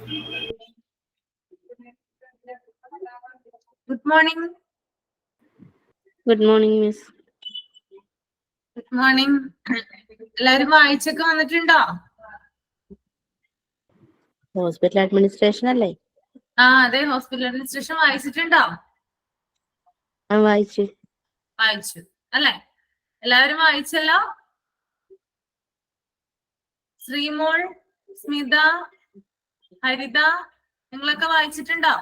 Good morning. Good morning, Miss. Good morning. എല്ലാവരും വായിച്ചൊക്കെ വന്നിട്ടുണ്ടോ? Hospital administration അല്ലേ? അതെ, ഹോസ്പിറ്റൽ അഡ്മിനിസ്ട്രേഷൻ വായിച്ചിട്ടുണ്ടോ? വായിച്ചു അല്ലെ? എല്ലാവരും വായിച്ചല്ലോ? ശ്രീമോൾ, സ്മിത, ഹരിത, നിങ്ങളൊക്കെ വായിച്ചിട്ടുണ്ടോ?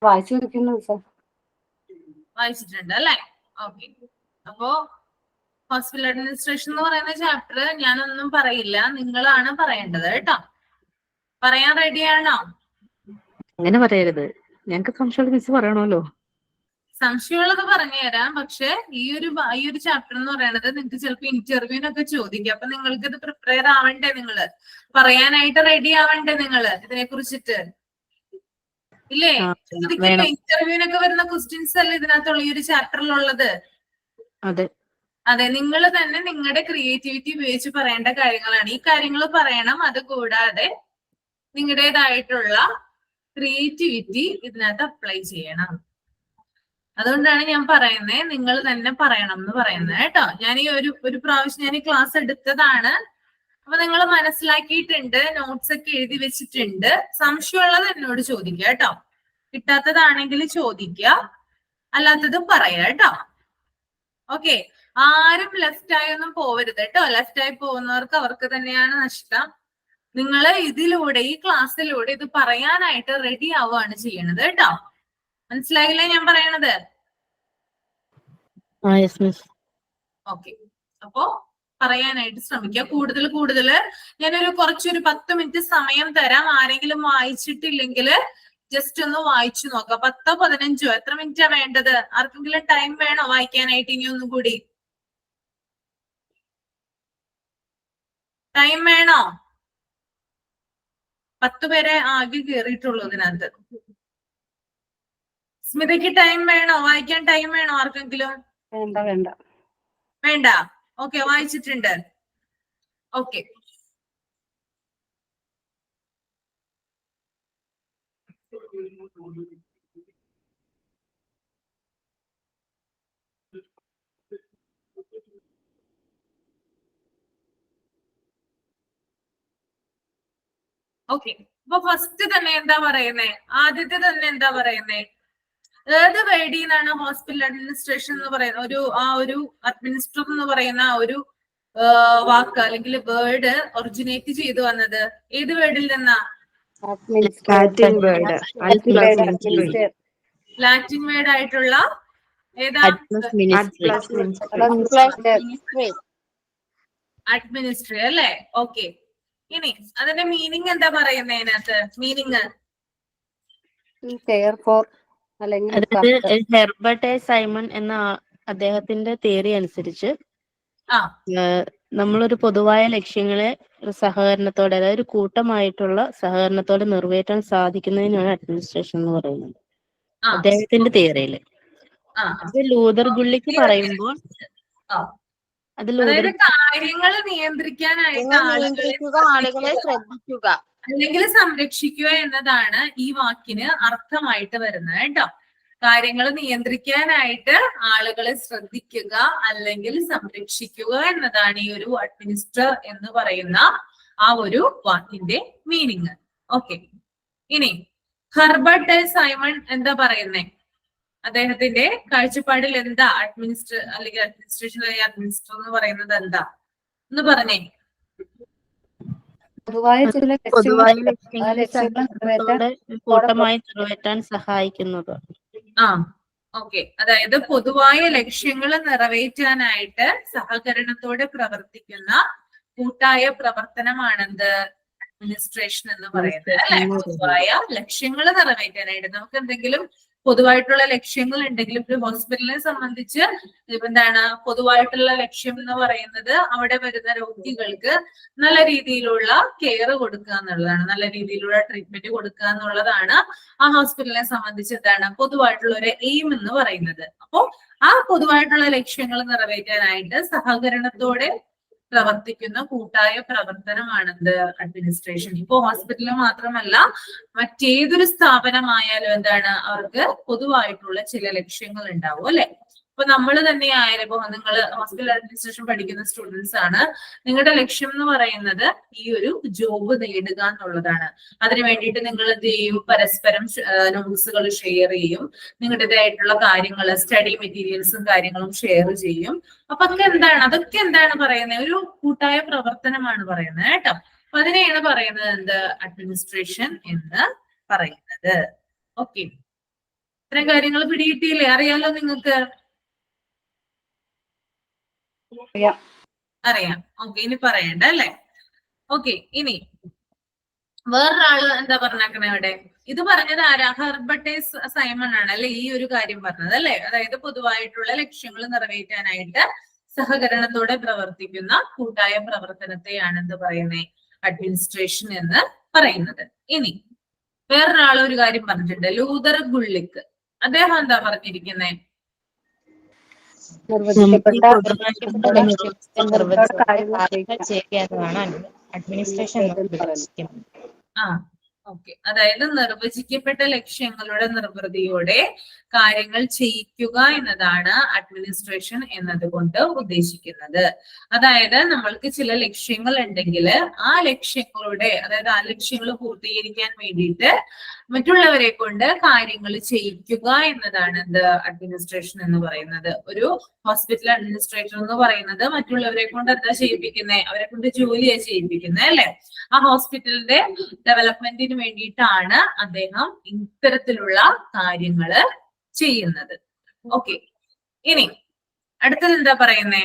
വായിച്ചിട്ടുണ്ട് അല്ലെ? ഓക്കെ. അപ്പോ ഹോസ്പിറ്റൽ അഡ്മിനിസ്ട്രേഷൻ എന്ന് പറയുന്ന ചാപ്റ്റർ ഞാനൊന്നും പറയില്ല, നിങ്ങളാണ് പറയേണ്ടത് കേട്ടോ. പറയാൻ റെഡിയാണോ? അങ്ങനെ പറയരുത്, ഞങ്ങൾക്ക് സംശയമുള്ള മിസ് പറയണമല്ലോ. സംശയമുള്ളത് പറഞ്ഞു തരാം. പക്ഷെ ഈ ഒരു ചാപ്റ്റർ എന്ന് പറയുന്നത് നിങ്ങൾക്ക് ചിലപ്പോൾ ഇന്റർവ്യൂവിനൊക്കെ ചോദിക്കും. അപ്പൊ നിങ്ങൾക്ക് ഇത് പ്രിപ്പയർ ആവണ്ടേ? നിങ്ങള് പറയാനായിട്ട് റെഡി ആവണ്ടേ? നിങ്ങള് ഇതിനെ കുറിച്ചിട്ട് ഇല്ലേ? ചോദിക്കില്ലേ? ഇന്റർവ്യൂവിനൊക്കെ വരുന്ന ക്വസ്റ്റ്യൻസ് അല്ലേ ഇതിനകത്തുള്ള ഈ ഒരു ചാപ്റ്ററിലുള്ളത്? അതെ, നിങ്ങൾ തന്നെ നിങ്ങളുടെ ക്രിയേറ്റിവിറ്റി ഉപയോഗിച്ച് പറയേണ്ട കാര്യങ്ങളാണ്. ഈ കാര്യങ്ങൾ പറയണം. അത് കൂടാതെ നിങ്ങളുടേതായിട്ടുള്ള ക്രിയേറ്റിവിറ്റി ഇതിനകത്ത് അപ്ലൈ ചെയ്യണം. അതുകൊണ്ടാണ് ഞാൻ പറയുന്നത് നിങ്ങൾ തന്നെ പറയണം എന്ന് പറയുന്നത് കേട്ടോ. ഞാൻ ഈ ഒരു പ്രാവശ്യം ഞാൻ ഈ ക്ലാസ് എടുത്തതാണ്. അപ്പൊ നിങ്ങൾ മനസ്സിലാക്കിയിട്ടുണ്ട്, നോട്ട്സ് ഒക്കെ എഴുതി വെച്ചിട്ടുണ്ട്. സംശയമുള്ളത് എന്നോട് ചോദിക്കുക കേട്ടോ. കിട്ടാത്തതാണെങ്കിൽ ചോദിക്കുക, അല്ലാത്തത് പറയാ കേട്ടോ. ഓക്കെ, ആരും ലെഫ്റ്റ് ആയി ഒന്നും പോവരുത് കേട്ടോ. ലെഫ്റ്റ് ആയി പോകുന്നവർക്ക് അവർക്ക് തന്നെയാണ് നഷ്ടം. നിങ്ങൾ ഇതിലൂടെ, ഈ ക്ലാസ്സിലൂടെ ഇത് പറയാനായിട്ട് റെഡി ആവുകയാണ് ചെയ്യണത് കേട്ടോ. മനസ്സിലായില്ലേ ഞാൻ പറയണത്? ഓക്കെ, അപ്പോ പറയാനായിട്ട് ശ്രമിക്കുക. കൂടുതൽ ഞാനൊരു കുറച്ചൊരു 10 മിനിറ്റ് സമയം തരാം. ആരെങ്കിലും വായിച്ചിട്ടില്ലെങ്കിൽ ജസ്റ്റ് ഒന്ന് വായിച്ചു നോക്കാം. 10 15 എത്ര മിനിറ്റാ വേണ്ടത്? ആർക്കെങ്കിലും ടൈം വേണോ വായിക്കാനായിട്ട്? ഇനി ഒന്നും കൂടി ടൈം വേണോ? 10 പേരെ ആകെ കേറിയിട്ടുള്ളൂ ഇതിനകത്ത്. സ്മിതയ്ക്ക് ടൈം വേണോ? വായിക്കാൻ ടൈം വേണോ ആർക്കെങ്കിലും? വേണ്ട. ഓക്കെ, വായിച്ചിട്ടുണ്ട്. Okay, okay. അപ്പൊ ഫസ്റ്റ് തന്നെ എന്താ പറയുന്നേ? ആദ്യത്തെ തന്നെ എന്താ പറയുന്നേ? ഏത് വേർഡിൽ നിന്നാണ് ഹോസ്പിറ്റൽ അഡ്മിനിസ്ട്രേഷൻ എന്ന് പറയുന്ന ഒരു അഡ്മിനിസ്ട്രേറ്റർ എന്ന് പറയുന്ന ഒരു വാക്ക് അല്ലെങ്കിൽ വേർഡ് ഒറിജിനേറ്റ് ചെയ്തു വന്നത്? ഏത് വേർഡിൽ നിന്നാ? ലാറ്റിൻ വേർഡ് ആയിട്ടുള്ള ഏതാ? അഡ്മിനിസ്ട്രേ അല്ലേ? ഓക്കെ. ഇനി അതിന്റെ മീനിങ് എന്താ പറയുന്നത്? അതിനകത്ത് മീനിങ് ഹെർബർട്ട് എ സൈമൺ എന്ന അദ്ദേഹത്തിന്റെ തിയറി അനുസരിച്ച് നമ്മളൊരു പൊതുവായ ലക്ഷ്യങ്ങളെ സഹകരണത്തോടെ, അതായത് ഒരു കൂട്ടമായിട്ടുള്ള സഹകരണത്തോടെ നിറവേറ്റാൻ സാധിക്കുന്നതിനാണ് അഡ്മിനിസ്ട്രേഷൻ എന്ന് പറയുന്നത്, അദ്ദേഹത്തിന്റെ തിയറിയില്. അത് ലൂതർ ഗുള്ളിക്ക് പറയുമ്പോൾ കാര്യങ്ങൾ നിയന്ത്രിക്കാനായിട്ട് ആളുകളെ ശ്രദ്ധിക്കുക അല്ലെങ്കിൽ സംരക്ഷിക്കുക എന്നതാണ് ഈ വാക്കിന് അർത്ഥമായിട്ട് വരുന്നത് കേട്ടോ. കാര്യങ്ങൾ നിയന്ത്രിക്കാനായിട്ട് ആളുകളെ ശ്രദ്ധിക്കുക അല്ലെങ്കിൽ സംരക്ഷിക്കുക എന്നതാണ് ഈ ഒരു അഡ്മിനിസ്റ്റർ എന്ന് പറയുന്ന ആ ഒരു വാക്കിന്റെ മീനിങ്. ഓക്കെ, ഇനി ഹെർബർട്ട് എ സൈമൺ എന്താ പറയുന്നേ? അദ്ദേഹത്തിന്റെ കാഴ്ചപ്പാടിൽ എന്താ അഡ്മിനിസ്റ്റർ അല്ലെങ്കിൽ അഡ്മിനിസ്ട്രേഷൻ അല്ലെങ്കിൽ അഡ്മിനിസ്റ്റർ എന്ന് പറയുന്നത് എന്താ എന്ന് പറഞ്ഞേ? പൊതുവായ കൂട്ടമായി നിറവേറ്റാൻ സഹായിക്കുന്നത്. ഓക്കെ, അതായത് പൊതുവായ ലക്ഷ്യങ്ങൾ നിറവേറ്റാനായിട്ട് സഹകരണത്തോടെ പ്രവർത്തിക്കുന്ന കൂട്ടായ പ്രവർത്തനമാണെന്ത്? അഡ്മിനിസ്ട്രേഷൻ എന്ന് പറയുന്നത് അല്ലെ? പൊതുവായ ലക്ഷ്യങ്ങൾ നിറവേറ്റാനായിട്ട് നമുക്ക് എന്തെങ്കിലും പൊതുവായിട്ടുള്ള ലക്ഷ്യങ്ങൾ ഉണ്ടെങ്കിൽ, ഒരു ഹോസ്പിറ്റലിനെ സംബന്ധിച്ച് എന്താണ് പൊതുവായിട്ടുള്ള ലക്ഷ്യം എന്ന് പറയുന്നത്? അവിടെ വരുന്ന രോഗികൾക്ക് നല്ല രീതിയിലുള്ള കെയർ കൊടുക്കുക എന്നുള്ളതാണ്, നല്ല രീതിയിലുള്ള ട്രീറ്റ്മെന്റ് കൊടുക്കുക എന്നുള്ളതാണ് ആ ഹോസ്പിറ്റലിനെ സംബന്ധിച്ച് എന്താണ് പൊതുവായിട്ടുള്ള ഒരു എയിം എന്ന് പറയുന്നത്. അപ്പോ ആ പൊതുവായിട്ടുള്ള ലക്ഷ്യങ്ങൾ നിറവേറ്റാനായിട്ട് സഹകരണത്തോടെ പ്രവർത്തിക്കുന്ന കൂട്ടായ പ്രവർത്തനമാണെന്ത് അഡ്മിനിസ്ട്രേഷൻ. ഇപ്പോ ഹോസ്പിറ്റലിൽ മാത്രമല്ല മറ്റേതൊരു സ്ഥാപനമായാലും എന്താണ് അവർക്ക് പൊതുവായിട്ടുള്ള ചില ലക്ഷ്യങ്ങൾ ഉണ്ടാവും അല്ലെ. ഇപ്പൊ നമ്മൾ തന്നെ ആയാലും ഇപ്പൊ നിങ്ങൾ ഹോസ്പിറ്റൽ അഡ്മിനിസ്ട്രേഷൻ പഠിക്കുന്ന സ്റ്റുഡൻസ് ആണ്, നിങ്ങളുടെ ലക്ഷ്യം എന്ന് പറയുന്നത് ഈ ഒരു ജോബ് നേടുക എന്നുള്ളതാണ്. അതിനു വേണ്ടിയിട്ട് നിങ്ങൾ എന്ത് ചെയ്യും, പരസ്പരം നോട്ട്സുകൾ ഷെയർ ചെയ്യും, നിങ്ങളുടേതായിട്ടുള്ള കാര്യങ്ങൾ സ്റ്റഡി മെറ്റീരിയൽസും കാര്യങ്ങളും ഷെയർ ചെയ്യും. അപ്പൊ അതൊക്കെ എന്താണ് പറയുന്നത്, ഒരു കൂട്ടായ പ്രവർത്തനമാണ് പറയുന്നത് കേട്ടോ. അപ്പൊ അതിനെയാണ് പറയുന്നത് എന്ത്, അഡ്മിനിസ്ട്രേഷൻ എന്ന് പറയുന്നത്. ഓക്കെ, ഇത്തരം കാര്യങ്ങൾ പിടികിട്ടിയില്ലേ, അറിയാലോ നിങ്ങൾക്ക്? അറിയാം. ഓക്കെ, ഇനി പറയണ്ട അല്ലെ. ഓക്കെ, ഇനി വേറൊരാള് എന്താ പറഞ്ഞേക്കണേ ഇവിടെ, ഇത് പറഞ്ഞത് ആരാ, ഹെർബർട്ട് സൈമൺ ആണ് അല്ലെ ഈ ഒരു കാര്യം പറഞ്ഞത് അല്ലെ. അതായത് പൊതുവായിട്ടുള്ള ലക്ഷ്യങ്ങൾ നിറവേറ്റാനായിട്ട് സഹകരണത്തോടെ പ്രവർത്തിക്കുന്ന കൂട്ടായ പ്രവർത്തനത്തെയാണ് എന്ത് പറയുന്നത്, അഡ്മിനിസ്ട്രേഷൻ എന്ന് പറയുന്നത്. ഇനി വേറൊരാൾ ഒരു കാര്യം പറഞ്ഞിട്ടുണ്ട്, ലൂതർ ഗുള്ളിക്ക്. അദ്ദേഹം എന്താ പറഞ്ഞിരിക്കുന്നത്, ഓക്കെ, അതായത് നിർവചിക്കപ്പെട്ട ലക്ഷ്യങ്ങളുടെ നിർവൃതിയോടെ കാര്യങ്ങൾ ചെയ്യിക്കുക എന്നതാണ് അഡ്മിനിസ്ട്രേഷൻ എന്നതുകൊണ്ട് ഉദ്ദേശിക്കുന്നത്. അതായത് നമ്മൾക്ക് ചില ലക്ഷ്യങ്ങൾ ഉണ്ടെങ്കിൽ ആ ലക്ഷ്യങ്ങൾ പൂർത്തീകരിക്കാൻ വേണ്ടിയിട്ട് മറ്റുള്ളവരെ കൊണ്ട് കാര്യങ്ങൾ ചെയ്യിക്കുക എന്നതാണ് എന്ത്, അഡ്മിനിസ്ട്രേഷൻ എന്ന് പറയുന്നത്. ഒരു ഹോസ്പിറ്റൽ അഡ്മിനിസ്ട്രേറ്റർ എന്ന് പറയുന്നത് മറ്റുള്ളവരെ കൊണ്ട് എന്താ ചെയ്യിപ്പിക്കുന്നത്, അവരെ കൊണ്ട് ജോലിയാ ചെയ്യിപ്പിക്കുന്നത് അല്ലെ. ആ ഹോസ്പിറ്റലിന്റെ ഡെവലപ്മെന്റിന് വേണ്ടിയിട്ടാണ് അദ്ദേഹം ഇത്തരത്തിലുള്ള കാര്യങ്ങള് ചെയ്യുന്നത്. ഓക്കെ, ഇനി അടുത്തത് എന്താ പറയുന്നേ,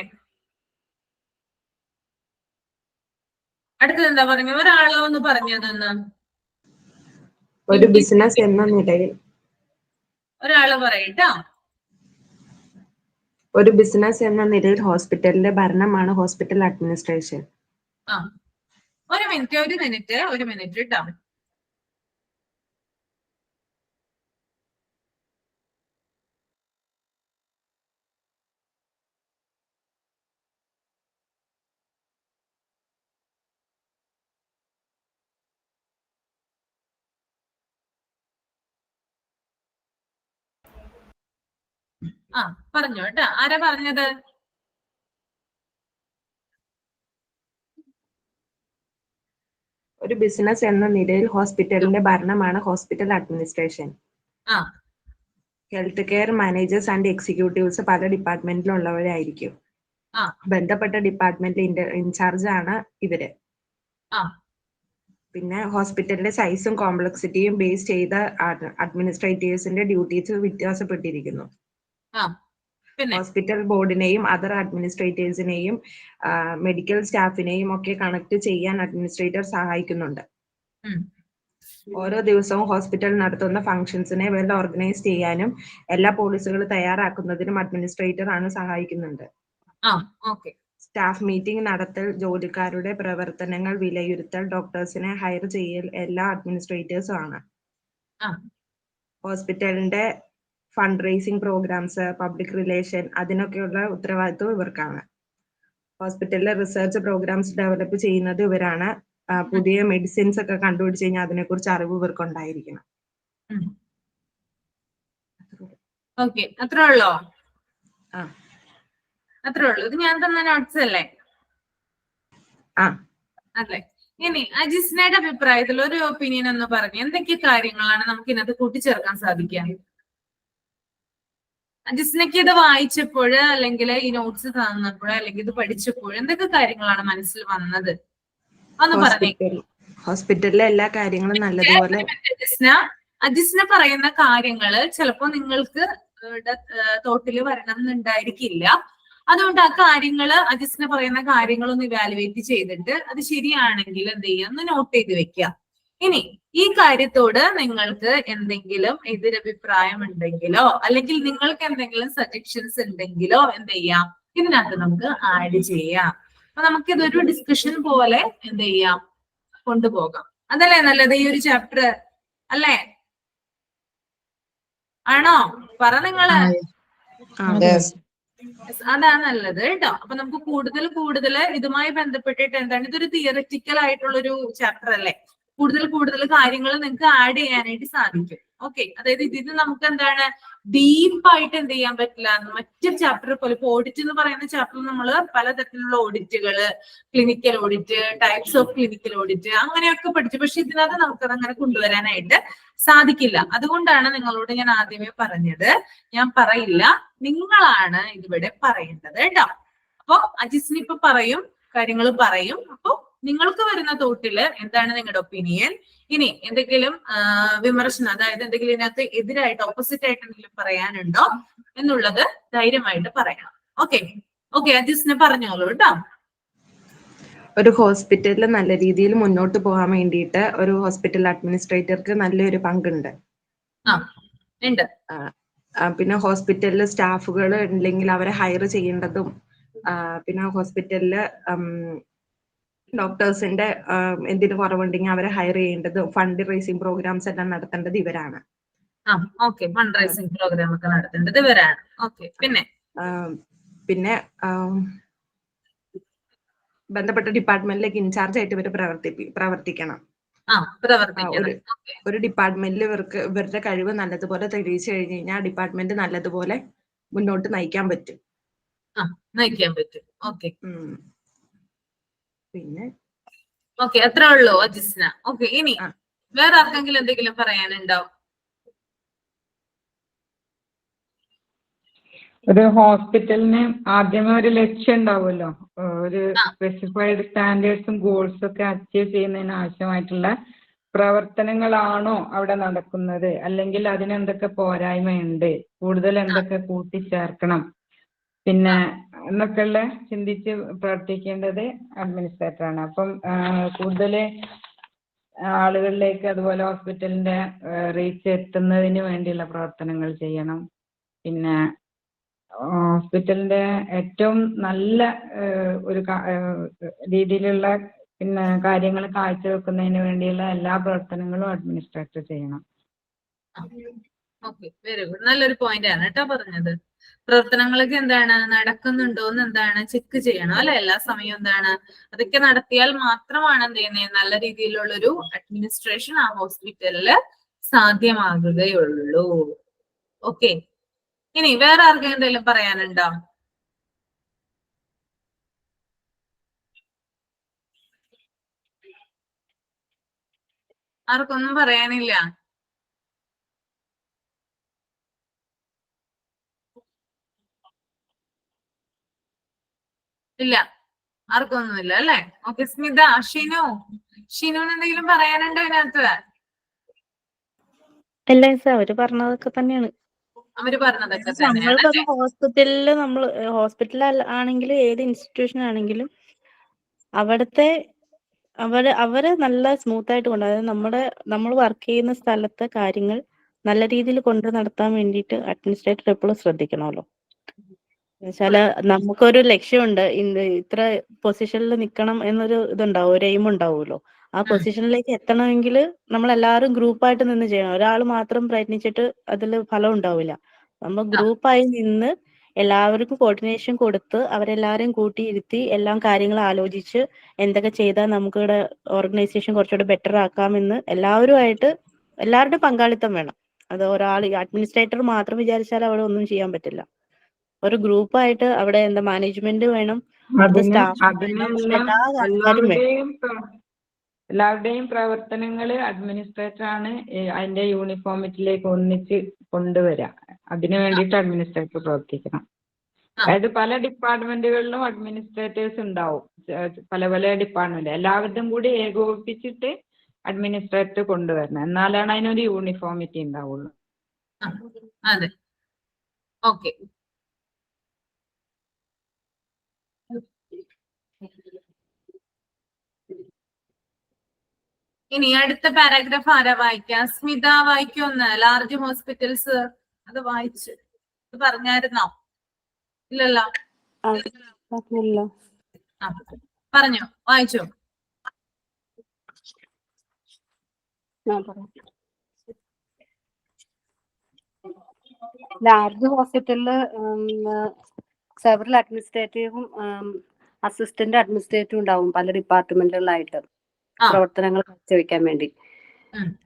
ഒരാളോ ഒന്ന് പറഞ്ഞതൊന്ന്, ഒരു ബിസിനസ് എന്ന നിലയിൽ, ഒരാള് പറയട്ടോ. ഒരു ബിസിനസ് എന്ന നിലയിൽ ഹോസ്പിറ്റലിന്റെ ഭരണമാണ് ഹോസ്പിറ്റൽ അഡ്മിനിസ്ട്രേഷൻ. ഒരു മിനിറ്റ് കേട്ടോ. പറഞ്ഞോ കേട്ടോ, ആരാ പറഞ്ഞത്? ഒരു ബിസിനസ് എന്ന നിലയിൽ ഹോസ്പിറ്റലിന്റെ ഭരണമാണ് hospital administration. Health care managers and executives പല ഡിപ്പാർട്ട്മെന്റിലുള്ളവരായിരിക്കും. ബന്ധപ്പെട്ട ഡിപ്പാർട്ട്മെന്റിൽ ഇൻചാർജ് ആണ് ഇവര്. പിന്നെ ഹോസ്പിറ്റലിന്റെ സൈസും കോംപ്ലക്സിറ്റിയും ബേസ് ചെയ്ത അഡ്മിനിസ്ട്രേറ്റേഴ്സിന്റെ ഡ്യൂട്ടീസ് വ്യത്യാസപ്പെട്ടിരിക്കുന്നു. ഹോസ്പിറ്റൽ ബോർഡിനെയും അതർ അഡ്മിനിസ്ട്രേറ്റേഴ്സിനെയും മെഡിക്കൽ സ്റ്റാഫിനെയും ഒക്കെ കണക്ട് ചെയ്യാൻ അഡ്മിനിസ്ട്രേറ്റർ സഹായിക്കുന്നുണ്ട്. ഓരോ ദിവസവും ഹോസ്പിറ്റൽ നടത്തുന്ന ഫംഗ്ഷൻസിനെ വെൽ ഓർഗനൈസ് ചെയ്യാനും എല്ലാ പോളിസികൾ തയ്യാറാക്കുന്നതിനും അഡ്മിനിസ്ട്രേറ്റർ ആണ് സഹായിക്കുന്നുണ്ട്. സ്റ്റാഫ് മീറ്റിംഗ് നടത്തൽ, ജോലിക്കാരുടെ പ്രവർത്തനങ്ങൾ വിലയിരുത്തൽ, ഡോക്ടേഴ്സിനെ ഹയർ ചെയ്യൽ എല്ലാ അഡ്മിനിസ്ട്രേറ്റേഴ്സും ആണ്. ഹോസ്പിറ്റലിന്റെ fund raising programmes, public relation, അതിനൊക്കെയുള്ള ഉത്തരവാദിത്വം ഇവർക്കാണ്. ഹോസ്പിറ്റലിലെ റിസർച്ച് പ്രോഗ്രാംസ് ഡെവലപ്പ് ചെയ്യുന്നത് ഇവരാണ്. പുതിയ മെഡിസിൻസ് ഒക്കെ കണ്ടുപിടിച്ച് കഴിഞ്ഞാൽ അതിനെക്കുറിച്ച് അറിവ് ഇവർക്ക് ഉണ്ടായിരിക്കണം. അത്രേ ഉള്ളോ? ഇത് ഞാൻ തന്ന നോട്ട്സ് അല്ലേ? അല്ലേ. ഇനി അജിസ്നയുടെ അഭിപ്രായത്തിൽ ഒരു ഒപ്പീനിയൻ ഒന്ന് പറഞ്ഞു, എന്തൊക്കെ കാര്യങ്ങളാണ് നമുക്ക് ഇതിനകത്ത് കൂട്ടിച്ചേർക്കാൻ സാധിക്കുക? അജിസ്നയ്ക്ക് ഇത് വായിച്ചപ്പോഴ്, അല്ലെങ്കിൽ ഈ നോട്ട്സ് തന്നപ്പോഴോ, അല്ലെങ്കിൽ ഇത് പഠിച്ചപ്പോഴോ എന്തൊക്കെ കാര്യങ്ങളാണ് മനസ്സിൽ വന്നത് ഒന്ന് പറഞ്ഞേ. ഹോസ്പിറ്റലിലെ എല്ലാ കാര്യങ്ങളും നല്ലതുപോലെ അജിസ്ന പറയുന്ന കാര്യങ്ങള് ചിലപ്പോ നിങ്ങൾക്ക് തോട്ടില് വരണം എന്നുണ്ടായിരിക്കില്ല. അതുകൊണ്ട് ആ കാര്യങ്ങള് അജിസ്ന പറയുന്ന കാര്യങ്ങളൊന്ന് ഇവാലുവേറ്റ് ചെയ്തിട്ട് അത് ശരിയാണെങ്കിൽ എന്ത് ചെയ്യുക, ഒന്ന് നോട്ട് ചെയ്ത് വെക്കുക. ഇനി ഈ കാര്യത്തോട് നിങ്ങൾക്ക് എന്തെങ്കിലും എതിരഭിപ്രായം ഉണ്ടെങ്കിലോ, അല്ലെങ്കിൽ നിങ്ങൾക്ക് എന്തെങ്കിലും സജഷൻസ് ഉണ്ടെങ്കിലോ എന്ത് ചെയ്യാം, ഇതിനകത്ത് നമുക്ക് ആഡ് ചെയ്യാം. അപ്പൊ നമുക്കിതൊരു ഡിസ്കഷൻ പോലെ എന്ത് ചെയ്യാം, കൊണ്ടുപോകാം. അതല്ലേ നല്ലത് ഈ ഒരു ചാപ്റ്റർ അല്ലേ? ആണോ? പറ നിങ്ങള്. അതാണ് നല്ലത് കേട്ടോ. അപ്പൊ നമുക്ക് കൂടുതൽ ഇതുമായി ബന്ധപ്പെട്ടിട്ട് എന്താണ്, ഇതൊരു തിയററ്റിക്കൽ ആയിട്ടുള്ള ഒരു ചാപ്റ്റർ അല്ലേ. കൂടുതൽ കാര്യങ്ങൾ നിങ്ങൾക്ക് ആഡ് ചെയ്യാനായിട്ട് സാധിക്കും. ഓക്കെ, അതായത് ഇതിന് നമുക്ക് എന്താണ് ഡീപ്പായിട്ട് എന്ത് ചെയ്യാൻ പറ്റില്ല. മറ്റൊരു ചാപ്റ്റർ പോലെ ഇപ്പൊ ഓഡിറ്റ് എന്ന് പറയുന്ന ചാപ്റ്റർ നമ്മൾ പലതരത്തിലുള്ള ഓഡിറ്റുകള്, clinical audit, types of clinical audit അങ്ങനെയൊക്കെ പഠിച്ചു. പക്ഷെ ഇതിനകത്ത് നമുക്കത് അങ്ങനെ കൊണ്ടുവരാനായിട്ട് സാധിക്കില്ല. അതുകൊണ്ടാണ് നിങ്ങളോട് ഞാൻ ആദ്യമേ പറഞ്ഞത്, ഞാൻ പറയില്ല, നിങ്ങളാണ് ഇതിവിടെ പറയേണ്ടത് കേട്ടോ. അപ്പൊ അജിസ്നി ഇപ്പൊ പറയും, കാര്യങ്ങൾ പറയും. അപ്പൊ നിങ്ങൾക്ക് വരുന്ന തോട്ടില് എന്താണ് നിങ്ങളുടെ ഒപ്പീനിയൻ, ഇനി എന്തെങ്കിലും വിമർശനം, അതായത് എന്തെങ്കിലും ഇതിനകത്ത് എതിരായിട്ട് ഓപ്പോസിറ്റ് ആയിട്ട് എന്തെങ്കിലും പറയാനുണ്ടോ എന്നുള്ളത് ധൈര്യമായിട്ട് പറയണം. ഓക്കെ അജിസ്നെ പറഞ്ഞോളൂ കേട്ടോ. ഒരു ഹോസ്പിറ്റലിൽ നല്ല രീതിയിൽ മുന്നോട്ട് പോകാൻ വേണ്ടിയിട്ട് ഒരു ഹോസ്പിറ്റൽ അഡ്മിനിസ്ട്രേറ്റർക്ക് നല്ലൊരു പങ്കുണ്ട്. പിന്നെ ഹോസ്പിറ്റലിൽ സ്റ്റാഫുകൾ ഉണ്ടെങ്കിൽ അവരെ ഹയർ ചെയ്യേണ്ടതും, പിന്നെ ഹോസ്പിറ്റലില് ഡോക്ടേഴ്സിന്റെ എന്തിനു കുറവുണ്ടെങ്കിൽ അവരെ ഹയർ ചെയ്യേണ്ടതും, ഫണ്ട് റേസിംഗ് പ്രോഗ്രാംസ് എല്ലാം നടത്തേണ്ടത് ഇവരാണ്. ഫണ്ട് റേസിംഗ് പ്രോഗ്രാം ഒക്കെ നടത്തേണ്ടത് ഇവരാണ്. പിന്നെ ബന്ധപ്പെട്ട ഡിപ്പാർട്ട്മെന്റിലേക്ക് ഇൻചാർജ് ആയിട്ട് ഇവർ പ്രവർത്തിക്കണം. ഒരു ഡിപ്പാർട്ട്മെന്റിൽ ഇവരുടെ കഴിവ് നല്ലതുപോലെ തെളിയിച്ചു കഴിഞ്ഞു കഴിഞ്ഞാൽ ഡിപ്പാർട്ട്മെന്റ് നല്ലതുപോലെ മുന്നോട്ട് നയിക്കാൻ പറ്റും. പിന്നെ അത്രേ ഉള്ളൂ അജിസ്ന. ഇനി വേറെ ആർക്കെങ്കിലും എന്തെങ്കിലും പറയാനുണ്ടോ? ഒരു ഹോസ്പിറ്റലിന് ആദ്യമേ ഒരു ലക്ഷ്യം ഉണ്ടാവുമല്ലോ, ഒരു സ്പെസിഫൈഡ് സ്റ്റാൻഡേർഡ്സും ഗോൾസും ഒക്കെ അച്ചീവ് ചെയ്യുന്നതിന് ആവശ്യമായിട്ടുള്ള പ്രവർത്തനങ്ങളാണോ അവിടെ നടക്കുന്നത്, അല്ലെങ്കിൽ അതിനെന്തൊക്കെ പോരായ്മയുണ്ട്, കൂടുതൽ എന്തൊക്കെ കൂട്ടിച്ചേർക്കണം, പിന്നെ എന്നൊക്കെയുള്ള ചിന്തിച്ച് പ്രവർത്തിക്കേണ്ടത് അഡ്മിനിസ്ട്രേറ്ററാണ്. അപ്പം കൂടുതൽ ആളുകളിലേക്ക് അതുപോലെ ഹോസ്പിറ്റലിന്റെ റീച്ച് എത്തുന്നതിന് വേണ്ടിയുള്ള പ്രവർത്തനങ്ങൾ ചെയ്യണം. പിന്നെ ഹോസ്പിറ്റലിന്റെ ഏറ്റവും നല്ല ഒരു രീതിയിലുള്ള പിന്നെ കാര്യങ്ങൾ കാഴ്ചവെക്കുന്നതിന് വേണ്ടിയുള്ള എല്ലാ പ്രവർത്തനങ്ങളും അഡ്മിനിസ്ട്രേറ്റർ ചെയ്യണം. വെരി ഗുഡ്, നല്ലൊരു പോയിന്റ് ആണ് കേട്ടോ പറഞ്ഞത്. പ്രവർത്തനങ്ങളൊക്കെ എന്താണ് നടക്കുന്നുണ്ടോന്ന് എന്താണ് ചെക്ക് ചെയ്യണം അല്ലെ, എല്ലാ സമയവും എന്താണ് അതൊക്കെ നടത്തിയാൽ മാത്രമാണ് എന്ത് ചെയ്യുന്നത് നല്ല രീതിയിലുള്ള ഒരു അഡ്മിനിസ്ട്രേഷൻ ആ ഹോസ്പിറ്റലില് സാധ്യമാകുകയുള്ളൂ. ഓക്കെ, ഇനി വേറെ ആർക്കും എന്തെങ്കിലും പറയാനുണ്ടോ? ആർക്കൊന്നും പറയാനില്ല? ഇല്ല, ആർക്കൊന്നുമില്ല അല്ലെ. ഓക്കെ, സ്മിത, ഷിനുവിന് എന്തെങ്കിലും പറയാനുണ്ടോ ഇതിനകത്ത്? അല്ല സാർ, അവര് പറഞ്ഞതൊക്കെ തന്നെയാണ്. നമ്മൾക്കൊക്കെ ഹോസ്പിറ്റലില് ഹോസ്പിറ്റൽ ആണെങ്കിലും ഏത് ഇൻസ്റ്റിറ്റ്യൂഷൻ ആണെങ്കിലും അവര് നല്ല സ്മൂത്ത് ആയിട്ട് അതായത് നമ്മൾ വർക്ക് ചെയ്യുന്ന സ്ഥലത്തെ കാര്യങ്ങൾ നല്ല രീതിയിൽ കൊണ്ടു നടത്താൻ വേണ്ടിയിട്ട് അഡ്മിനിസ്ട്രേറ്റർ എപ്പോഴും ശ്രദ്ധിക്കണമല്ലോ. എന്നുവെച്ചാല് നമുക്കൊരു ലക്ഷ്യമുണ്ട്, ഇത്ര പൊസിഷനിൽ നിൽക്കണം എന്നൊരു ഇതുണ്ടാവും, ഒരു എയിം ഉണ്ടാവുമല്ലോ. ആ പൊസിഷനിലേക്ക് എത്തണമെങ്കിൽ നമ്മൾ എല്ലാവരും ഗ്രൂപ്പായിട്ട് നിന്ന് ചെയ്യണം. ഒരാൾ മാത്രം പ്രയത്നിച്ചിട്ട് അതിൽ ഫലം ഉണ്ടാവില്ല. നമ്മൾ ഗ്രൂപ്പായി നിന്ന് എല്ലാവർക്കും കോർഡിനേഷൻ കൊടുത്ത് അവരെല്ലാവരെയും കൂട്ടിയിരുത്തി എല്ലാം കാര്യങ്ങൾ ആലോചിച്ച് എന്തൊക്കെ ചെയ്താൽ നമുക്കിവിടെ ഓർഗനൈസേഷൻ കുറച്ചുകൂടെ ബെറ്റർ ആക്കാമെന്ന് എല്ലാവരുടെയും പങ്കാളിത്തം വേണം. അത് ഒരാൾ അഡ്മിനിസ്ട്രേറ്റർ മാത്രം വിചാരിച്ചാൽ അവിടെ ഒന്നും ചെയ്യാൻ പറ്റില്ല. ഒരു ഗ്രൂപ്പായിട്ട് അവിടെ മാനേജ്മെന്റ് വേണം, എല്ലാവരുടെയും പ്രവർത്തനങ്ങൾ അഡ്മിനിസ്ട്രേറ്റർ ആണ് അതിന്റെ യൂണിഫോമിറ്റിയിലേക്ക് ഒന്നിച്ച് കൊണ്ടുവരിക. അതിനു വേണ്ടിയിട്ട് അഡ്മിനിസ്ട്രേറ്റർ പ്രവർത്തിക്കണം. അതായത് പല ഡിപ്പാർട്ട്മെന്റുകളിലും അഡ്മിനിസ്ട്രേറ്റേഴ്സ് ഉണ്ടാവും, പല ഡിപ്പാർട്ട്മെന്റ്, എല്ലാവരുടെയും കൂടി ഏകോപിപ്പിച്ചിട്ട് അഡ്മിനിസ്ട്രേറ്റർ കൊണ്ടുവരണം. എന്നാലാണ് അതിനൊരു യൂണിഫോമിറ്റി ഉണ്ടാവുള്ളൂ. അതെ, ഓക്കെ. ഇനി അടുത്ത പാരാഗ്രാഫ് ആരാ വായിക്കാം? സ്മിത വായിക്കൊന്ന്. ലാർജ് ഹോസ്പിറ്റൽസ് അത് വായിച്ചു പറഞ്ഞായിരുന്നോ? ഇല്ലല്ലോ. പറഞ്ഞോ, വായിച്ചോ. ലാർജ് ഹോസ്പിറ്റലില് സെവറൽ അഡ്മിനിസ്ട്രേറ്റീവും അസിസ്റ്റന്റ് അഡ്മിനിസ്ട്രേറ്റീവും ഉണ്ടാവും പല ഡിപ്പാർട്ട്മെന്റുകളിലായിട്ട് പ്രവർത്തനങ്ങൾ കാഴ്ചവെക്കാൻ വേണ്ടി.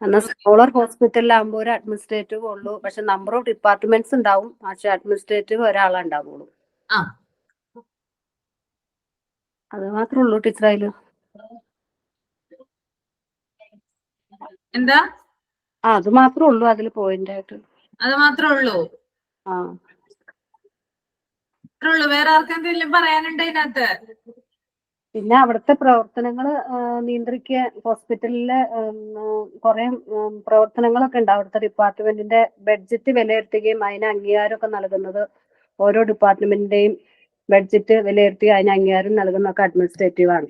എന്നാൽ സ്മോളർ ഹോസ്പിറ്റലിലാകുമ്പോൾ ഒരു അഡ്മിനിസ്ട്രേറ്റീവ് ഉള്ളൂ, പക്ഷെ നമ്പർ ഓഫ് ഡിപ്പാർട്ട്മെന്റ്സ് ഉണ്ടാവും, പക്ഷെ അഡ്മിനിസ്ട്രേറ്റീവ് ഒരാളെ ഉണ്ടാവുള്ളൂ. അത് മാത്രമേ ഉള്ളൂ ടീച്ചർ അതില്. എന്താ? അത് മാത്രമേ ഉള്ളൂ അതിൽ പോയിന്റ് ആയിട്ട്. അത് മാത്രമേ ഉള്ളൂ. വേറെ ആർക്കെന്തെങ്കിലും പറയാനുണ്ട് ഇതിനകത്ത്? പിന്നെ അവിടുത്തെ പ്രവർത്തനങ്ങൾ നിയന്ത്രിക്കാൻ ഹോസ്പിറ്റലിലെ കുറെ പ്രവർത്തനങ്ങളൊക്കെ ഉണ്ട്. അവിടുത്തെ ഡിപ്പാർട്ട്മെന്റിന്റെ ബഡ്ജറ്റ് വിലയിരുത്തുകയും അതിന് അംഗീകാരമൊക്കെ നൽകുന്നത് ഓരോ ഡിപ്പാർട്ട്മെന്റിന്റെയും ബഡ്ജറ്റ് വിലയിരുത്തി അതിന് അംഗീകാരം നൽകുന്നതൊക്കെ അഡ്മിനിസ്ട്രേറ്റീവ് ആണ്.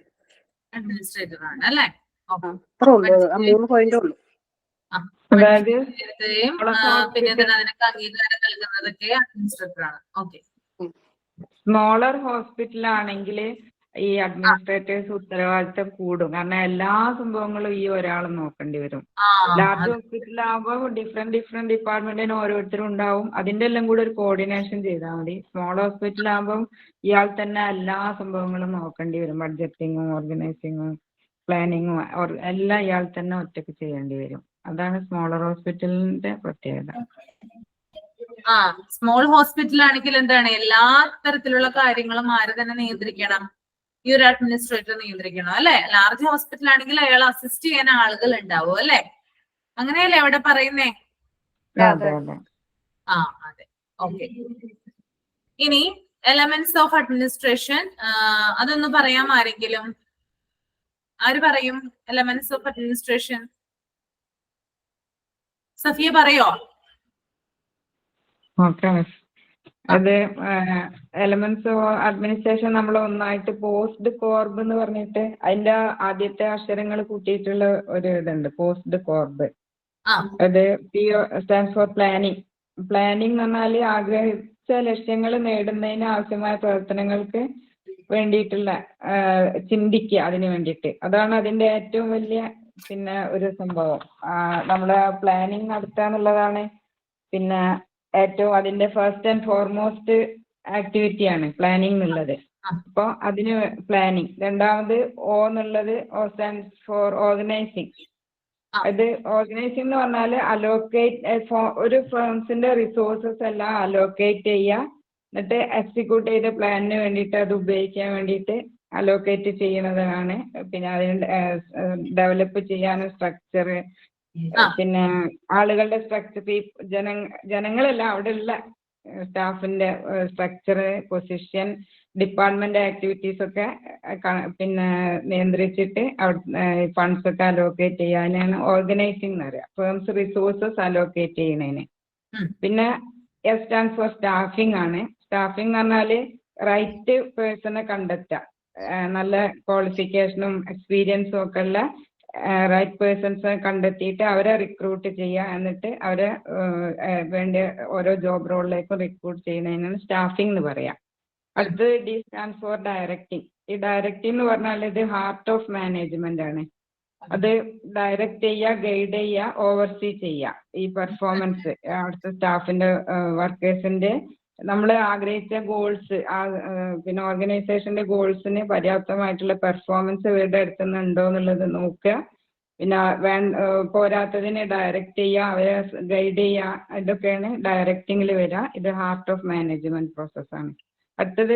അഡ്മിനിസ്ട്രേറ്റീവ് ആണ് അല്ലേ? അത്രേ ഉള്ളൂ, 3 പോയിന്റ് ഉള്ളൂ. അതായത് പിന്നെ അതിനൊക്കെ അംഗീകാരം നൽകുന്നതൊക്കെ അഡ്മിനിസ്ട്രേറ്റീവ് ആണ്. ഓക്കെ. സ്മോളർ ഹോസ്പിറ്റൽ ആണെങ്കിൽ ഈ അഡ്മിനിസ്ട്രേറ്റേഴ്സ് ഉത്തരവാദിത്തം കൂടും, കാരണം എല്ലാ സംഭവങ്ങളും ഈ ഒരാൾ നോക്കേണ്ടി വരും. ലാർജ് ഹോസ്പിറ്റലാകുമ്പോൾ ഡിഫറെന്റ് ഡിപ്പാർട്ട്മെന്റിന് ഓരോരുത്തരും ഉണ്ടാവും, അതിന്റെ എല്ലാം കൂടെ ഒരു കോർഡിനേഷൻ ചെയ്താൽ മതി. സ്മോൾ ഹോസ്പിറ്റലാകുമ്പോൾ ഇയാൾ തന്നെ എല്ലാ സംഭവങ്ങളും നോക്കേണ്ടി വരും. ബഡ്ജറ്റിങ്ങും ഓർഗനൈസിങ്ങും പ്ലാനിങ്ങും എല്ലാം ഇയാൾ തന്നെ ഒറ്റയ്ക്ക് ചെയ്യേണ്ടി വരും. അതാണ് സ്മോളർ ഹോസ്പിറ്റലിന്റെ പ്രത്യേകത. സ്മോൾ ഹോസ്പിറ്റൽ ആണെങ്കിൽ എന്താണ്, എല്ലാ തരത്തിലുള്ള കാര്യങ്ങളും ആര് തന്നെ നിയന്ത്രിക്കണം? ഈ ഒരു അഡ്മിനിസ്ട്രേറ്റർ നിയന്ത്രിക്കണം അല്ലെ? ലാർജ് ഹോസ്പിറ്റൽ ആണെങ്കിൽ അയാൾ അസിസ്റ്റ് ചെയ്യാൻ ആളുകൾ ഉണ്ടാവും അല്ലെ? അങ്ങനെയല്ലേ അവിടെ പറയുന്നേ? അതെ. അതെ. ഓക്കെ. ഇനി എലമെന്റ്സ് ഓഫ് അഡ്മിനിസ്ട്രേഷൻ അതൊന്ന് പറയാം ആരെങ്കിലും? ആര് പറയും എലമെന്റ്സ് ഓഫ് അഡ്മിനിസ്ട്രേഷൻ? സഫിയ പറയോ? Okay miss. അത് എലമെന്റ്സ് ഓഫ് അഡ്മിനിസ്ട്രേഷൻ നമ്മൾ ഒന്നായിട്ട് പോസ്റ്റ് കോർബ് എന്ന് പറഞ്ഞിട്ട് അതിന്റെ ആദ്യത്തെ അക്ഷരങ്ങൾ കൂട്ടിയിട്ടുള്ള ഒരു ഇതുണ്ട്, പോസ്റ്റ് കോർബ്. അത് P stands for planning. Planning എന്ന് പറഞ്ഞാൽ ആഗ്രഹിച്ച ലക്ഷ്യങ്ങൾ നേടുന്നതിന് ആവശ്യമായ പ്രവർത്തനങ്ങൾക്ക് വേണ്ടിയിട്ടുള്ള ചിന്തിക്കുക, അതിന് വേണ്ടിയിട്ട്. അതാണ് അതിന്റെ ഏറ്റവും വലിയ പിന്നെ ഒരു സംഭവം. നമ്മള് പ്ലാനിങ് നടത്തുക എന്നുള്ളതാണ് പിന്നെ ഏറ്റവും അതിന്റെ ഫസ്റ്റ് ആൻഡ് ഫോർമോസ്റ്റ് ആക്ടിവിറ്റിയാണ് പ്ലാനിങ് എന്നുള്ളത്. അപ്പോൾ അതിന് പ്ലാനിങ്. രണ്ടാമത് O എന്നുള്ളത് O സ്റ്റാൻഡ്സ് ഫോർ ഓർഗനൈസിങ്. ഇത് ഓർഗനൈസിങ് എന്ന് പറഞ്ഞാൽ അലോക്കേറ്റ് ഒരു ഫേംസിന്റെ റിസോഴ്സസ് എല്ലാം അലോക്കേറ്റ് ചെയ്യുക, എന്നിട്ട് എക്സിക്യൂട്ട് ചെയ്ത പ്ലാനിന് വേണ്ടിയിട്ട് അത് ഉപയോഗിക്കാൻ വേണ്ടിയിട്ട് അലോക്കേറ്റ് ചെയ്യുന്നതാണ്. പിന്നെ അതിന് ഡെവലപ്പ് ചെയ്യാനും സ്ട്രക്ചർ, പിന്നെ ആളുകളുടെ സ്ട്രക്ചർ, ജനങ്ങളല്ല അവിടെയുള്ള സ്റ്റാഫിന്റെ സ്ട്രക്ചർ, പൊസിഷൻ, ഡിപ്പാർട്ട്മെന്റ് ആക്ടിവിറ്റീസ് ഒക്കെ പിന്നെ നിയന്ത്രിച്ചിട്ട് ഫണ്ട്സ് ഒക്കെ അലോക്കേറ്റ് ചെയ്യാനാണ് ഓർഗനൈസിങ് എന്ന് പറയുക. ഫേംസ് റിസോഴ്സസ് അലോക്കേറ്റ് ചെയ്യുന്നതിന്. പിന്നെ S സ്റ്റാൻഡ്സ് ഫോർ സ്റ്റാഫിംഗ് ആണ്. സ്റ്റാഫിംഗ് എന്ന് പറഞ്ഞാൽ റൈറ്റ് പേഴ്സണെ കണ്ടെത്തുക, നല്ല ക്വാളിഫിക്കേഷനും എക്സ്പീരിയൻസും ഒക്കെ ഉള്ള റൈറ്റ് പേഴ്സൺസിനെ കണ്ടെത്തിയിട്ട് അവരെ റിക്രൂട്ട് ചെയ്യുക, എന്നിട്ട് അവരെ വേണ്ട ഓരോ ജോബ് റോളിലേക്കും റിക്രൂട്ട് ചെയ്യുന്നതിനാണ് സ്റ്റാഫിംഗ് എന്ന് പറയാം. അടുത്തത് D സ്റ്റാൻഡ്സ് ഫോർ ഡയറക്റ്റിംഗ്. ഈ ഡയറക്റ്റിംഗ് എന്ന് പറഞ്ഞാൽ ഇത് ഹാർട്ട് ഓഫ് മാനേജ്മെന്റ് ആണ്. അത് ഡയറക്റ്റ് ചെയ്യുക, ഗൈഡ് ചെയ്യുക, ഓവർസീ ചെയ്യുക. ഈ പെർഫോമൻസ് അവിടുത്തെ സ്റ്റാഫിന്റെ വർക്കേഴ്സിന്റെ നമ്മൾ ആഗ്രഹിച്ച ഗോൾസ്, പിന്നെ ഓർഗനൈസേഷന്റെ ഗോൾസിന് പര്യാപ്തമായിട്ടുള്ള പെർഫോമൻസ് ഇവരുടെ അടുത്തുനിന്ന് ഉണ്ടോ എന്നുള്ളത് നോക്കുക. പിന്നെ പോരാത്തതിനെ ഡയറക്റ്റ് ചെയ്യുക, അവരെ ഗൈഡ് ചെയ്യുക. ഇതൊക്കെയാണ് ഡയറക്റ്റിംഗിൽ വരിക. ഇത് ഹാർട്ട് ഓഫ് മാനേജ്മെന്റ് പ്രോസസ്സാണ്. അടുത്തത്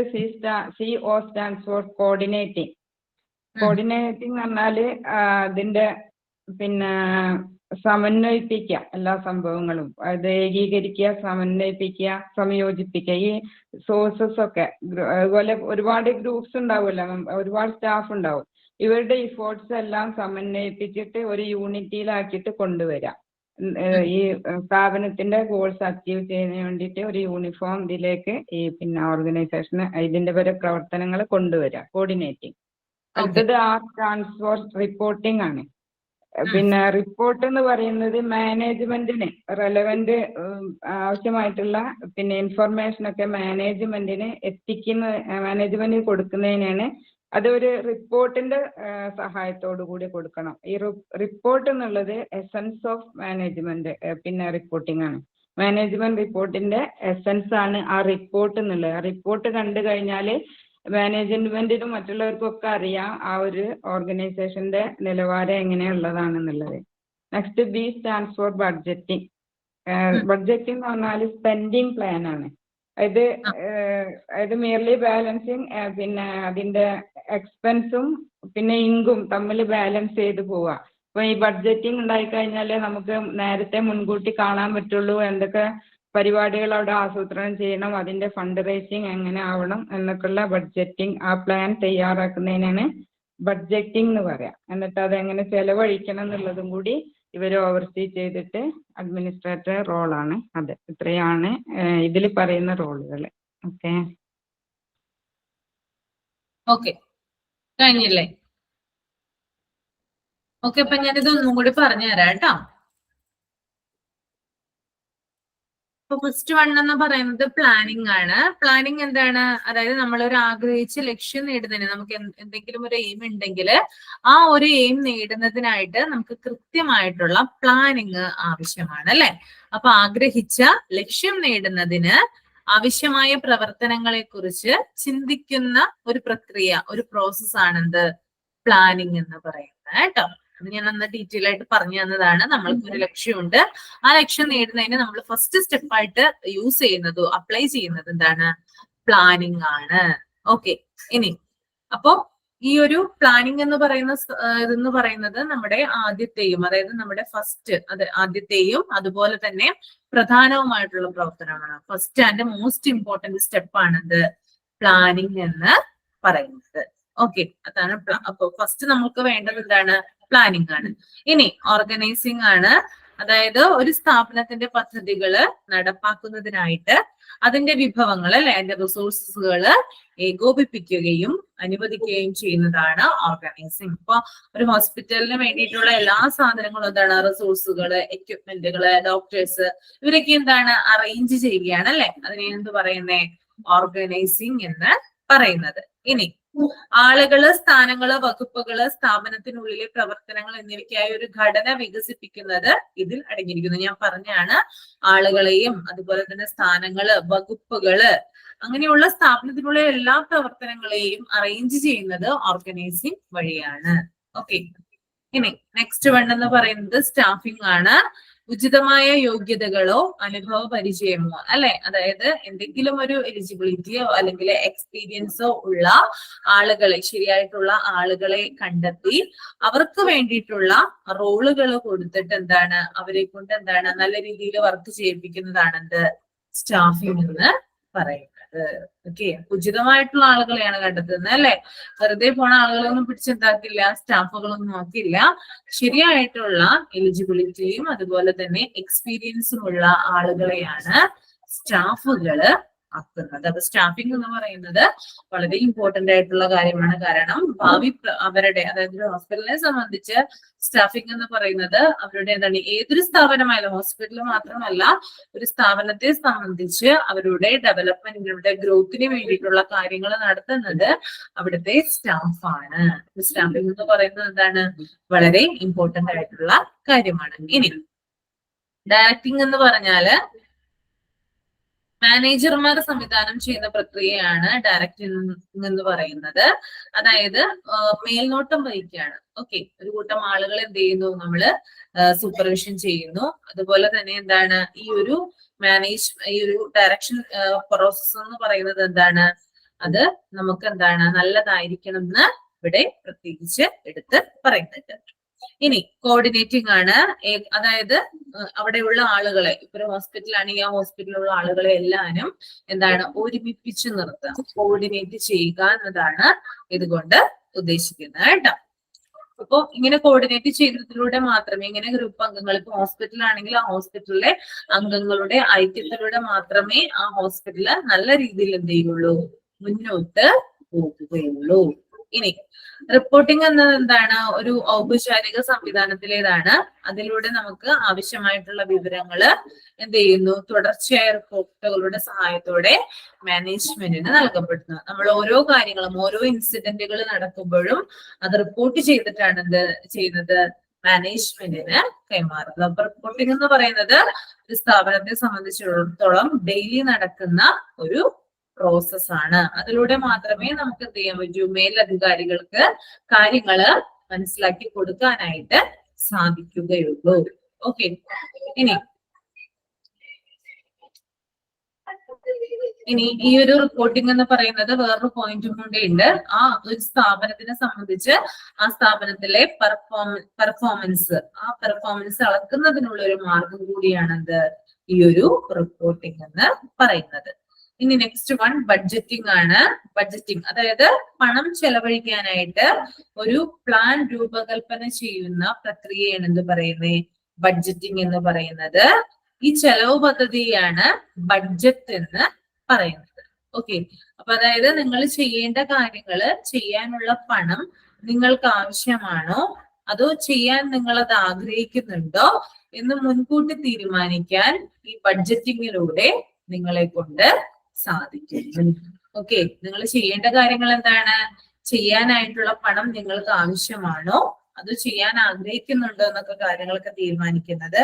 CO stands for coordinating. Coordinating എന്ന് പറഞ്ഞാൽ അതിന്റെ പിന്നെ സമന്വയിപ്പിക്കുക എല്ലാ സംഭവങ്ങളും. അത് ഏകീകരിക്കുക, സമന്വയിപ്പിക്കുക, സംയോജിപ്പിക്കുക. ഈ സോഴ്സസ് ഒക്കെ അതുപോലെ ഒരുപാട് ഗ്രൂപ്പ്സ് ഉണ്ടാവുമല്ലോ, ഒരുപാട് സ്റ്റാഫ് ഉണ്ടാവും. ഇവരുടെ ഇഫോർട്സ് എല്ലാം സമന്വയിപ്പിച്ചിട്ട് ഒരു യൂണിറ്റിയിലാക്കിയിട്ട് കൊണ്ടുവരിക. ഈ സ്ഥാപനത്തിന്റെ ഗോൾസ് അച്ചീവ് ചെയ്യുന്നതിന് വേണ്ടിയിട്ട് ഒരു യൂണിഫോം ഇതിലേക്ക് ഈ പിന്നെ ഓർഗനൈസേഷന് ഇതിന്റെ വരെ പ്രവർത്തനങ്ങൾ കൊണ്ടുവരിക, കോർഡിനേറ്റിംഗ്. അടുത്തത് R സ്റ്റാൻഡ്സ് ഫോർ റിപ്പോർട്ടിംഗ് ആണ്. പിന്നെ റിപ്പോർട്ട് എന്ന് പറയുന്നത് മാനേജ്മെന്റിന് റെലവെന്റ് ആവശ്യമായിട്ടുള്ള പിന്നെ ഇൻഫർമേഷൻ ഒക്കെ മാനേജ്മെന്റിന് മാനേജ്മെന്റിന് കൊടുക്കുന്നതിനാണ്. അതൊരു റിപ്പോർട്ടിന്റെ സഹായത്തോടു കൂടി കൊടുക്കണം. ഈ റിപ്പോർട്ട് എന്നുള്ളത് എസൻസ് ഓഫ് മാനേജ്മെന്റ് പിന്നെ റിപ്പോർട്ടിംഗ് ആണ്. മാനേജ്മെന്റ് റിപ്പോർട്ടിന്റെ എസൻസ് ആണ് ആ റിപ്പോർട്ട് എന്നുള്ളത്. ആ റിപ്പോർട്ട് കണ്ടു കഴിഞ്ഞാൽ മാനേജ്മെന്റിനും മറ്റുള്ളവർക്കും ഒക്കെ അറിയാം ആ ഒരു ഓർഗനൈസേഷന്റെ നിലവാരം എങ്ങനെയുള്ളതാണെന്നുള്ളത്. Next B stands for budgeting. Budgeting എന്ന് പറഞ്ഞാൽ സ്പെൻഡിങ് പ്ലാൻ ആണ്. അത് മിയർലി ബാലൻസിങ്, പിന്നെ അതിന്റെ എക്സ്പെൻസും പിന്നെ ഇൻകും തമ്മിൽ ബാലൻസ് ചെയ്ത് പോവുക. അപ്പൊ ഈ ബഡ്ജറ്റിംഗ് ഉണ്ടായി കഴിഞ്ഞാലേ നമുക്ക് നേരത്തെ മുൻകൂട്ടി കാണാൻ പറ്റുള്ളൂ എന്തൊക്കെ പരിപാടികൾ അവിടെ ആസൂത്രണം ചെയ്യണം, അതിന്റെ ഫണ്ട് റേസിങ് എങ്ങനെ ആവണം എന്നൊക്കെയുള്ള ബഡ്ജറ്റിംഗ്, ആ പ്ലാൻ തയ്യാറാക്കുന്നതിനാണ് ബഡ്ജറ്റിംഗ് എന്ന് പറയാം. എന്നിട്ട് അതെങ്ങനെ ചെലവഴിക്കണം എന്നുള്ളതും കൂടി ഇവർ ഓവർസീ ചെയ്തിട്ട് അഡ്മിനിസ്ട്രേറ്റർ റോളാണ് അത്. ഇത്രയാണ് ഇതിൽ പറയുന്ന റോളുകൾ. ഓക്കെ ഓക്കെ കഴിഞ്ഞില്ലേ? ഓക്കെ, അപ്പൊ ഞാനിത് ഒന്നും കൂടി പറഞ്ഞു തരാം കേട്ടോ. ഇപ്പൊ ഫസ്റ്റ് വൺ എന്ന് പറയുന്നത് പ്ലാനിങ് ആണ്. പ്ലാനിങ് എന്താണ്? അതായത് നമ്മൾ ഒരു ആഗ്രഹിച്ച ലക്ഷ്യം നേടുന്നതിന് നമുക്ക് എന്തെങ്കിലും ഒരു എയിം ഉണ്ടെങ്കിൽ ആ ഒരു എയിം നേടുന്നതിനായിട്ട് നമുക്ക് കൃത്യമായിട്ടുള്ള പ്ലാനിങ് ആവശ്യമാണ് അല്ലെ. അപ്പൊ ആഗ്രഹിച്ച ലക്ഷ്യം നേടുന്നതിന് ആവശ്യമായ പ്രവർത്തനങ്ങളെ കുറിച്ച് ചിന്തിക്കുന്ന ഒരു പ്രക്രിയ, ഒരു പ്രോസസ് ആണെന്ത് പ്ലാനിങ് എന്ന് പറയുന്നത് കേട്ടോ. അത് ഞാൻ അന്ന് ഡീറ്റെയിൽ ആയിട്ട് പറഞ്ഞു തന്നതാണ്. നമ്മൾക്ക് ഒരു ലക്ഷ്യമുണ്ട്, ആ ലക്ഷ്യം നേടുന്നതിന് നമ്മൾ ഫസ്റ്റ് സ്റ്റെപ്പായിട്ട് യൂസ് ചെയ്യുന്നത്, അപ്ലൈ ചെയ്യുന്നത് എന്താണ്? പ്ലാനിങ് ആണ്. ഓക്കെ, ഇനി അപ്പോ ഈ ഒരു പ്ലാനിങ് എന്ന് പറയുന്നത് നമ്മുടെ ആദ്യത്തെയും, അതായത് നമ്മുടെ ഫസ്റ്റ്, ആദ്യത്തെയും അതുപോലെ തന്നെ പ്രധാനവുമായിട്ടുള്ള പ്രവർത്തനമാണ്. ഫസ്റ്റ് ആൻഡ് മോസ്റ്റ് ഇമ്പോർട്ടന്റ് സ്റ്റെപ്പാണിത് പ്ലാനിങ് എന്ന് പറയുന്നത്. ഓക്കെ, അതാണ്. അപ്പൊ ഫസ്റ്റ് നമുക്ക് വേണ്ടത് എന്താണ്? പ്ലാനിങ് ആണ്. ഇനി ഓർഗനൈസിങ് ആണ്. അതായത് ഒരു സ്ഥാപനത്തിന്റെ പദ്ധതികള് നടപ്പാക്കുന്നതിനായിട്ട് അതിന്റെ വിഭവങ്ങൾ അല്ലെ, അതിന്റെ റിസോഴ്സുകള് ഏകോപിപ്പിക്കുകയും അനുവദിക്കുകയും ചെയ്യുന്നതാണ് ഓർഗനൈസിങ്. ഇപ്പൊ ഒരു ഹോസ്പിറ്റലിന് വേണ്ടിയിട്ടുള്ള എല്ലാ സാധനങ്ങളും എന്താണ്? റിസോഴ്സുകള്, എക്യുപ്മെന്റുകള്, ഡോക്ടേഴ്സ്, ഇവരൊക്കെ എന്താണ്? അറേഞ്ച് ചെയ്യുകയാണ് അല്ലെ. അതിനെ എന്ത് പറയുന്നേ? ഓർഗനൈസിങ് എന്ന് പറയുന്നത്. ഇനി ആളുകള്, സ്ഥാനങ്ങള്, വകുപ്പുകള്, സ്ഥാപനത്തിനുള്ളിലെ പ്രവർത്തനങ്ങൾ എന്നിവയ്ക്കായി ഒരു ഘടന വികസിപ്പിക്കുന്നത് ഇതിൽ അടങ്ങിയിരിക്കുന്നു. ഞാൻ പറഞ്ഞാണ്, ആളുകളെയും അതുപോലെ തന്നെ സ്ഥാനങ്ങള്, വകുപ്പുകള്, അങ്ങനെയുള്ള സ്ഥാപനത്തിനുള്ള എല്ലാ പ്രവർത്തനങ്ങളെയും അറേഞ്ച് ചെയ്യുന്നത് ഓർഗനൈസിങ് വഴിയാണ്. ഓക്കെ, ഇനി നെക്സ്റ്റ് വൺ എന്ന് പറയുന്നത് സ്റ്റാഫിംഗ് ആണ്. ഉചിതമായ യോഗ്യതകളോ അനുഭവ പരിചയമോ അല്ലെ, അതായത് എന്തെങ്കിലും ഒരു എലിജിബിലിറ്റിയോ അല്ലെങ്കിൽ എക്സ്പീരിയൻസോ ഉള്ള ആളുകളെ, ശരിയായിട്ടുള്ള ആളുകളെ കണ്ടെത്തി അവർക്ക് വേണ്ടിയിട്ടുള്ള റോളുകൾ കൊടുത്തിട്ട് എന്താണ്? അവരെ കൊണ്ട് എന്താണ്? നല്ല രീതിയിൽ വർക്ക് ചെയ്യിപ്പിക്കുന്നതാണ് എന്ത്? സ്റ്റാഫിംഗ് എന്ന് പറയുന്നത്. ഓക്കെ, ഉചിതമായിട്ടുള്ള ആളുകളെയാണ് കണ്ടെത്തുന്നത് അല്ലെ. വെറുതെ പോണ ആളുകളൊന്നും പിടിച്ചെന്താക്കില്ല, സ്റ്റാഫുകളൊന്നും നോക്കില്ല. ശരിയായിട്ടുള്ള എലിജിബിലിറ്റിയും അതുപോലെ തന്നെ എക്സ്പീരിയൻസും ഉള്ള ആളുകളെയാണ് സ്റ്റാഫുകള് ആക്കുന്നത്. അപ്പൊ സ്റ്റാഫിംഗ് എന്ന് പറയുന്നത് വളരെ ഇമ്പോർട്ടന്റ് ആയിട്ടുള്ള കാര്യമാണ്. കാരണം ഭാവി അവരുടെ, അതായത് ഹോസ്പിറ്റലിനെ സംബന്ധിച്ച് സ്റ്റാഫിംഗ് എന്ന് പറയുന്നത് അവരുടെ എന്താണ്? ഏതൊരു സ്ഥാപനമായാലും, ഹോസ്പിറ്റൽ മാത്രമല്ല, ഒരു സ്ഥാപനത്തെ സംബന്ധിച്ച് അവരുടെ ഡെവലപ്മെന്റിന്റെ ഗ്രോത്തിന് വേണ്ടിയിട്ടുള്ള കാര്യങ്ങൾ നടത്തുന്നത് അവിടുത്തെ സ്റ്റാഫാണ്. സ്റ്റാഫിംഗ് എന്ന് പറയുന്നത് എന്താണ്? വളരെ ഇമ്പോർട്ടന്റ് ആയിട്ടുള്ള കാര്യമാണ്. ഇനി ഡയറക്റ്റിംഗ് എന്ന് പറഞ്ഞാല് മാനേജർമാർ സംവിധാനം ചെയ്യുന്ന പ്രക്രിയയാണ് ഡയറക്റ്റിംഗ് എന്ന് പറയുന്നത്. അതായത് മേൽനോട്ടം വഹിക്കുകയാണ്. ഓക്കെ, ഒരു കൂട്ടം ആളുകൾ എന്ത് ചെയ്യുന്നു? നമ്മള് സൂപ്പർവിഷൻ ചെയ്യുന്നു. അതുപോലെ തന്നെ എന്താണ്? ഈ ഒരു ഡയറക്ഷൻ പ്രോസസ് എന്ന് പറയുന്നത് എന്താണ്? അത് നമുക്ക് എന്താണ്? നല്ലതായിരിക്കണം എന്ന് ഇവിടെ പ്രത്യേകിച്ച് എടുത്ത് പറയുന്നുണ്ട്. ഇനി കോർഡിനേറ്റിംഗ് ആണ്. അതായത് അവിടെയുള്ള ആളുകളെ, ഇപ്പൊ ഒരു ഹോസ്പിറ്റലാണെങ്കിൽ ആ ഹോസ്പിറ്റലിലുള്ള ആളുകളെ എല്ലാവരും എന്താണ്? ഒരുമിപ്പിച്ച് നിർത്തുക, കോർഡിനേറ്റ് ചെയ്യുക എന്നതാണ് ഇതുകൊണ്ട് ഉദ്ദേശിക്കുന്നത് കേട്ടോ. അപ്പൊ ഇങ്ങനെ കോർഡിനേറ്റ് ചെയ്യുന്നതിലൂടെ മാത്രമേ, ഇങ്ങനെ ഗ്രൂപ്പ് അംഗങ്ങൾ, ഇപ്പൊ ഹോസ്പിറ്റലാണെങ്കിൽ ആ ഹോസ്പിറ്റലിലെ അംഗങ്ങളുടെ ഐക്യത്തിലൂടെ മാത്രമേ ആ ഹോസ്പിറ്റല് നല്ല രീതിയിൽ എന്ത് ചെയ്യുള്ളൂ? മുന്നോട്ട് പോകുകയുള്ളൂ. ഇനി റിപ്പോർട്ടിംഗ് എന്നത് എന്താണ്? ഒരു ഔപചാരിക സംവിധാനത്തിലേതാണ്. അതിലൂടെ നമുക്ക് ആവശ്യമായിട്ടുള്ള വിവരങ്ങള് എന്ത് ചെയ്യുന്നു? തുടർച്ചയായ റിപ്പോർട്ടുകളുടെ സഹായത്തോടെ മാനേജ്മെന്റിന് നൽകപ്പെടുന്നു. നമ്മൾ ഓരോ കാര്യങ്ങളും, ഓരോ ഇൻസിഡന്റുകൾ നടക്കുമ്പോഴും അത് റിപ്പോർട്ട് ചെയ്തിട്ടാണ് എന്ത് ചെയ്യുന്നത്? മാനേജ്മെന്റിന് കൈമാറുന്നത്. അപ്പൊ റിപ്പോർട്ടിംഗ് എന്ന് പറയുന്നത് ഒരു സ്ഥാപനത്തെ സംബന്ധിച്ചിടത്തോളം ഡെയിലി നടക്കുന്ന ഒരു പ്രോസസ് ആണ്. അതിലൂടെ മാത്രമേ നമുക്ക് എന്ത് ചെയ്യാൻ പറ്റൂ, മേലധികാരികൾക്ക് കാര്യങ്ങള് മനസ്സിലാക്കി കൊടുക്കാനായിട്ട് സാധിക്കുകയുള്ളൂ. ഓക്കെ, ഇനി ഈ ഒരു റിപ്പോർട്ടിംഗ് എന്ന് പറയുന്നത് വേറൊരു പോയിന്റും കൂടെ ഉണ്ട്. ആ ഒരു സ്ഥാപനത്തിനെ സംബന്ധിച്ച് ആ സ്ഥാപനത്തിലെ പെർഫോമൻസ് അളക്കുന്നതിനുള്ള ഒരു മാർഗം കൂടിയാണെന്ത് ഈ ഒരു റിപ്പോർട്ടിംഗ് എന്ന് പറയുന്നത്. ഇനി നെക്സ്റ്റ് വൺ ബഡ്ജറ്റിംഗ് ആണ്. ബഡ്ജറ്റിംഗ് അതായത് പണം ചെലവഴിക്കാനായിട്ട് ഒരു പ്ലാൻ രൂപകൽപ്പന ചെയ്യുന്ന പ്രക്രിയയാണ് എന്ത് പറയുന്നത്, ബഡ്ജറ്റിംഗ് എന്ന് പറയുന്നത്. ഈ ചെലവ് പദ്ധതിയാണ് ബഡ്ജറ്റ് എന്ന് പറയുന്നത്. ഓക്കെ, അപ്പൊ അതായത് നിങ്ങൾ ചെയ്യേണ്ട കാര്യങ്ങള് ചെയ്യാനുള്ള പണം നിങ്ങൾക്ക് ആവശ്യമാണോ അതോ ചെയ്യാൻ നിങ്ങൾ അത് ആഗ്രഹിക്കുന്നുണ്ടോ എന്ന് മുൻകൂട്ടി തീരുമാനിക്കാൻ ഈ ബഡ്ജറ്റിങ്ങിലൂടെ നിങ്ങളെ കൊണ്ട് സാധിക്കും. ഓക്കെ, നിങ്ങൾ ചെയ്യേണ്ട കാര്യങ്ങൾ എന്താണ്, ചെയ്യാനായിട്ടുള്ള പണം നിങ്ങൾക്ക് ആവശ്യമാണോ അത് ചെയ്യാൻ ആഗ്രഹിക്കുന്നുണ്ടോ എന്നൊക്കെ കാര്യങ്ങളൊക്കെ തീരുമാനിക്കുന്നത്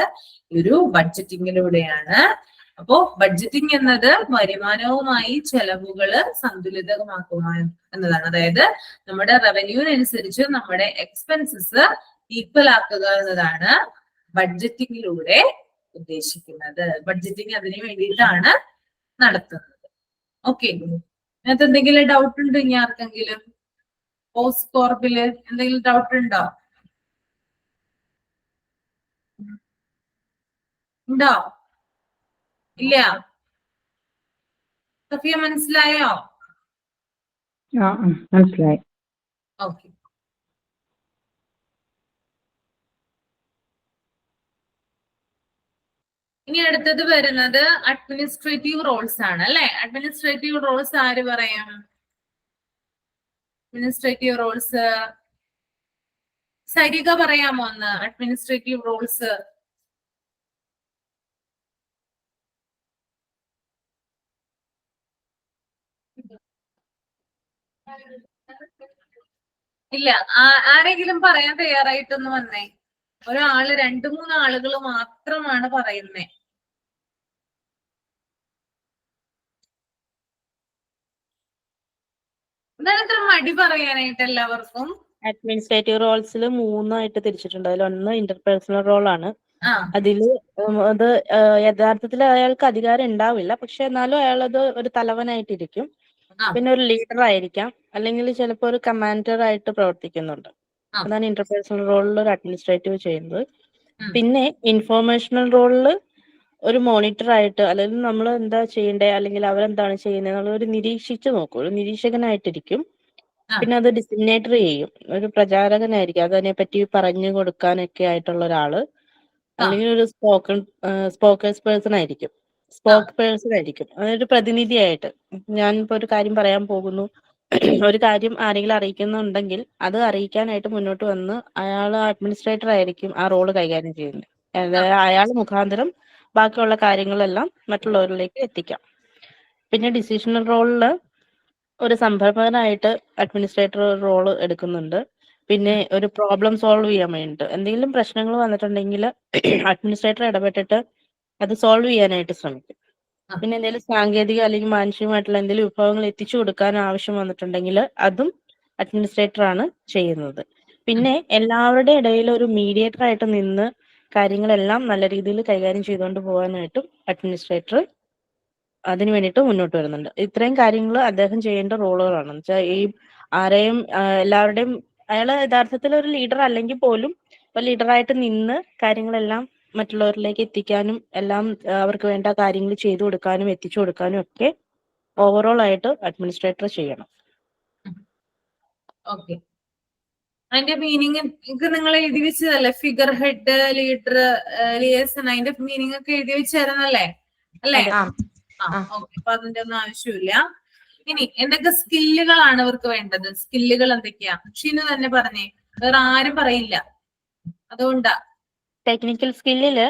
ഒരു ബഡ്ജറ്റിങ്ങിലൂടെയാണ്. അപ്പോ ബഡ്ജറ്റിംഗ് എന്നത് വരുമാനവുമായി ചെലവുകള് സന്തുലിതമാക്കുക എന്നതാണ്. അതായത് നമ്മുടെ റവന്യൂവിനനുസരിച്ച് നമ്മുടെ എക്സ്പെൻസസ് ഈക്വൽ ആക്കുക എന്നതാണ് ബഡ്ജറ്റിങ്ങിലൂടെ ഉദ്ദേശിക്കുന്നത്. ബഡ്ജറ്റിംഗ് അതിനു വേണ്ടിയിട്ടാണ് നടത്തുന്നത്. ഓക്കെ, അതിനകത്ത് എന്തെങ്കിലും ഡൗട്ട് ഉണ്ടോ ഇനി ആർക്കെങ്കിലും? പോസ്റ്റ് കോർബില് എന്തെങ്കിലും ഡൗട്ട് ഉണ്ടോ? ഉണ്ടോ? ഇല്ല? സഫിയ മനസ്സിലായോ? മനസ്സിലായി. ഓക്കെ, ഇനി അടുത്തത് വരുന്നത് അഡ്മിനിസ്ട്രേറ്റീവ് റോൾസ് ആണ് അല്ലെ. അഡ്മിനിസ്ട്രേറ്റീവ് റോൾസ് ആര് പറയാം? അഡ്മിനിസ്ട്രേറ്റീവ് റോൾസ് സരിക പറയാമോ ഒന്ന്? അഡ്മിനിസ്ട്രേറ്റീവ് റോൾസ് ഇല്ല. ആരെങ്കിലും പറയാൻ തയ്യാറായിട്ടൊന്ന് വന്നേ. ഒരാള് 2-3 ആളുകൾ മാത്രമാണ് പറയുന്നേ. എന്താണ് ഇത്ര മടി പറയാനായിട്ട് എല്ലാവർക്കും? അഡ്മിനിസ്ട്രേറ്റീവ് റോൾസിൽ 3 തിരിച്ചിട്ടുണ്ട്. അതിലൊന്ന് ഇന്റർപേഴ്സണൽ റോളാണ്. അതില് അത് യഥാർത്ഥത്തിൽ അയാൾക്ക് അധികാരം ഉണ്ടാവില്ല, പക്ഷെ എന്നാലും അയാൾ അത് ഒരു തലവനായിട്ടിരിക്കും. പിന്നെ ഒരു ലീഡർ ആയിരിക്കാം, അല്ലെങ്കിൽ ചിലപ്പോൾ ഒരു കമാൻഡർ ആയിട്ട് പ്രവർത്തിക്കുന്നുണ്ട്. അതാണ് ഇന്റർപേഴ്സണൽ റോളിൽ ഒരു അഡ്മിനിസ്ട്രേറ്റീവ് ചെയ്യുന്നത്. പിന്നെ ഇൻഫോർമേഷണൽ റോളിൽ ഒരു മോണിറ്റർ ആയിട്ട്, അല്ലെങ്കിൽ നമ്മൾ എന്താ ചെയ്യണ്ടേ അല്ലെങ്കിൽ അവരെന്താണ് ചെയ്യുന്നത് എന്നുള്ള ഒരു നിരീക്ഷിച്ചു നോക്കും, ഒരു നിരീക്ഷകനായിട്ടിരിക്കും. പിന്നെ അത് ഡിസിഗ്നേറ്റർ ചെയ്യും, ഒരു പ്രചാരകനായിരിക്കും, അതിനെപ്പറ്റി പറഞ്ഞു കൊടുക്കാനൊക്കെ ആയിട്ടുള്ള ഒരാള്. അല്ലെങ്കിൽ ഒരു സ്പോക്കേഴ്സ് പേഴ്സൺ ആയിരിക്കും, അതൊരു പ്രതിനിധിയായിട്ട്. ഞാൻ ഇപ്പൊ ഒരു കാര്യം പറയാൻ പോകുന്നു, ഒരു കാര്യം ആരെങ്കിലും അറിയിക്കുന്നുണ്ടെങ്കിൽ അത് അറിയിക്കാനായിട്ട് മുന്നോട്ട് വന്ന് അയാൾ അഡ്മിനിസ്ട്രേറ്റർ ആയിരിക്കും ആ റോള് കൈകാര്യം ചെയ്യുന്നത്. അതായത് അയാൾ മുഖാന്തരം ബാക്കിയുള്ള കാര്യങ്ങളെല്ലാം മറ്റുള്ളവരിലേക്ക് എത്തിക്കാം. പിന്നെ ഡിസിഷണൽ റോളില് ഒരു സംരംഭകനായിട്ട് അഡ്മിനിസ്ട്രേറ്റർ റോള് എടുക്കുന്നുണ്ട്. പിന്നെ ഒരു പ്രോബ്ലം സോൾവ് ചെയ്യാൻ വേണ്ടിയിട്ട് എന്തെങ്കിലും പ്രശ്നങ്ങൾ വന്നിട്ടുണ്ടെങ്കിൽ അഡ്മിനിസ്ട്രേറ്റർ ഇടപെട്ടിട്ട് അത് സോൾവ് ചെയ്യാനായിട്ട് ശ്രമിക്കും. പിന്നെ എന്തെങ്കിലും സാങ്കേതിക അല്ലെങ്കിൽ മാനുഷികമായിട്ടുള്ള എന്തെങ്കിലും വിഭവങ്ങൾ എത്തിച്ചു കൊടുക്കാൻ ആവശ്യം വന്നിട്ടുണ്ടെങ്കിൽ അതും അഡ്മിനിസ്ട്രേറ്റർ ആണ് ചെയ്യുന്നത്. പിന്നെ എല്ലാവരുടെ ഇടയിൽ ഒരു മീഡിയേറ്റർ ആയിട്ട് നിന്ന് കാര്യങ്ങളെല്ലാം നല്ല രീതിയിൽ കൈകാര്യം ചെയ്തുകൊണ്ട് പോകാനായിട്ടും അഡ്മിനിസ്ട്രേറ്റർ അതിനു വേണ്ടിയിട്ട് മുന്നോട്ട് വരുന്നുണ്ട്. ഇത്രയും കാര്യങ്ങൾ അദ്ദേഹം ചെയ്യേണ്ട റോളുകളാണ്. എന്ന് വെച്ചാൽ ഈ ആരെയും എല്ലാവരുടെയും അയാൾ യഥാർത്ഥത്തിൽ ഒരു ലീഡർ അല്ലെങ്കിൽ പോലും ലീഡറായിട്ട് നിന്ന് കാര്യങ്ങളെല്ലാം മറ്റുള്ളവരിലേക്ക് എത്തിക്കാനും എല്ലാം അവർക്ക് വേണ്ട കാര്യങ്ങൾ ചെയ്തു കൊടുക്കാനും എത്തിച്ചു കൊടുക്കാനും ഒക്കെ ഓവറോൾ ആയിട്ട് അഡ്മിനിസ്ട്രേറ്റർ ചെയ്യണം. ഓക്കെ, അതിന്റെ മീനിങ് നിങ്ങൾ എഴുതി വെച്ചതല്ലേ? ഫിഗർ ഹെഡ്, ലീഡർ, ലിയേസൺ, അതിന്റെ മീനിങ് ഒക്കെ എഴുതി വെച്ചായിരുന്നല്ലേ? അല്ലേ? ഓക്കെ, അപ്പൊ അതിന്റെ ഒന്നും ആവശ്യമില്ല. ഇനി എന്തൊക്കെ സ്കില്ലുകളാണ് ഇവർക്ക് വേണ്ടത്? സ്കില്ലുകൾ എന്തൊക്കെയാ? ഷിനു തന്നെ പറഞ്ഞേ, വേറെ ആരും പറയില്ല, അതുകൊണ്ടാ. ടെക്നിക്കൽ സ്കില്ലില്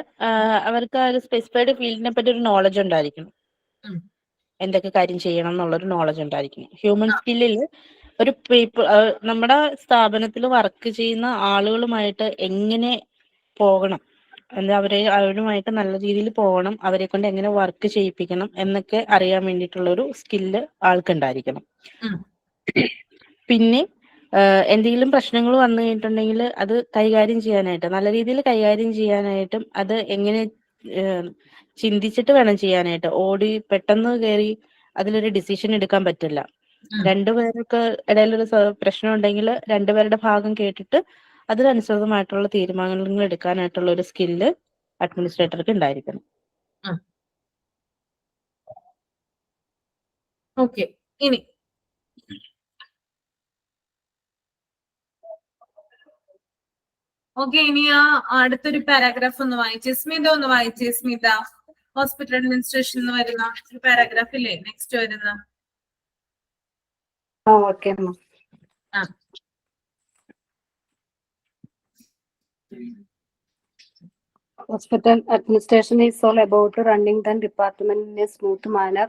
അവർക്ക് ആ ഒരു സ്പെസിഫൈഡ് ഫീൽഡിനെ പറ്റി ഒരു നോളജ് ഉണ്ടായിരിക്കണം, എന്തൊക്കെ കാര്യം ചെയ്യണം എന്നുള്ളൊരു നോളജ് ഉണ്ടായിരിക്കണം. ഹ്യൂമൻ സ്കില്ലിൽ ഒരു പീപ്പിൾ നമ്മുടെ സ്ഥാപനത്തിൽ വർക്ക് ചെയ്യുന്ന ആളുകളുമായിട്ട് എങ്ങനെ പോകണം, എന്താ അവരുമായിട്ട് നല്ല രീതിയിൽ പോകണം, അവരെ കൊണ്ട് എങ്ങനെ വർക്ക് ചെയ്യിപ്പിക്കണം എന്നൊക്കെ അറിയാൻ വേണ്ടിയിട്ടുള്ള ഒരു സ്കില്ല് ആൾക്കുണ്ടായിരിക്കണം. പിന്നെ എന്തെങ്കിലും പ്രശ്നങ്ങൾ വന്നു കഴിഞ്ഞിട്ടുണ്ടെങ്കിൽ അത് കൈകാര്യം ചെയ്യാനായിട്ട്, നല്ല രീതിയിൽ കൈകാര്യം ചെയ്യാനായിട്ടും, അത് എങ്ങനെ ചിന്തിച്ചിട്ട് വേണം ചെയ്യാനായിട്ട്. പെട്ടെന്ന് കയറി അതിലൊരു ഡിസിഷൻ എടുക്കാൻ പറ്റില്ല. രണ്ടുപേർക്ക് ഇടയിലൊരു പ്രശ്നം ഉണ്ടെങ്കിൽ രണ്ടുപേരുടെ ഭാഗം കേട്ടിട്ട് അതിനനുസൃതമായിട്ടുള്ള തീരുമാനങ്ങൾ എടുക്കാനായിട്ടുള്ള ഒരു സ്കില്ല് അഡ്മിനിസ്ട്രേറ്റർക്ക് ഉണ്ടായിരിക്കണം. ഓക്കെ, ഇനി അടുത്തൊരു പാരാഗ്രാഫ് ഒന്ന് വായിച്ചേ. ഒന്ന് വായിച്ചേ. ഹോസ്പിറ്റൽ അഡ്മിനിസ്ട്രേഷൻ എന്ന് വരുന്ന ഒരു പാരാഗ്രാഫ് ഇല്ലേ നെക്സ്റ്റ് വരുന്ന? Okay. Hospital administration is all about running the department in a smooth manner.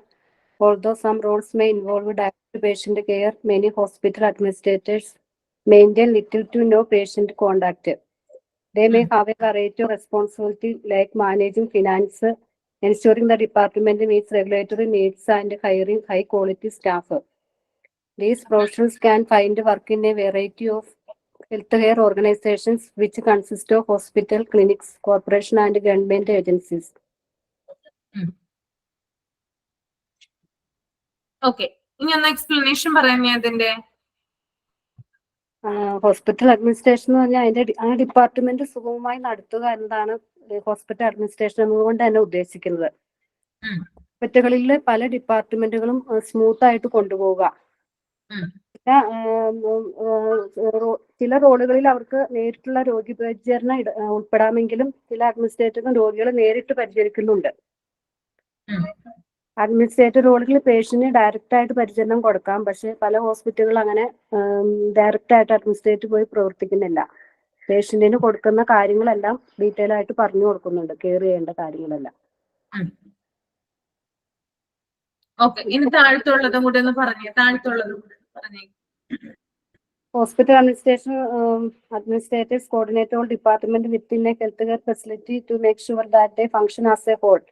Although some roles may involve direct patient care, many hospital administrators maintain little to no patient contact. They may have a variety of responsibilities like managing finance, ensuring the department meets regulatory needs, and hiring high-quality staff. These professionals can find work in a variety of healthcare organizations, which consist of hospital, clinics, corporation, and government agencies. Okay, ഇനി ഒന്ന് explanation പറയാൻ അതിന്റെ. Hospital administration എന്ന് പറഞ്ഞാൽ അതിന്റെ ആ department സുഗമമായി നടത്തുക എന്നതാണ് ഹോസ്പിറ്റൽ അഡ്മിനിസ്ട്രേഷൻ എന്നുകൊണ്ട് തന്നെ ഉദ്ദേശിക്കുന്നത്. ഹോസ്പിറ്റലുകളിലെ പല ഡിപ്പാർട്ട്മെന്റുകളും സ്മൂത്ത് ആയിട്ട് കൊണ്ടുപോവുക. ചില റോളുകളിൽ അവർക്ക് നേരിട്ടുള്ള രോഗി പരിചരണം ഉൾപ്പെടാമെങ്കിലും ചില അഡ്മിനിസ്ട്രേറ്ററും രോഗികളെ നേരിട്ട് പരിചരിക്കുന്നുണ്ട്. അഡ്മിനിസ്ട്രേറ്റർ റോളുകളിൽ പേഷ്യന്റിന് ഡയറക്റ്റ് ആയിട്ട് പരിചരണം കൊടുക്കാം, പക്ഷെ പല ഹോസ്പിറ്റലുകൾ അങ്ങനെ ഡയറക്റ്റ് ആയിട്ട് അഡ്മിനിസ്ട്രേറ്റർ പോയി പ്രവർത്തിക്കുന്നില്ല. പേഷ്യന്റിന് കൊടുക്കുന്ന കാര്യങ്ങളെല്ലാം ഡീറ്റെയിൽ ആയിട്ട് പറഞ്ഞു കൊടുക്കുന്നുണ്ട്, കെയർ ചെയ്യേണ്ട കാര്യങ്ങളെല്ലാം. ഇനി താഴത്തുള്ളതും കൂടെ ഒന്ന് പറഞ്ഞേ. Hospital administrators coordinate all department within a healthcare facility to make sure that they function as a whole.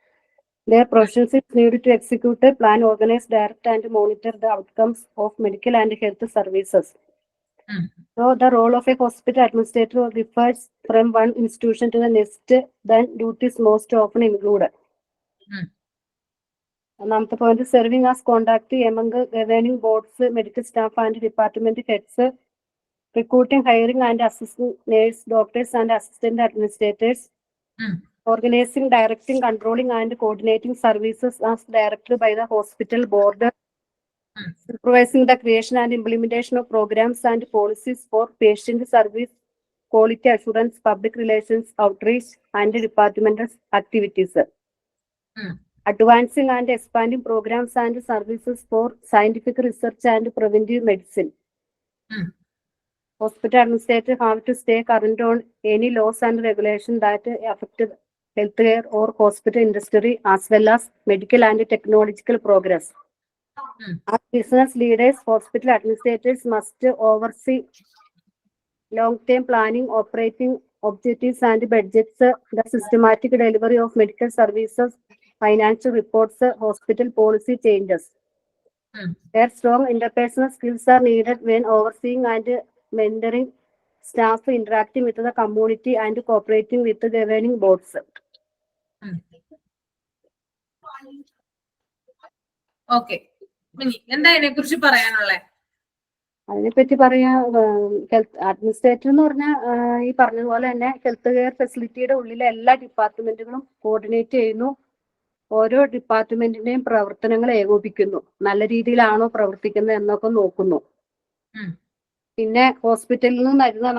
Their professions is needed to execute a plan, organize, direct, and monitor the outcomes of medical and health services. So the role of a hospital administrator differs from one institution to the next, then duties most often include. Another point is serving as contact among governing boards, medical staff, and department heads, recruiting, hiring, and assisting nurse, doctors, and assistant administrators, organizing, directing, controlling, and coordinating services as directed by the hospital board, supervising the creation and implementation of programs and policies for patient service, quality assurance, public relations, outreach, and departmental activities. Advancing and expanding programs and services for scientific research and preventive medicine. Hospital administrators have to stay current on any laws and regulations that affect healthcare or hospital industry, as well as medical and technological progress. As business leaders, hospital administrators must oversee long-term planning, operating objectives and budgets, the systematic delivery of medical services, financial reports, hospital policy changes. Their strong interpersonal skills are needed when overseeing and mentoring staff, interacting with the community, and cooperating with the governing boards. Okay, എന്താ ഇതിനെ കുറിച്ച് പറയാനുള്ളത്? അതിനെപ്പറ്റി പറയാ, health administrator എന്ന് പറഞ്ഞാൽ ഈ പറഞ്ഞതുപോലെ തന്നെ ഹെൽത്ത് കെയർ ഫെസിലിറ്റിയുടെ ഉള്ളിലെ എല്ലാ ഡിപ്പാർട്ട്മെന്റുകളും കോർഡിനേറ്റ് ചെയ്യുന്നു. ഓരോ ഡിപ്പാർട്ട്മെന്റിന്റെയും പ്രവർത്തനങ്ങൾ ഏകോപിക്കുന്നു, നല്ല രീതിയിലാണോ പ്രവർത്തിക്കുന്നത് എന്നൊക്കെ നോക്കുന്നു. പിന്നെ ഹോസ്പിറ്റലിൽ നിന്ന്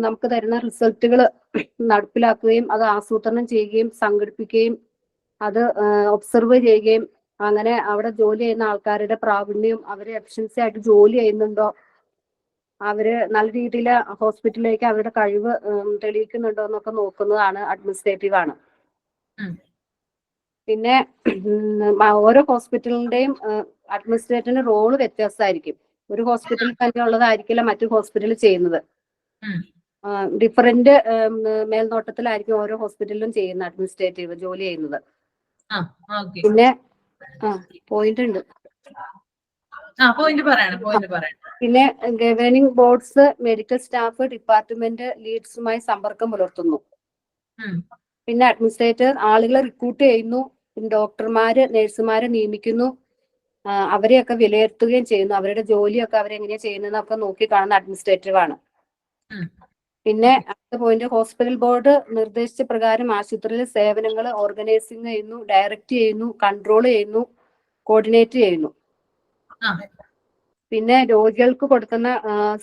നമുക്ക് തരുന്ന റിസൾട്ടുകൾ നടപ്പിലാക്കുകയും അത് ആസൂത്രണം ചെയ്യുകയും സംഘടിപ്പിക്കുകയും അത് ഒബ്സർവ് ചെയ്യുകയും അങ്ങനെ അവിടെ ജോലി ചെയ്യുന്ന ആൾക്കാരുടെ പ്രാവീണ്യം, അവര് എഫിഷ്യൻസി ആയിട്ട് ജോലി ചെയ്യുന്നുണ്ടോ, അവര് നല്ല രീതിയിൽ ഹോസ്പിറ്റലിലേക്ക് അവരുടെ കഴിവ് തെളിയിക്കുന്നുണ്ടോ എന്നൊക്കെ നോക്കുന്നതാണ് അഡ്മിനിസ്ട്രേറ്റീവ് ആണ്. പിന്നെ ഓരോ ഹോസ്പിറ്റലിന്റെയും അഡ്മിനിസ്ട്രേറ്ററിന്റെ റോള് വ്യത്യാസമായിരിക്കും. ഒരു ഹോസ്പിറ്റലിൽ തന്നെ ഉള്ളതായിരിക്കില്ല മറ്റു ഹോസ്പിറ്റലിൽ ചെയ്യുന്നത്. ഉം. ഡിഫറന്റ് മേൽനോട്ടത്തിലായിരിക്കും ഓരോ ഹോസ്പിറ്റലിലും ചെയ്യുന്ന അഡ്മിനിസ്ട്രേറ്റീവ് ജോലി ചെയ്യുന്നത്. ഓക്കെ. പിന്നെ പോയിന്റ് ഉണ്ട്. പോയിന്റ് പറയണം. പിന്നെ governing boards medical staff department ലീഡ്സുമായി സമ്പർക്കം പുലർത്തുന്നു. പിന്നെ അഡ്മിനിസ്ട്രേറ്റർ ആളുകളെ റിക്രൂട്ട് ചെയ്യുന്നു, പിന്നെ ഡോക്ടർമാര് നഴ്സുമാരെ നിയമിക്കുന്നു, അവരെയൊക്കെ വിലയിരുത്തുകയും ചെയ്യുന്നു. അവരുടെ ജോലിയൊക്കെ അവരെങ്ങനെയാ ചെയ്യുന്നതെന്നൊക്കെ നോക്കി കാണുന്ന അഡ്മിനിസ്ട്രേറ്റീവ് ആണ്. പിന്നെ അടുത്ത പോയിന്റ്, ഹോസ്പിറ്റൽ ബോർഡ് നിർദ്ദേശിച്ച പ്രകാരം ആശുപത്രിയിലെ സേവനങ്ങൾ ഓർഗനൈസിങ് ചെയ്യുന്നു, ഡയറക്റ്റ് ചെയ്യുന്നു, കൺട്രോൾ ചെയ്യുന്നു, കോർഡിനേറ്റ് ചെയ്യുന്നു. പിന്നെ രോഗികൾക്ക് കൊടുക്കുന്ന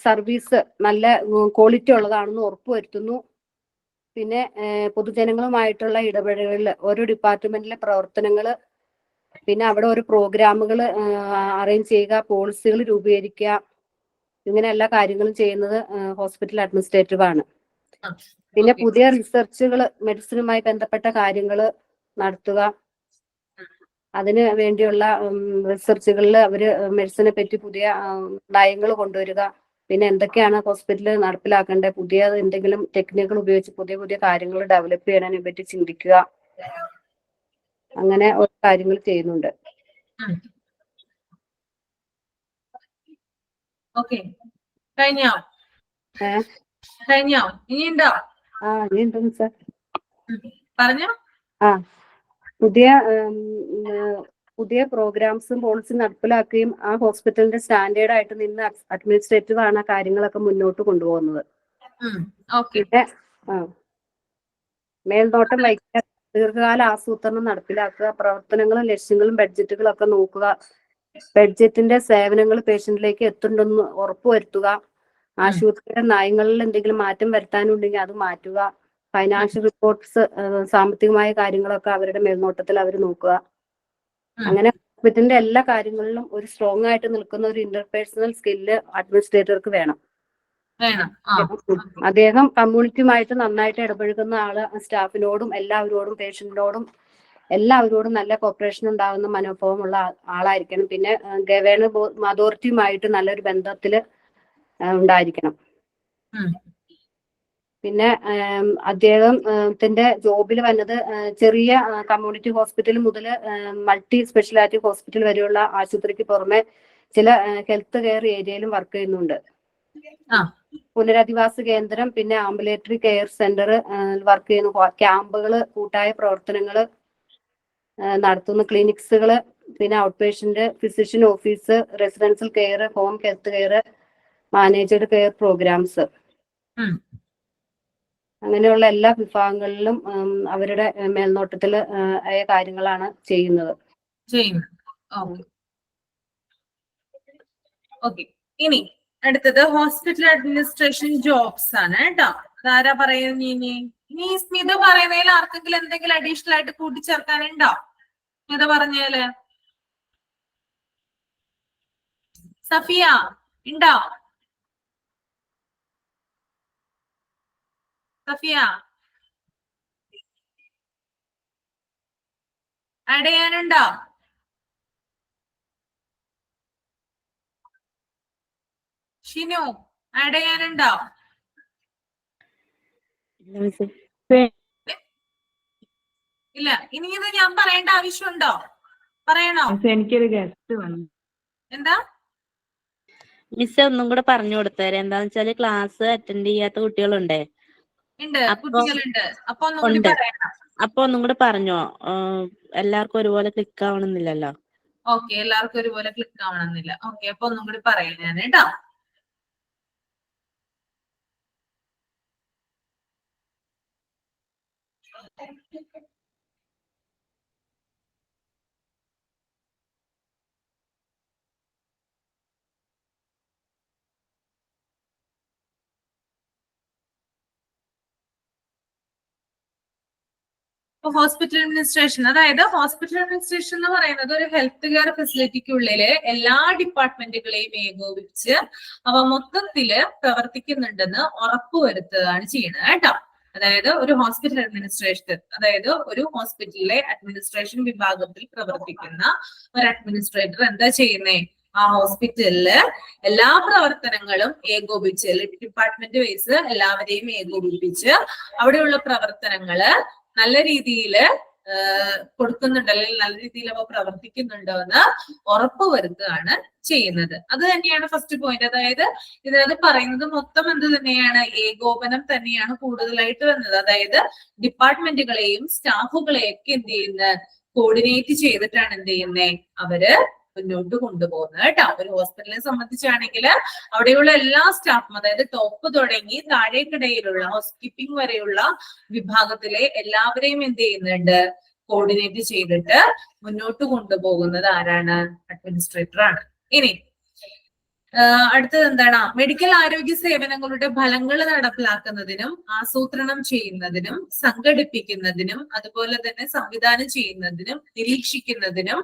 സർവീസ് നല്ല ക്വാളിറ്റി ഉള്ളതാണെന്ന് ഉറപ്പുവരുത്തുന്നു. പിന്നെ പൊതുജനങ്ങളുമായിട്ടുള്ള ഇടപെടലുകൾ, ഓരോ ഡിപ്പാർട്ട്മെന്റിലെ പ്രവർത്തനങ്ങൾ, പിന്നെ അവിടെ ഓരോ പ്രോഗ്രാമുകൾ അറേഞ്ച് ചെയ്യുക, പോളിസികൾ രൂപീകരിക്കുക, ഇങ്ങനെ എല്ലാ കാര്യങ്ങളും ചെയ്യുന്നത് ഹോസ്പിറ്റൽ അഡ്മിനിസ്ട്രേറ്റീവ് ആണ്. പിന്നെ പുതിയ റിസർച്ചുകൾ, മെഡിസിനുമായി ബന്ധപ്പെട്ട കാര്യങ്ങൾ നടത്തുക, അതിന് വേണ്ടിയുള്ള റിസർച്ചുകളിൽ അവര് മെഡിസിനെ പറ്റി പുതിയ നയങ്ങൾ കൊണ്ടുവരിക, പിന്നെ എന്തൊക്കെയാണ് ഹോസ്പിറ്റലിൽ നടപ്പിലാക്കേണ്ടത്, പുതിയ എന്തെങ്കിലും ടെക്നിക്കുകൾ ഉപയോഗിച്ച് പുതിയ പുതിയ കാര്യങ്ങൾ ഡെവലപ്പ് ചെയ്യാനെ പറ്റി ചിന്തിക്കുക, അങ്ങനെ ഓരോ കാര്യങ്ങൾ ചെയ്യുന്നുണ്ട്. കഴിഞ്ഞോ? ഇനിയുണ്ടോ? ഇനിയുണ്ടെന്ന് സാർ പറഞ്ഞോ. പുതിയ പ്രോഗ്രാംസും പോളിസിയും നടപ്പിലാക്കുകയും ആ ഹോസ്പിറ്റലിന്റെ സ്റ്റാൻഡേർഡ് ആയിട്ട് നിന്ന് അഡ്മിനിസ്ട്രേറ്റീവ് ആണ് ആ കാര്യങ്ങളൊക്കെ മുന്നോട്ട് കൊണ്ടുപോകുന്നത്. പിന്നെ മേൽനോട്ടം വഹിക്കുക, ദീർഘകാല ആസൂത്രണം നടപ്പിലാക്കുക, പ്രവർത്തനങ്ങളും ലക്ഷ്യങ്ങളും ബഡ്ജറ്റുകളും ഒക്കെ നോക്കുക, ബഡ്ജറ്റിന്റെ സേവനങ്ങൾ പേഷ്യന്റിലേക്ക് എത്തുന്നുണ്ടെന്ന് ഉറപ്പുവരുത്തുക, ആശുപത്രിയുടെ നയങ്ങളിൽ എന്തെങ്കിലും മാറ്റം വരുത്താനുണ്ടെങ്കിൽ അത് മാറ്റുക, ഫൈനാൻഷ്യൽ റിപ്പോർട്ട്സ്, സാമ്പത്തികമായ കാര്യങ്ങളൊക്കെ അവരുടെ മേൽനോട്ടത്തിൽ അവർ നോക്കുക. അങ്ങനെ ഹോസ്പിറ്റലിന്റെ എല്ലാ കാര്യങ്ങളിലും ഒരു സ്ട്രോങ് ആയിട്ട് നിൽക്കുന്ന ഒരു ഇന്റർപേഴ്സണൽ സ്കില്ല് അഡ്മിനിസ്ട്രേറ്റർക്ക് വേണം. അദ്ദേഹം കമ്മ്യൂണിറ്റിയുമായിട്ട് നന്നായിട്ട് ഇടപഴകുന്ന ആള്, സ്റ്റാഫിനോടും എല്ലാവരോടും പേഷ്യന്റിനോടും എല്ലാവരോടും നല്ല കോപ്പറേഷൻ ഉണ്ടാകുന്ന മനോഭാവമുള്ള ആളായിരിക്കണം. പിന്നെ ഗവേണിംഗ് അതോറിറ്റിയുമായിട്ട് നല്ലൊരു ബന്ധത്തിൽ ഉണ്ടായിരിക്കണം. പിന്നെ അദ്ദേഹത്തിന്റെ ജോബിൽ വന്നത് ചെറിയ കമ്മ്യൂണിറ്റി ഹോസ്പിറ്റൽ മുതൽ മൾട്ടി സ്പെഷ്യാലിറ്റി ഹോസ്പിറ്റൽ വരെയുള്ള ആശുപത്രിക്ക് പുറമെ ചില ഹെൽത്ത് കെയർ ഏരിയയിലും വർക്ക് ചെയ്യുന്നുണ്ട്. പുനരധിവാസ കേന്ദ്രം, പിന്നെ ആംബുലേറ്ററി കെയർ സെന്റർ വർക്ക് ചെയ്യുന്നു, ക്യാമ്പുകൾ, കൂട്ടായ പ്രവർത്തനങ്ങൾ നടത്തുന്നു, ക്ലിനിക്സുകൾ, പിന്നെ out patient physician office, residential care, home health care, managed care programmes, അങ്ങനെയുള്ള എല്ലാ വിഭാഗങ്ങളിലും അവരുടെ മേൽനോട്ടത്തിൽ ആയ കാര്യങ്ങളാണ് ചെയ്യുന്നത്. ഇനി അടുത്തത് ഹോസ്പിറ്റൽ അഡ്മിനിസ്ട്രേഷൻ ജോബ്സ് ആണ് കേട്ടോ. അതാരാ പറയുന്നത്? ഇനി സ്മിത പറയുന്നതിൽ ആർക്കെങ്കിലും എന്തെങ്കിലും അഡീഷണൽ ആയിട്ട് കൂട്ടിച്ചേർക്കാനുണ്ടോ? സ്മിത പറഞ്ഞാല് സഫിയ ഉണ്ടോ? സഫിയ ആഡ് ചെയ്യാനുണ്ടോ? ഷിനു ആഡ് ചെയ്യാനുണ്ടോ? ഇല്ല. ഇനി ഇത് ഞാൻ പറയേണ്ട ആവശ്യമുണ്ടോ? പറയണോ? എനിക്കൊരു ഗസ്റ്റ് വന്നു. എന്താ മിസ് ഒന്നും കൂടെ പറഞ്ഞു കൊടുത്തേരെ. എന്താന്ന് വെച്ചാല് ക്ലാസ് അറ്റൻഡ് ചെയ്യാത്ത കുട്ടികളുണ്ടേ. കുട്ടികളുണ്ട്. അപ്പൊ ഒന്നും കൂടെ പറഞ്ഞോ. എല്ലാവർക്കും ഒരുപോലെ ക്ലിക്ക് ആവണമെന്നില്ലല്ലോ. ഓക്കെ, എല്ലാവർക്കും ഒരുപോലെ ക്ലിക്ക് ആവണമെന്നില്ല. ഓക്കെ, അപ്പൊ ഒന്നും കൂടി പറയാം ഞാൻ കേട്ടോ. ഹോസ്പിറ്റൽ അഡ്മിനിസ്ട്രേഷൻ, അതായത് ഹോസ്പിറ്റൽ അഡ്മിനിസ്ട്രേഷൻ എന്ന് പറയുന്നത് ഒരു ഹെൽത്ത് കെയർ ഫെസിലിറ്റിക്കുള്ളില് എല്ലാ ഡിപ്പാർട്ട്മെന്റുകളെയും ഏകോപിപ്പിച്ച് അവ മൊത്തത്തില് പ്രവർത്തിക്കുന്നുണ്ടെന്ന് ഉറപ്പുവരുത്തുകയാണ് ചെയ്യുന്നത് കേട്ടോ. അതായത് ഒരു ഹോസ്പിറ്റൽ അഡ്മിനിസ്ട്രേഷൻ, അതായത് ഒരു ഹോസ്പിറ്റലിലെ അഡ്മിനിസ്ട്രേഷൻ വിഭാഗത്തിൽ പ്രവർത്തിക്കുന്ന ഒരു അഡ്മിനിസ്ട്രേറ്റർ എന്താ ചെയ്യുന്നേ? ആ ഹോസ്പിറ്റലില് എല്ലാ പ്രവർത്തനങ്ങളും ഏകോപിച്ച്, ഡിപ്പാർട്ട്മെന്റ് വൈസ് എല്ലാവരെയും ഏകോപിപ്പിച്ച് അവിടെയുള്ള പ്രവർത്തനങ്ങള് നല്ല രീതിയിൽ കൊടുക്കുന്നുണ്ട്, അല്ലെങ്കിൽ നല്ല രീതിയിൽ അവ പ്രവർത്തിക്കുന്നുണ്ടോ എന്ന് ഉറപ്പുവരുത്തുകയാണ് ചെയ്യുന്നത്. അത് തന്നെയാണ് ഫസ്റ്റ് പോയിന്റ്. അതായത് ഇതിനകത്ത് പറയുന്നത് മൊത്തം എന്ത് തന്നെയാണ്, ഏകോപനം തന്നെയാണ് കൂടുതലായിട്ട് വരുന്നത്. അതായത് ഡിപ്പാർട്ട്മെന്റുകളെയും സ്റ്റാഫുകളെയും ഒക്കെ എന്ത് ചെയ്യുന്നത്, കോർഡിനേറ്റ് ചെയ്തിട്ടാണ് എന്ത് ചെയ്യുന്നത്, അവര് മുന്നോട്ട് കൊണ്ടുപോകുന്നത് കേട്ടോ. ഒരു ഹോസ്പിറ്റലിനെ സംബന്ധിച്ചാണെങ്കിൽ അവിടെയുള്ള എല്ലാ സ്റ്റാഫും, അതായത് ടോപ്പ് തുടങ്ങി താഴേക്കിടയിലുള്ള ഹൗസ് കീപ്പിംഗ് വരെയുള്ള വിഭാഗത്തിലെ എല്ലാവരെയും എന്ത് ചെയ്യുന്നുണ്ട്, കോർഡിനേറ്റ് ചെയ്തിട്ട് മുന്നോട്ട് കൊണ്ടുപോകുന്നത് ആരാണ്, അഡ്മിനിസ്ട്രേറ്റർ ആണ്. ഇനി അടുത്തത് എന്താണ്, മെഡിക്കൽ ആരോഗ്യ സേവനങ്ങളുടെ ഫലങ്ങൾ നടപ്പിലാക്കുന്നതിനും ആസൂത്രണം ചെയ്യുന്നതിനും സംഘടിപ്പിക്കുന്നതിനും അതുപോലെ തന്നെ സംവിധാനം ചെയ്യുന്നതിനും നിരീക്ഷിക്കുന്നതിനും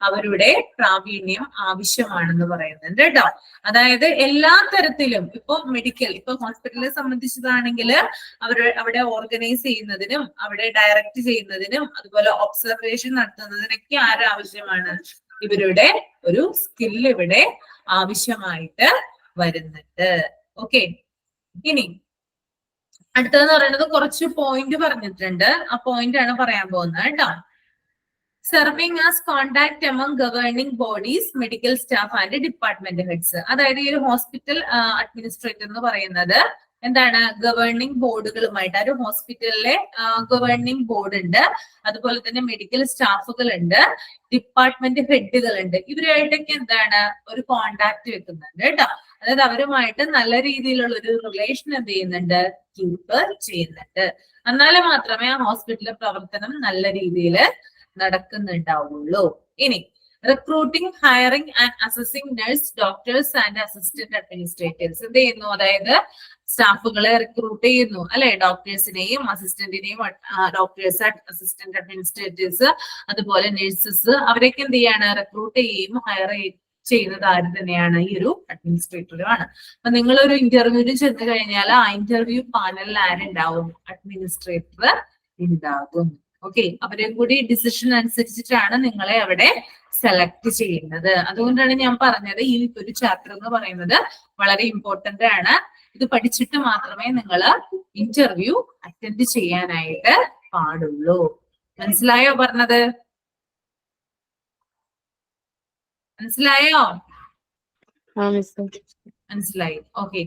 അവരുടെ പ്രാവീണ്യം ആവശ്യമാണെന്ന് പറയുന്നുണ്ട് കേട്ടോ. അതായത് എല്ലാ തരത്തിലും, ഇപ്പൊ മെഡിക്കൽ, ഇപ്പൊ ഹോസ്പിറ്റലിനെ സംബന്ധിച്ചതാണെങ്കിൽ അവിടെ ഓർഗനൈസ് ചെയ്യുന്നതിനും അവിടെ ഡയറക്റ്റ് ചെയ്യുന്നതിനും അതുപോലെ ഒബ്സർവേഷൻ നടത്തുന്നതിനൊക്കെ ആരാവശ്യമാണ്, ഇവരുടെ ഒരു സ്കിൽ ഇവിടെ ആവശ്യമായിട്ട് വരുന്നുണ്ട്. ഓക്കെ, ഇനി അടുത്തതെന്ന് പറയുന്നത് കുറച്ച് പോയിന്റ് പറഞ്ഞിട്ടുണ്ട്. ആ പോയിന്റ് ആണ് പറയാൻ പോകുന്നത് കേട്ടോ. Serving as contact among governing bodies, medical staff and department heads. അതായത് ഈ ഒരു ഹോസ്പിറ്റൽ അഡ്മിനിസ്ട്രേറ്റർ എന്ന് പറയുന്നത് എന്താണ്, ഗവേണിംഗ് ബോർഡുകളുമായിട്ട്, ആ ഒരു ഹോസ്പിറ്റലിലെ ഗവേണിംഗ് ബോർഡ് ഉണ്ട്, അതുപോലെ തന്നെ മെഡിക്കൽ സ്റ്റാഫുകൾ ഉണ്ട്, ഡിപ്പാർട്ട്മെന്റ് ഹെഡുകൾ ഉണ്ട്. ഇവരുമായിട്ടൊക്കെ എന്താണ്, ഒരു കോണ്ടാക്ട് വെക്കുന്നുണ്ട് കേട്ടോ. അതായത് അവരുമായിട്ട് നല്ല രീതിയിലുള്ള ഒരു റിലേഷൻ എന്ത് ചെയ്യുന്നുണ്ട്, കീപ്പ് ചെയ്യുന്നുണ്ട്. എന്നാലേ മാത്രമേ ആ ഹോസ്പിറ്റലിലെ പ്രവർത്തനം നല്ല രീതിയിൽ നടക്കുന്നുണ്ടാവുള്ളൂ. ഇനി recruiting, hiring and assessing nurse, doctors and assistant administrators എന്ത് ചെയ്യുന്നു, അതായത് സ്റ്റാഫുകളെ റിക്രൂട്ട് ചെയ്യുന്നു അല്ലെ, ഡോക്ടേഴ്സിനെയും അസിസ്റ്റന്റിനെയും, ഡോക്ടേഴ്സ്, അസിസ്റ്റന്റ് അഡ്മിനിസ്ട്രേറ്റേഴ്സ് അതുപോലെ നഴ്സസ്, അവരൊക്കെ എന്ത് ചെയ്യാണ്, റിക്രൂട്ട് ചെയ്യുകയും ഹയർ ചെയ്യുന്നത് ആര് തന്നെയാണ്, ഈ ഒരു അഡ്മിനിസ്ട്രേറ്ററുമാണ്. അപ്പൊ നിങ്ങളൊരു ഇന്റർവ്യൂവിന് ചെന്ന് കഴിഞ്ഞാൽ ആ ഇന്റർവ്യൂ പാനലിൽ ആരുണ്ടാവും, അഡ്മിനിസ്ട്രേറ്റർ ഉണ്ടാകും. ഓക്കെ, അവരെ കൂടി ഡിസിഷൻ അനുസരിച്ചിട്ടാണ് നിങ്ങളെ അവിടെ സെലക്ട് ചെയ്യുന്നത്. അതുകൊണ്ടാണ് ഞാൻ പറഞ്ഞത് ഈ ഒരു ചാപ്റ്റർ എന്ന് പറയുന്നത് വളരെ ഇമ്പോർട്ടന്റ് ആണ്. ഇത് പഠിച്ചിട്ട് മാത്രമേ നിങ്ങൾ ഇന്റർവ്യൂ അറ്റൻഡ് ചെയ്യാനായിട്ട് പാടുള്ളൂ. മനസ്സിലായോ പറഞ്ഞത്? മനസ്സിലായോ? മനസ്സിലായി. ഓക്കെ,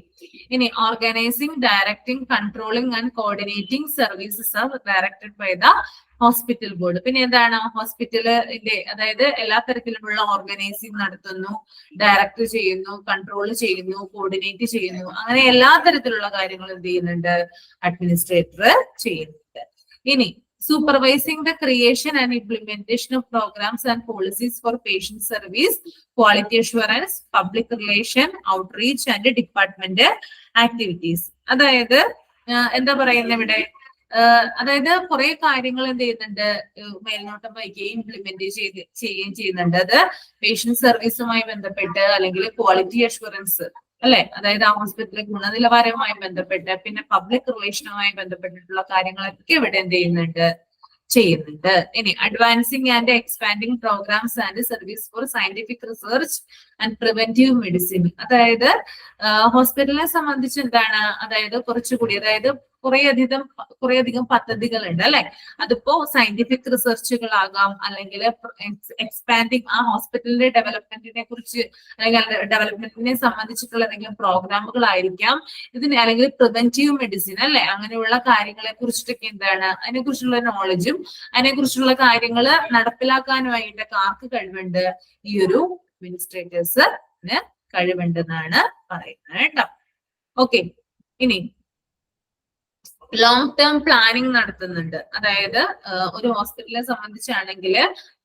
ഇനി organising, directing, controlling and coordinating services are directed by the hospital board. പിന്നെ എന്താണ്, ഹോസ്പിറ്റലിന്റെ അതായത് എല്ലാ തരത്തിലുമുള്ള ഓർഗനൈസിംഗ് നടത്തുന്നു, ഡയറക്റ്റ് ചെയ്യുന്നു, കൺട്രോൾ ചെയ്യുന്നു, കോർഡിനേറ്റ് ചെയ്യുന്നു, അങ്ങനെ എല്ലാ തരത്തിലുള്ള കാര്യങ്ങളും എന്ത് ചെയ്യുന്നുണ്ട്, അഡ്മിനിസ്ട്രേറ്റർ ചെയ്യുന്നുണ്ട്. ഇനി supervising the creation and implementation of programs and policies for patient service, quality assurance, public relation, outreach and department activities. അതായത് എന്താ പറയുന്നത് ഇവിടെ, അതായത് കുറെ കാര്യങ്ങൾ എന്ത് ചെയ്യുന്നുണ്ട്, മേൽനോട്ടം വഹിക്കുകയും ഇംപ്ലിമെന്റ് ചെയ്യുകയും ചെയ്യുന്നുണ്ട്. അത് പേഷ്യന്റ് സർവീസുമായി ബന്ധപ്പെട്ട് അല്ലെങ്കിൽ ക്വാളിറ്റി അഷുറൻസ് അല്ലെ, അതായത് ആ ഹോസ്പിറ്റലിലെ ഗുണനിലവാരവുമായി ബന്ധപ്പെട്ട് പിന്നെ പബ്ലിക് റിലേഷനുമായി ബന്ധപ്പെട്ടിട്ടുള്ള കാര്യങ്ങളൊക്കെ ഇവിടെ എന്ത് ചെയ്യുന്നുണ്ട്. ഇനി advancing and expanding programmes and service for scientific research and preventive medicine. അതായത് ഹോസ്പിറ്റലിനെ സംബന്ധിച്ച് എന്താണ്, അതായത് കുറച്ചുകൂടി, അതായത് കുറേയധികം പദ്ധതികളുണ്ട് അല്ലെ. അതിപ്പോ സയന്റിഫിക് റിസർച്ചുകളാകാം, അല്ലെങ്കിൽ എക്സ്പാൻഡിങ് ആ ഹോസ്പിറ്റലിന്റെ ഡെവലപ്മെന്റിനെ കുറിച്ച് അല്ലെങ്കിൽ ഡെവലപ്മെന്റിനെ സംബന്ധിച്ചിട്ടുള്ള എന്തെങ്കിലും പ്രോഗ്രാമുകളായിരിക്കാം ഇതിന്, അല്ലെങ്കിൽ പ്രിവെന്റീവ് മെഡിസിൻ അല്ലെ, അങ്ങനെയുള്ള കാര്യങ്ങളെ കുറിച്ചിട്ടൊക്കെ എന്താണ്, അതിനെ കുറിച്ചുള്ള നോളജും അതിനെ കുറിച്ചുള്ള കാര്യങ്ങൾ നടപ്പിലാക്കാനുമായിട്ട് ആർക്ക് കഴിവുണ്ട്, ഈ ഒരു അഡ്മിനിസ്ട്രേറ്റേഴ്സിന് കഴിവുണ്ടെന്നാണ് പറയുന്നത് കേട്ടോ. ഓക്കെ, ഇനി ലോങ് ടേം പ്ലാനിങ് നടത്തുന്നുണ്ട്. അതായത് ഒരു ഹോസ്പിറ്റലിനെ സംബന്ധിച്ചാണെങ്കിൽ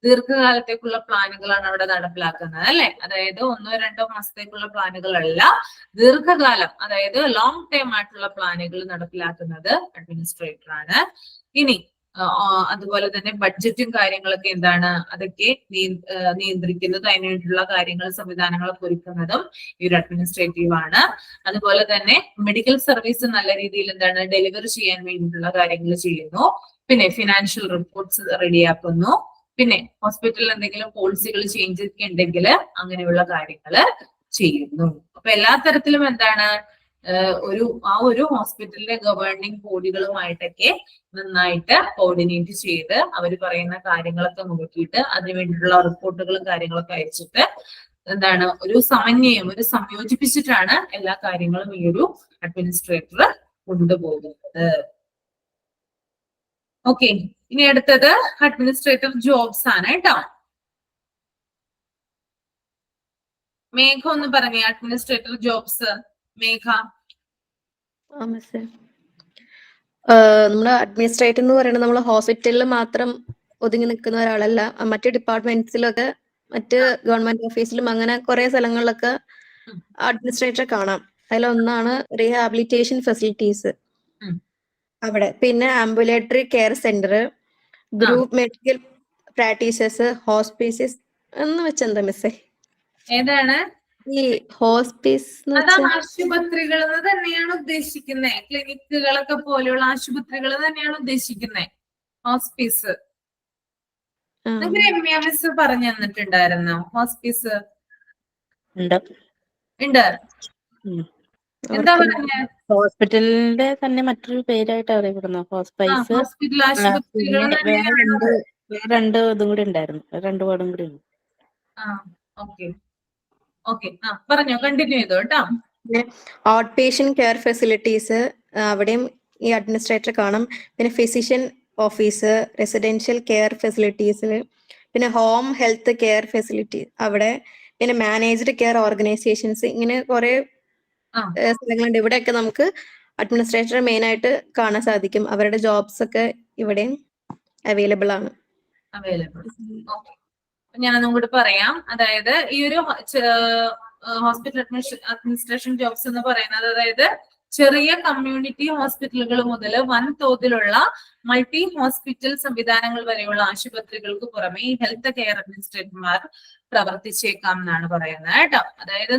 ദീർഘകാലത്തേക്കുള്ള പ്ലാനുകളാണ് അവിടെ നടപ്പിലാക്കുന്നത് അല്ലെ. അതായത് 1-2 മാസത്തേക്കുള്ള പ്ലാനുകളല്ല, ദീർഘകാലം, അതായത് ലോങ് ടേം ആയിട്ടുള്ള പ്ലാനുകൾ നടപ്പിലാക്കുന്നത് അഡ്മിനിസ്ട്രേറ്റർ ആണ്. ഇനി അതുപോലെ തന്നെ ബഡ്ജറ്റും കാര്യങ്ങളൊക്കെ എന്താണ്, അതൊക്കെ നിയന്ത്രിക്കുന്നത്, അതിനായിട്ടുള്ള കാര്യങ്ങൾ സംവിധാനങ്ങളൊക്കെ ഒരുക്കുന്നതും ഈ ഒരു അഡ്മിനിസ്ട്രേറ്റീവ് ആണ്. അതുപോലെ തന്നെ മെഡിക്കൽ സർവീസ് നല്ല രീതിയിൽ എന്താണ് ഡെലിവറി ചെയ്യാൻ വേണ്ടിയിട്ടുള്ള കാര്യങ്ങൾ ചെയ്യുന്നു. പിന്നെ ഫിനാൻഷ്യൽ റിപ്പോർട്ട്സ് റെഡിയാക്കുന്നു. പിന്നെ ഹോസ്പിറ്റലിൽ എന്തെങ്കിലും പോളിസികൾ ചേഞ്ച് ഒക്കെ ഉണ്ടെങ്കിൽ അങ്ങനെയുള്ള കാര്യങ്ങൾ ചെയ്യുന്നു. അപ്പൊ എല്ലാ തരത്തിലും എന്താണ് ആ ഒരു ഹോസ്പിറ്റലിലെ ഗവേണിംഗ് ബോഡികളുമായിട്ടൊക്കെ നന്നായിട്ട് കോർഡിനേറ്റ് ചെയ്ത് അവർ പറയുന്ന കാര്യങ്ങളൊക്കെ നോക്കിയിട്ട് അതിനു വേണ്ടിയിട്ടുള്ള റിപ്പോർട്ടുകളും കാര്യങ്ങളൊക്കെ അയച്ചിട്ട് എന്താണ് ഒരു സമന്വയം, ഒരു സംയോജിപ്പിച്ചിട്ടാണ് എല്ലാ കാര്യങ്ങളും ഈ ഒരു അഡ്മിനിസ്ട്രേറ്റർ കൊണ്ടുപോകുന്നത്. ഓക്കെ, ഇനി അടുത്തത് അഡ്മിനിസ്ട്രേറ്റർ ജോബ്സ് ആണ് കേട്ടോ. മേഘ ഒന്ന് പറഞ്ഞേ അഡ്മിനിസ്ട്രേറ്റർ ജോബ്സ്. മേഘ. നമ്മുടെ അഡ്മിനിസ്ട്രേറ്റർ എന്ന് പറയുന്നത് നമ്മൾ ഹോസ്പിറ്റലിൽ മാത്രം ഒതുങ്ങി നിൽക്കുന്ന ഒരാളല്ല. മറ്റ് ഡിപ്പാർട്ട്മെന്റ്സിലൊക്കെ, മറ്റ് ഗവൺമെന്റ് ഓഫീസിലും അങ്ങനെ കുറെ സ്ഥലങ്ങളിലൊക്കെ അഡ്മിനിസ്ട്രേറ്ററെ കാണാം. അതിലൊന്നാണ് റീഹാബിലിറ്റേഷൻ ഫെസിലിറ്റീസ് അവിടെ, പിന്നെ ambulatory care centre, group medical practices, hospices എന്ന് വെച്ചെന്താ മിസ്സേ? ഏതാണ് ഈ ഹോസ്പീസ്? ആശുപത്രികൾ തന്നെയാണ് ഉദ്ദേശിക്കുന്നത്, ക്ലിനിക്കുകളൊക്കെ പോലെയുള്ള ആശുപത്രികൾ തന്നെയാണ് ഉദ്ദേശിക്കുന്നത് ഹോസ്പീസ്. രമ്യ മിസ് പറഞ്ഞു തന്നിട്ടുണ്ടായിരുന്നോ ഹോസ്പീസ്? ഉണ്ട്. എന്താ പറഞ്ഞ? ഹോസ്പിറ്റലിന്റെ തന്നെ മറ്റൊരു പേരായിട്ട് അറിയപ്പെടുന്നു ഹോസ്പൈസ്. ഹോസ്പിറ്റൽ ആശുപത്രികൾ വേറെ രണ്ട് ഇതും കൂടി ഉണ്ടായിരുന്നു, 2 വേർഡും കൂടി ഉണ്ട്. ഓക്കെ, പറഞ്ഞോ, കണ്ടിന്യൂ ചെയ്തോ കേട്ടോ. ഔട്ട് പേഷ്യന്റ് കെയർ ഫെസിലിറ്റീസ്, അവിടെയും ഈ അഡ്മിനിസ്ട്രേറ്റർ കാണും. പിന്നെ ഫിസിഷ്യൻ ഓഫീസ്, റെസിഡൻഷ്യൽ കെയർ ഫെസിലിറ്റീസിൽ, പിന്നെ ഹോം ഹെൽത്ത് കെയർ ഫെസിലിറ്റി അവിടെ, പിന്നെ മാനേജ്ഡ് കെയർ ഓർഗനൈസേഷൻസ്, ഇങ്ങനെ കുറെ സ്ഥലങ്ങളുണ്ട്. ഇവിടെയൊക്കെ നമുക്ക് അഡ്മിനിസ്ട്രേറ്റർ മെയിൻ ആയിട്ട് കാണാൻ സാധിക്കും. അവരുടെ ജോബ്സ് ഒക്കെ ഇവിടെ അവൈലബിൾ ആണ്. ഞാനൊന്നും കൂടി പറയാം. അതായത് ഈ ഒരു ഹോസ്പിറ്റൽ അഡ്മിനിസ്ട്രേഷൻ ജോബ്സ് എന്ന് പറയുന്നത്, അതായത് ചെറിയ കമ്മ്യൂണിറ്റി ഹോസ്പിറ്റലുകൾ മുതൽ വൻതോതിലുള്ള മൾട്ടി ഹോസ്പിറ്റൽ സംവിധാനങ്ങൾ വരെയുള്ള ആശുപത്രികൾക്ക് പുറമെ ഈ ഹെൽത്ത് കെയർ അഡ്മിനിസ്ട്രേറ്റർമാർ പ്രവർത്തിച്ചേക്കാം എന്നാണ് പറയുന്നത് കേട്ടോ. അതായത്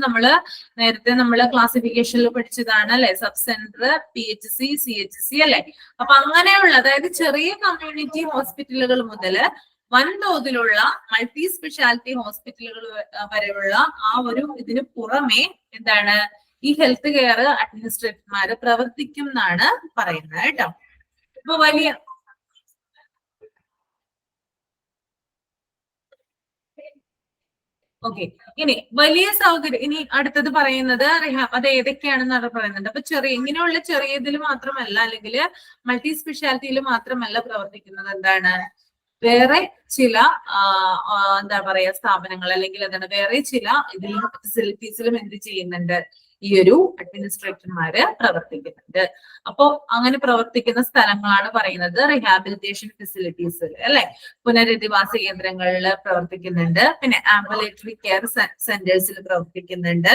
നേരത്തെ ക്ലാസിഫിക്കേഷനിൽ പഠിച്ചതാണ് അല്ലെ, സബ് സെന്റർ, PHC, CHC അല്ലെ. അപ്പൊ അങ്ങനെയുള്ള, അതായത് ചെറിയ കമ്മ്യൂണിറ്റി ഹോസ്പിറ്റലുകൾ മുതൽ വൻതോതിലുള്ള മൾട്ടി സ്പെഷ്യാലിറ്റി ഹോസ്പിറ്റലുകൾ വരെയുള്ള ആ ഒരു ഇതിന് പുറമെ എന്താണ് ഈ ഹെൽത്ത് കെയർ അഡ്മിനിസ്ട്രേറ്റർമാര് പ്രവർത്തിക്കും എന്നാണ് പറയുന്നത് കേട്ടോ. ഇപ്പൊ ഇനി വലിയ സൗകര്യം, ഇനി അടുത്തത് പറയുന്നത് അത് ഏതൊക്കെയാണെന്നാണ് പറയുന്നുണ്ട്. അപ്പൊ ഇങ്ങനെയുള്ള ചെറിയ ഇതിൽ മാത്രമല്ല, അല്ലെങ്കിൽ മൾട്ടി സ്പെഷ്യാലിറ്റിയിൽ മാത്രമല്ല പ്രവർത്തിക്കുന്നത്, എന്താണ് വേറെ ചില എന്താ പറയാ സ്ഥാപനങ്ങൾ, അല്ലെങ്കിൽ എന്താണ് വേറെ ചില ഇതിലും ഫെസിലിറ്റീസിലും എന്ത് ചെയ്യുന്നുണ്ട്, ഈ ഒരു അഡ്മിനിസ്ട്രേറ്റർമാര് പ്രവർത്തിക്കുന്നുണ്ട്. അപ്പോ അങ്ങനെ പ്രവർത്തിക്കുന്ന സ്ഥലങ്ങളാണ് പറയുന്നത് റീഹാബിലിറ്റേഷൻ ഫെസിലിറ്റീസ് അല്ലെ, പുനരധിവാസ കേന്ദ്രങ്ങളിൽ പ്രവർത്തിക്കുന്നുണ്ട്, പിന്നെ ആംബുലേറ്ററി കെയർ സെന്റേഴ്സിൽ പ്രവർത്തിക്കുന്നുണ്ട്,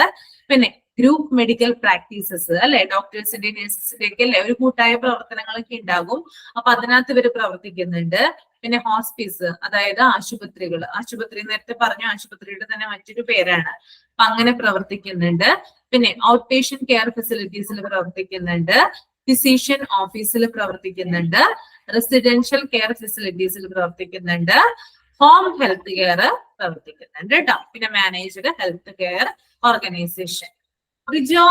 പിന്നെ ഗ്രൂപ്പ് മെഡിക്കൽ പ്രാക്ടീസസ് അല്ലെ, ഡോക്ടേഴ്സിന്റെ നഴ്സസിന്റെ ഒക്കെ അല്ലെ ഒരു കൂട്ടായ പ്രവർത്തനങ്ങളൊക്കെ ഉണ്ടാകും. അപ്പൊ അതിനകത്ത് ഇവർ പ്രവർത്തിക്കുന്നുണ്ട്. പിന്നെ ഹോസ്പീസ്, അതായത് ആശുപത്രി നേരത്തെ പറഞ്ഞു, ആശുപത്രിയുടെ തന്നെ മറ്റൊരു പേരാണ്. അപ്പൊ അങ്ങനെ പ്രവർത്തിക്കുന്നുണ്ട്. പിന്നെ ഔട്ട് പേഷ്യന്റ് കെയർ ഫെസിലിറ്റീസിൽ പ്രവർത്തിക്കുന്നുണ്ട്, ഫിസിഷ്യൻ ഓഫീസിൽ പ്രവർത്തിക്കുന്നുണ്ട്, റെസിഡൻഷ്യൽ കെയർ ഫെസിലിറ്റീസിൽ പ്രവർത്തിക്കുന്നുണ്ട്, ഹോം ഹെൽത്ത് കെയർ പ്രവർത്തിക്കുന്നുണ്ട് കേട്ടോ. പിന്നെ managed health care organisation. Rijo,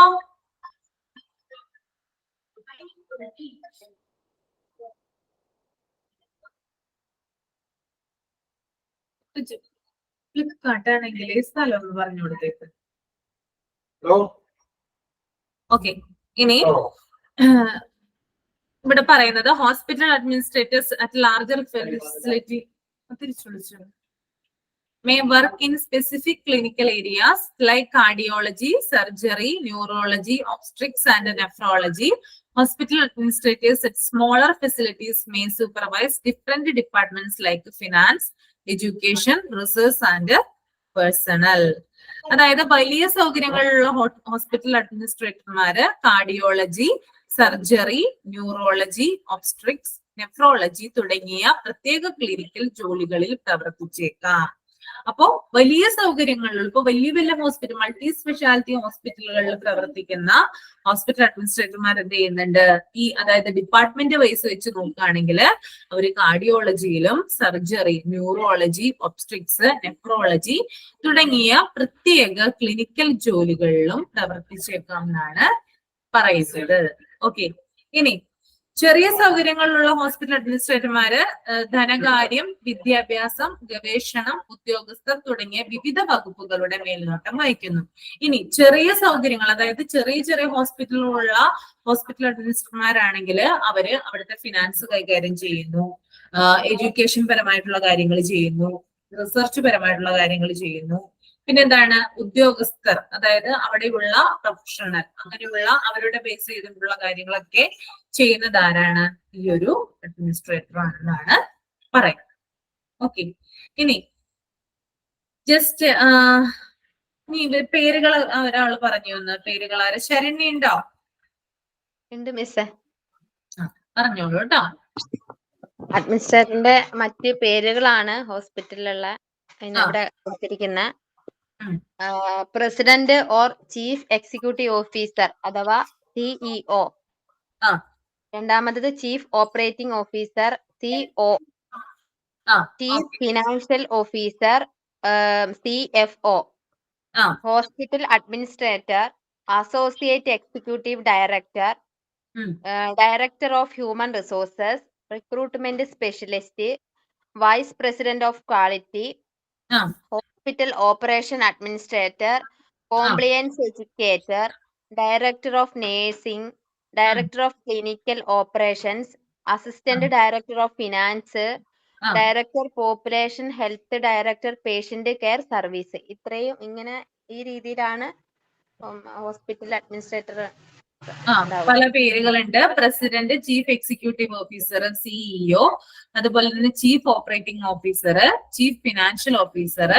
Flipkart ആണെങ്കിൽ സ്ഥലം ഒന്ന് പറഞ്ഞു കൊടുത്തേക്ക്. ഓക്കെ, ഇനി ഇവിടെ പറയുന്നത് hospital administrators at larger facility may work in specific clinical areas like cardiology, surgery, neurology, obstetrics and nephrology. Hospital administrators at smaller facilities may supervise different departments like finance, education, research and personnel. അതായത് വലിയ സൗകര്യങ്ങളുള്ള hospital അഡ്മിനിസ്ട്രേറ്റർമാര് cardiology, surgery, neurology, obstetrics, nephrology തുടങ്ങിയ പ്രത്യേക clinical ജോലികളിൽ പ്രവർത്തിച്ചേക്കാം. അപ്പോ വലിയ സൗകര്യങ്ങളിൽ ഇപ്പൊ വലിയ വലിയ ഹോസ്പിറ്റൽ, മൾട്ടി സ്പെഷ്യാലിറ്റി ഹോസ്പിറ്റലുകളിൽ പ്രവർത്തിക്കുന്ന ഹോസ്പിറ്റൽ അഡ്മിനിസ്ട്രേറ്റർമാർ എന്ത് ചെയ്യുന്നുണ്ട്, അതായത് ഡിപ്പാർട്ട്മെന്റ് വൈസ് വെച്ച് നോക്കുകയാണെങ്കിൽ അവര് കാർഡിയോളജിയിലും സർജറി, ന്യൂറോളജി, ഒബ്സ്ട്രിക്സ്, നെഫ്രോളജി തുടങ്ങിയ പ്രത്യേക ക്ലിനിക്കൽ ജോലികളിലും പ്രവർത്തിച്ചേക്കാം എന്നാണ് പറയുന്നത്. ഓക്കെ, ഇനി ചെറിയ സൗകര്യങ്ങളുള്ള ഹോസ്പിറ്റൽ അഡ്മിനിസ്ട്രേറ്റർമാര് ധനകാര്യം, വിദ്യാഭ്യാസം, ഗവേഷണം, ഉദ്യോഗസ്ഥർ തുടങ്ങിയ വിവിധ വകുപ്പുകളുടെ മേൽനോട്ടം വഹിക്കുന്നു. ഇനി ചെറിയ സൗകര്യങ്ങൾ, അതായത് ചെറിയ ചെറിയ ഹോസ്പിറ്റലിലുള്ള ഹോസ്പിറ്റൽ അഡ്മിനിസ്ട്രേറ്റർമാരാണെങ്കിൽ അവര് അവിടുത്തെ ഫിനാൻസ് കൈകാര്യം ചെയ്യുന്നു, എഡ്യൂക്കേഷൻ പരമായിട്ടുള്ള കാര്യങ്ങൾ ചെയ്യുന്നു, റിസർച്ച് പരമായിട്ടുള്ള കാര്യങ്ങൾ ചെയ്യുന്നു. പിന്നെന്താണ്, ഉദ്യോഗസ്ഥർ, അതായത് അവിടെയുള്ള പ്രൊഫഷണൽ, അങ്ങനെയുള്ള അവരുടെ ബേസ് ചെയ്തിട്ടുള്ള കാര്യങ്ങളൊക്കെ ചെയ്യുന്നത് ആരാണ്, ഈ ഒരു അഡ്മിനിസ്ട്രേറ്റർ ആണെന്നാണ് പറയുന്നത്. ഓക്കെ, ഇനി ജസ്റ്റ് പേരുകൾ ഒരാൾ പറഞ്ഞു തന്ന പേരുകൾ ആര്, ശരണ്യ ഉണ്ടോ? ഉണ്ട് മിസ്സേ. പറഞ്ഞോളൂ കേട്ടോ. അഡ്മിനിസ്ട്രേറ്ററിന്റെ മറ്റ് പേരുകളാണ് ഹോസ്പിറ്റലിലുള്ള ഇവിടെ കൊടുത്തിരിക്കുന്ന president or chief executive officer അഥവാ സിഇഒ. രണ്ടാമത്തത് chief operating officer CO, chief financial officer CFO, hospital administrator, associate executive director, director of human resources, recruitment specialist, vice president of quality, hospital operation administrator, compliance educator, director of nursing, director of clinical operations, assistant director of finance, director population health, director patient care service. ഇത്രയും ഇങ്ങനെ ഈ രീതിയിലാണ് hospital administrator. പല പേരുകളുണ്ട്. President, chief executive officer CEO, അതുപോലെ തന്നെ chief operating officer, chief financial officer,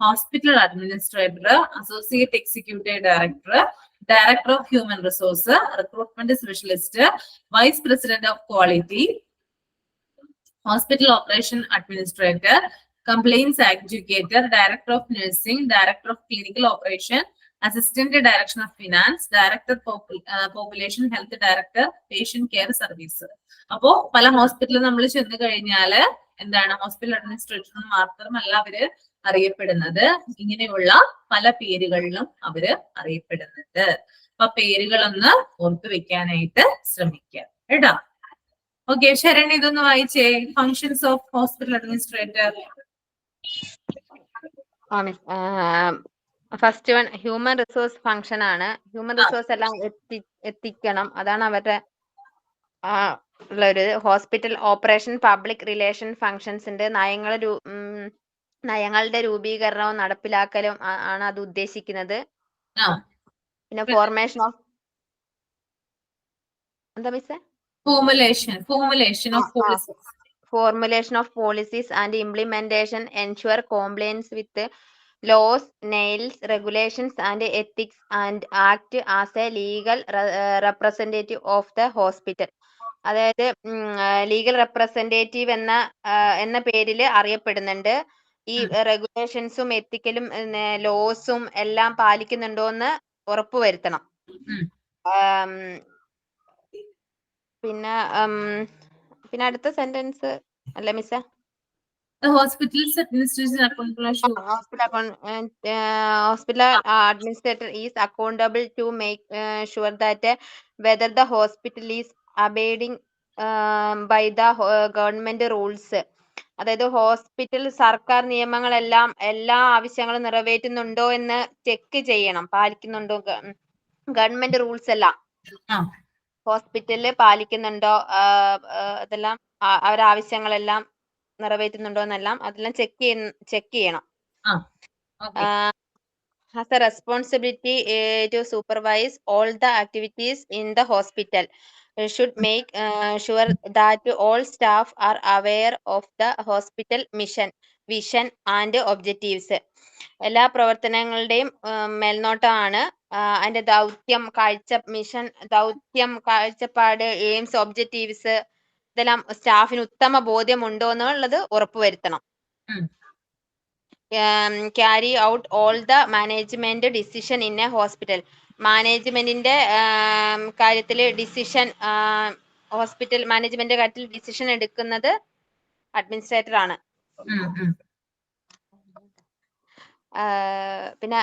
hospital administrator, associate executive director, director of human resource, recruitment specialist, vice president of quality, hospital operation administrator, compliance educator, director of nursing, director of clinical operation, assistant direction of finance, director population health, director patient care service. അപ്പോ പല ഹോസ്പിറ്റലിൽ നമ്മൾ ചെന്ന് കഴിഞ്ഞാല് എന്താണ്, hospital administrator മാത്രമല്ല അവര് അറിയപ്പെടുന്നത്, ഇങ്ങനെയുള്ള പല പേരുകളിലും അവര് അറിയപ്പെടുന്നുണ്ട്. അപ്പൊ പേരുകളൊന്ന് ഓർത്തു വെക്കാനായിട്ട് ശ്രമിക്കുക കേട്ടോ. ഓക്കെ, ശരണ്യ ഇതൊന്ന് വായിച്ചേ, functions of hospital administrator. First one human resource function ആണ്. ഹ്യൂമൻ റിസോഴ്സ് എല്ലാം എത്തിക്കണം, അതാണ് അവരുടെ ഉള്ളൊരു. ഹോസ്പിറ്റൽ ഓപ്പറേഷൻ പബ്ലിക് റിലേഷൻ ഫങ്ഷൻസിന്റെ നയങ്ങളുടെ രൂപീകരണവും നടപ്പിലാക്കലും ആണ് അത് ഉദ്ദേശിക്കുന്നത്. പിന്നെ ഫോർമേഷൻ ഓഫ് എന്താ മിസ്സേ, formulation of policies and implementation ensure compliance with laws, nails, regulations and ethics and act as a legal representative of the hospital. അതായത് ലീഗൽ റെപ്രസെന്റേറ്റീവ് എന്ന പേരിൽ അറിയപ്പെടുന്നുണ്ട്. ഈ റെഗുലേഷൻസും എത്തിക്കലും ലോസും എല്ലാം പാലിക്കുന്നുണ്ടോന്ന് ഉറപ്പുവരുത്തണം. പിന്നെ അടുത്ത സെന്റൻസ് അല്ല മിസ്സേ, hospital administrator is accountable to make sure that whether the hospital is abiding by the government rules. അതായത് ഹോസ്പിറ്റൽ സർക്കാർ നിയമങ്ങളെല്ലാം എല്ലാ ആവശ്യങ്ങളും നിറവേറ്റുന്നുണ്ടോ എന്ന് ചെക്ക് ചെയ്യണം, പാലിക്കുന്നുണ്ടോ, ഗവൺമെന്റ് റൂൾസ് എല്ലാം ഹോസ്പിറ്റലിൽ പാലിക്കുന്നുണ്ടോ, അതെല്ലാം അവരുടെ ആവശ്യങ്ങളെല്ലാം നിറവേറ്റുന്നുണ്ടോ എന്നെല്ലാം അതെല്ലാം ചെക്ക് ചെയ്യണം. Has a responsibility to supervise all the activities in the hospital. Should make sure that all staff are aware of the hospital mission, vision and objectives. എല്ലാ പ്രവർത്തനങ്ങളുടെയും മേൽനോട്ടമാണ് അതിന്റെ കാഴ്ചപ്പാട്, എയിംസ്, ഒബ്ജക്റ്റീവ്സ് ഇതെല്ലാം സ്റ്റാഫിന് ഉത്തമ ബോധ്യമുണ്ടോ എന്നുള്ളത് ഉറപ്പുവരുത്തണം. carry out all the management decision in a hospital. മാനേജ്മെന്റിന്റെ കാര്യത്തിൽ ഡിസിഷൻ ഹോസ്പിറ്റൽ മാനേജ്മെന്റ് കാര്യത്തിൽ ഡിസിഷൻ എടുക്കുന്നത് അഡ്മിനിസ്ട്രേറ്റർ ആണ്. പിന്നെ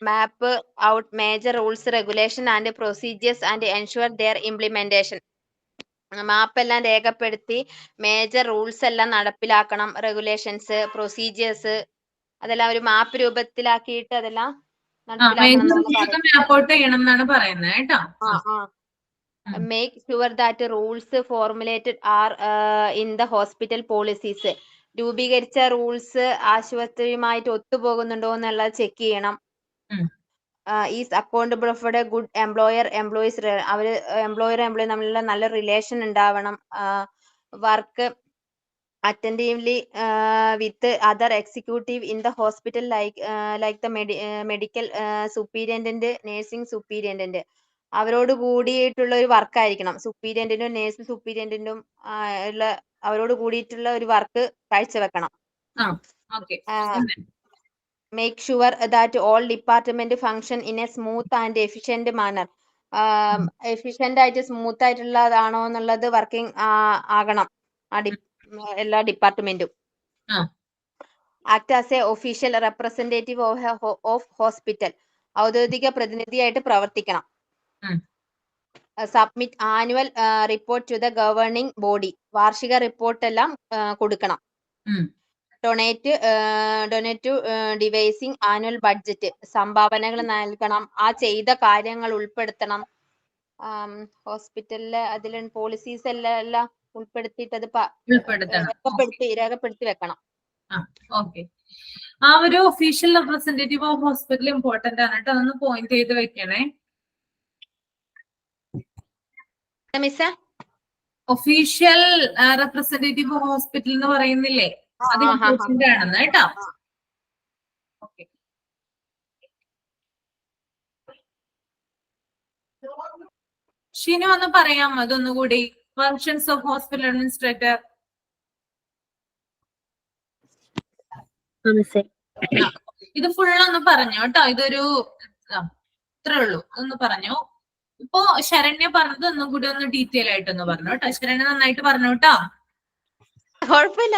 map out major rules regulation and procedures and ensure their implementation. Map എല്ലാം രേഖപ്പെടുത്തി മേജർ റൂൾസ് എല്ലാം നടപ്പിലാക്കണം. റെഗുലേഷൻസ്, പ്രൊസീജിയേഴ്സ് അതെല്ലാം ഒരു മാപ്പ് രൂപത്തിലാക്കിയിട്ട് അതെല്ലാം make sure that rules formulated are in the hospital policies. രൂപീകരിച്ച റൂൾസ് ആശുപത്രിയുമായിട്ട് ഒത്തുപോകുന്നുണ്ടോ എന്നുള്ളത് ചെക്ക് ചെയ്യണം. Is accountable four A good employer employees. അവര് എംപ്ലോയർ എംപ്ലോയി തമ്മിലുള്ള നല്ല റിലേഷൻ ഉണ്ടാവണം. Work attentively with other executive in the hospital like the medical superintendent, nursing superintendent. അവരോട് കൂടിയിട്ടുള്ള ഒരു വർക്ക് ആയിരിക്കണം. സൂപ്പീരിയന്റന്റും നേഴ്സ് സൂപ്പീരിയന്റന്റും ഉള്ള അവരോട് കൂടിയിട്ടുള്ള ഒരു വർക്ക് കാഴ്ചവെക്കണം. Make sure that all department function in a smooth and efficient manner. Efficient ആയിട്ട് സ്മൂത്ത് ആയിട്ടുള്ളതാണോ എന്നുള്ളത് വർക്കിംഗ് ആകണം എല്ലാ ഡിപ്പാർട്ട്മെന്റും. Act as a official representative of hospital. ഔദ്യോഗിക പ്രതിനിധിയായിട്ട് പ്രവർത്തിക്കണം. Submit annual report to the governing body. വാർഷിക റിപ്പോർട്ട് എല്ലാം കൊടുക്കണം. Donate to devising annual budget. സംഭാവനകൾ നൽകണം. ആ ചെയ്ത കാര്യങ്ങൾ ഉൾപ്പെടുത്തണം. ഹോസ്പിറ്റലിലെ അതിൽ പോളിസീസ് എല്ലാം ഉൾപ്പെടുത്തിയിട്ട് അത് രേഖപ്പെടുത്തി വെക്കണം. ആ ഒരു official representative of hospital important ആണ് കേട്ടോ. അതൊന്ന് പോയിന്റ് ചെയ്ത് വെക്കണേ. മിസ്സേ, ഒഫീഷ്യൽ റെപ്രസെന്റേറ്റീവ് ഓഫ് ഹോസ്പിറ്റൽ എന്ന് പറയുന്നില്ലേ, അത് ഇമ്പോർട്ടന്റ് ആണെന്ന് കേട്ടോ. ഓക്കെ, ഷിനു ഒന്ന് പറയാമോ അതൊന്നുകൂടി? Functions of hospital administrator. ഇത് ഫുൾ ഒന്ന് പറഞ്ഞു കേട്ടോ. ഇതൊരു ഇത്രേ ഉള്ളൂ, ഒന്ന് പറഞ്ഞു. ഇപ്പൊ ശരണ്യ പറഞ്ഞത് ഒന്നും കൂടി ഒന്ന് ഡീറ്റെയിൽ ആയിട്ടൊന്ന് പറഞ്ഞു കേട്ടോ. ശരണ്യ നന്നായിട്ട് പറഞ്ഞു കേട്ടോ. കുഴപ്പമില്ല,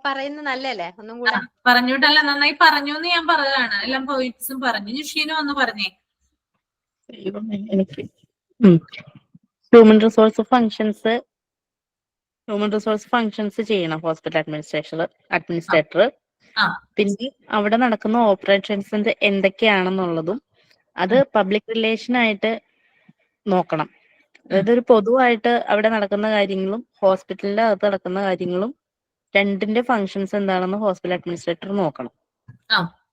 പറയുന്നത് നല്ലല്ലേ. ഒന്നും കൂടെ പറഞ്ഞോട്ടല്ല, നന്നായി പറഞ്ഞു എന്ന് ഞാൻ പറഞ്ഞതാണ്. എല്ലാം പോയിന്റ്സും പറഞ്ഞു. ഷീനു ഒന്ന് പറഞ്ഞേ. ഹ്യൂമൻ റിസോഴ്സ് ഫങ്ഷൻസ് ചെയ്യണം ഹോസ്പിറ്റൽ അഡ്മിനിസ്ട്രേറ്റർ. പിന്നെ അവിടെ നടക്കുന്ന ഓപ്പറേഷൻസിന്റെ എന്തൊക്കെയാണെന്നുള്ളതും അത് പബ്ലിക് റിലേഷൻ ആയിട്ട് നോക്കണം. അതായത് ഒരു പൊതുവായിട്ട് അവിടെ നടക്കുന്ന കാര്യങ്ങളും ഹോസ്പിറ്റലിന്റെ അകത്ത് നടക്കുന്ന കാര്യങ്ങളും രണ്ടിന്റെ ഫങ്ഷൻസ് എന്താണെന്ന് ഹോസ്പിറ്റൽ അഡ്മിനിസ്ട്രേറ്റർ നോക്കണം.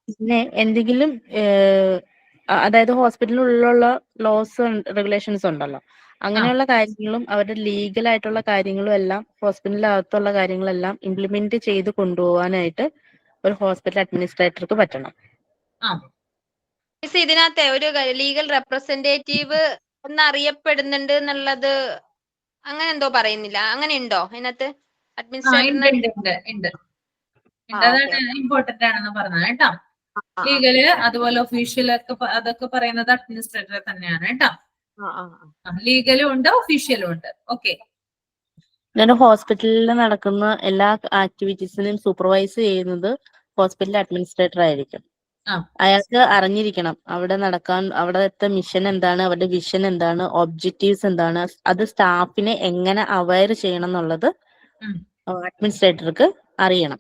പിന്നെ എന്തെങ്കിലും അതായത് ഹോസ്പിറ്റലിനുള്ളിലുള്ള ലോസ് റെഗുലേഷൻസ് ഉണ്ടല്ലോ, അങ്ങനെയുള്ള കാര്യങ്ങളും അവരുടെ ലീഗൽ ആയിട്ടുള്ള കാര്യങ്ങളും എല്ലാം ഹോസ്പിറ്റലിനകത്തുള്ള കാര്യങ്ങളെല്ലാം ഇംപ്ലിമെന്റ് ചെയ്ത് കൊണ്ടുപോകാനായിട്ട് ഒരു ഹോസ്പിറ്റൽ അഡ്മിനിസ്ട്രേറ്റർക്ക് പറ്റണം. ഇതിനകത്തെ ഒരു ലീഗൽ റെപ്രസെന്റേറ്റീവ് എന്നറിയപ്പെടുന്നുണ്ട് എന്നുള്ളത് അങ്ങനെ എന്തോ പറയുന്നില്ല, അങ്ങനെ ഉണ്ടോ ഇതിനകത്ത്? ഇമ്പോർട്ടന്റ് ആണെന്ന് പറഞ്ഞത് കേട്ടോ. ലീഗല് അതുപോലെ ഒഫീഷ്യൽ ഒക്കെ അതൊക്കെ പറയുന്നത് അഡ്മിനിസ്ട്രേറ്റർ തന്നെയാണ് കേട്ടോ. ലീഗലും ഉണ്ട്, ഒഫീഷ്യലും ഉണ്ട്. ഓക്കെ. ഹോസ്പിറ്റലിൽ നടക്കുന്ന എല്ലാ ആക്ടിവിറ്റീസിനെയും സൂപ്പർവൈസ് ചെയ്യുന്നത് ഹോസ്പിറ്റൽ അഡ്മിനിസ്ട്രേറ്റർ ആയിരിക്കും. അയാൾക്ക് അറിഞ്ഞിരിക്കണം അവിടുത്തെ മിഷൻ എന്താണ്, അവരുടെ വിഷൻ എന്താണ്, ഒബ്ജക്റ്റീവ്സ് എന്താണ്, അത് സ്റ്റാഫിനെ എങ്ങനെ അവയർ ചെയ്യണം എന്നുള്ളത് അഡ്മിനിസ്ട്രേറ്റർക്ക് അറിയണം.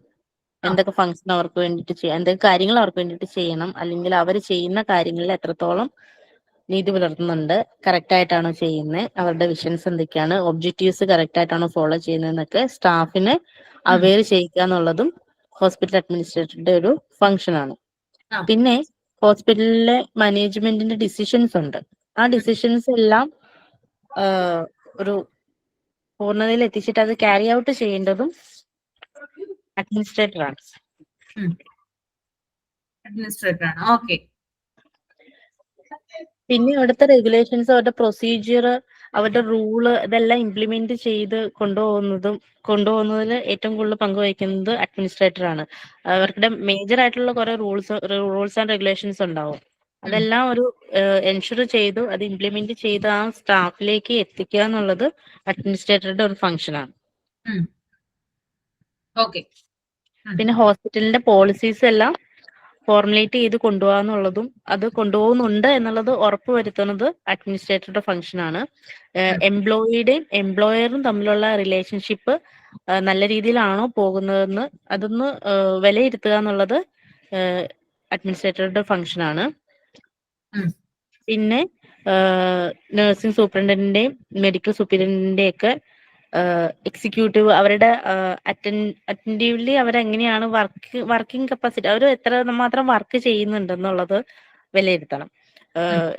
എന്തൊക്കെ ഫംഗ്ഷൻ അവർക്ക് വേണ്ടിയിട്ട് ചെയ്യാം, എന്തൊക്കെ കാര്യങ്ങൾ അവർക്ക് വേണ്ടിയിട്ട് ചെയ്യണം, അല്ലെങ്കിൽ അവർ ചെയ്യുന്ന കാര്യങ്ങളിൽ എത്രത്തോളം നീതി പുലർത്തുന്നുണ്ട്, കറക്റ്റ് ആയിട്ടാണോ ചെയ്യുന്നത്, അവരുടെ വിഷൻസ് എന്തൊക്കെയാണ്, ഒബ്ജക്റ്റീവ്സ് കറക്റ്റ് ആയിട്ടാണോ ഫോളോ ചെയ്യുന്നതെന്നൊക്കെ സ്റ്റാഫിനെ അവെയർ ചെയ്യുക എന്നുള്ളതും ഹോസ്പിറ്റൽ അഡ്മിനിസ്ട്രേറ്ററുടെ ഒരു ഫംഗ്ഷൻ ആണ്. പിന്നെ ഹോസ്പിറ്റലിലെ മാനേജ്മെന്റിന്റെ ഡിസിഷൻസ് ഉണ്ട്. ആ ഡിസിഷൻസ് എല്ലാം ഒരു പൂർണ്ണതയിൽ എത്തിച്ചിട്ട് അത് ക്യാരി ഔട്ട് ചെയ്യേണ്ടതും അഡ്മിനിസ്ട്രേറ്റർ ആണ്. ഓക്കെ. പിന്നെ അവിടുത്തെ റെഗുലേഷൻസ്, അവരുടെ പ്രൊസീജിയർ, അവരുടെ റൂള് ഇതെല്ലാം ഇംപ്ലിമെന്റ് ചെയ്ത് കൊണ്ടുപോകുന്നതിൽ ഏറ്റവും കൂടുതൽ പങ്കുവഹിക്കുന്നത് അഡ്മിനിസ്ട്രേറ്റർ ആണ്. അവരുടെ മേജർ ആയിട്ടുള്ള കുറെ റൂൾസ് ആൻഡ് റെഗുലേഷൻസ് ഉണ്ടാവും. അതെല്ലാം ഒരു എൻഷുർ ചെയ്തു അത് ഇംപ്ലിമെന്റ് ചെയ്ത് ആ സ്റ്റാഫിലേക്ക് എത്തിക്കുക എന്നുള്ളത് അഡ്മിനിസ്ട്രേറ്ററുടെ ഒരു ഫംഗ്ഷനാണ്. പിന്നെ ഹോസ്പിറ്റലിന്റെ പോളിസീസ് എല്ലാം ഫോർമുലേറ്റ് ചെയ്ത് കൊണ്ടുപോകാന്നുള്ളതും അത് കൊണ്ടുപോകുന്നുണ്ട് എന്നുള്ളത് ഉറപ്പുവരുത്തുന്നത് അഡ്മിനിസ്ട്രേറ്ററുടെ ഫംഗ്ഷനാണ്. എംപ്ലോയിയുടെയും എംപ്ലോയറും തമ്മിലുള്ള റിലേഷൻഷിപ്പ് നല്ല രീതിയിലാണോ പോകുന്നതെന്ന് അതൊന്ന് വിലയിരുത്തുക എന്നുള്ളത് അഡ്മിനിസ്ട്രേറ്ററുടെ ഫംഗ്ഷനാണ്. പിന്നെ നഴ്സിംഗ് സൂപ്രണ്ടന്റിന്റെയും മെഡിക്കൽ സൂപ്രണ്ടന്റിന്റെയും ഒക്കെ എക്സിക്യൂട്ടീവ് അവരുടെ അറ്റൻറ്റീവ്ലി അവരെങ്ങനെയാണ് വർക്കിംഗ് കപ്പാസിറ്റി അവർ എത്ര മാത്രം വർക്ക് ചെയ്യുന്നുണ്ടെന്നുള്ളത് വിലയിരുത്തണം.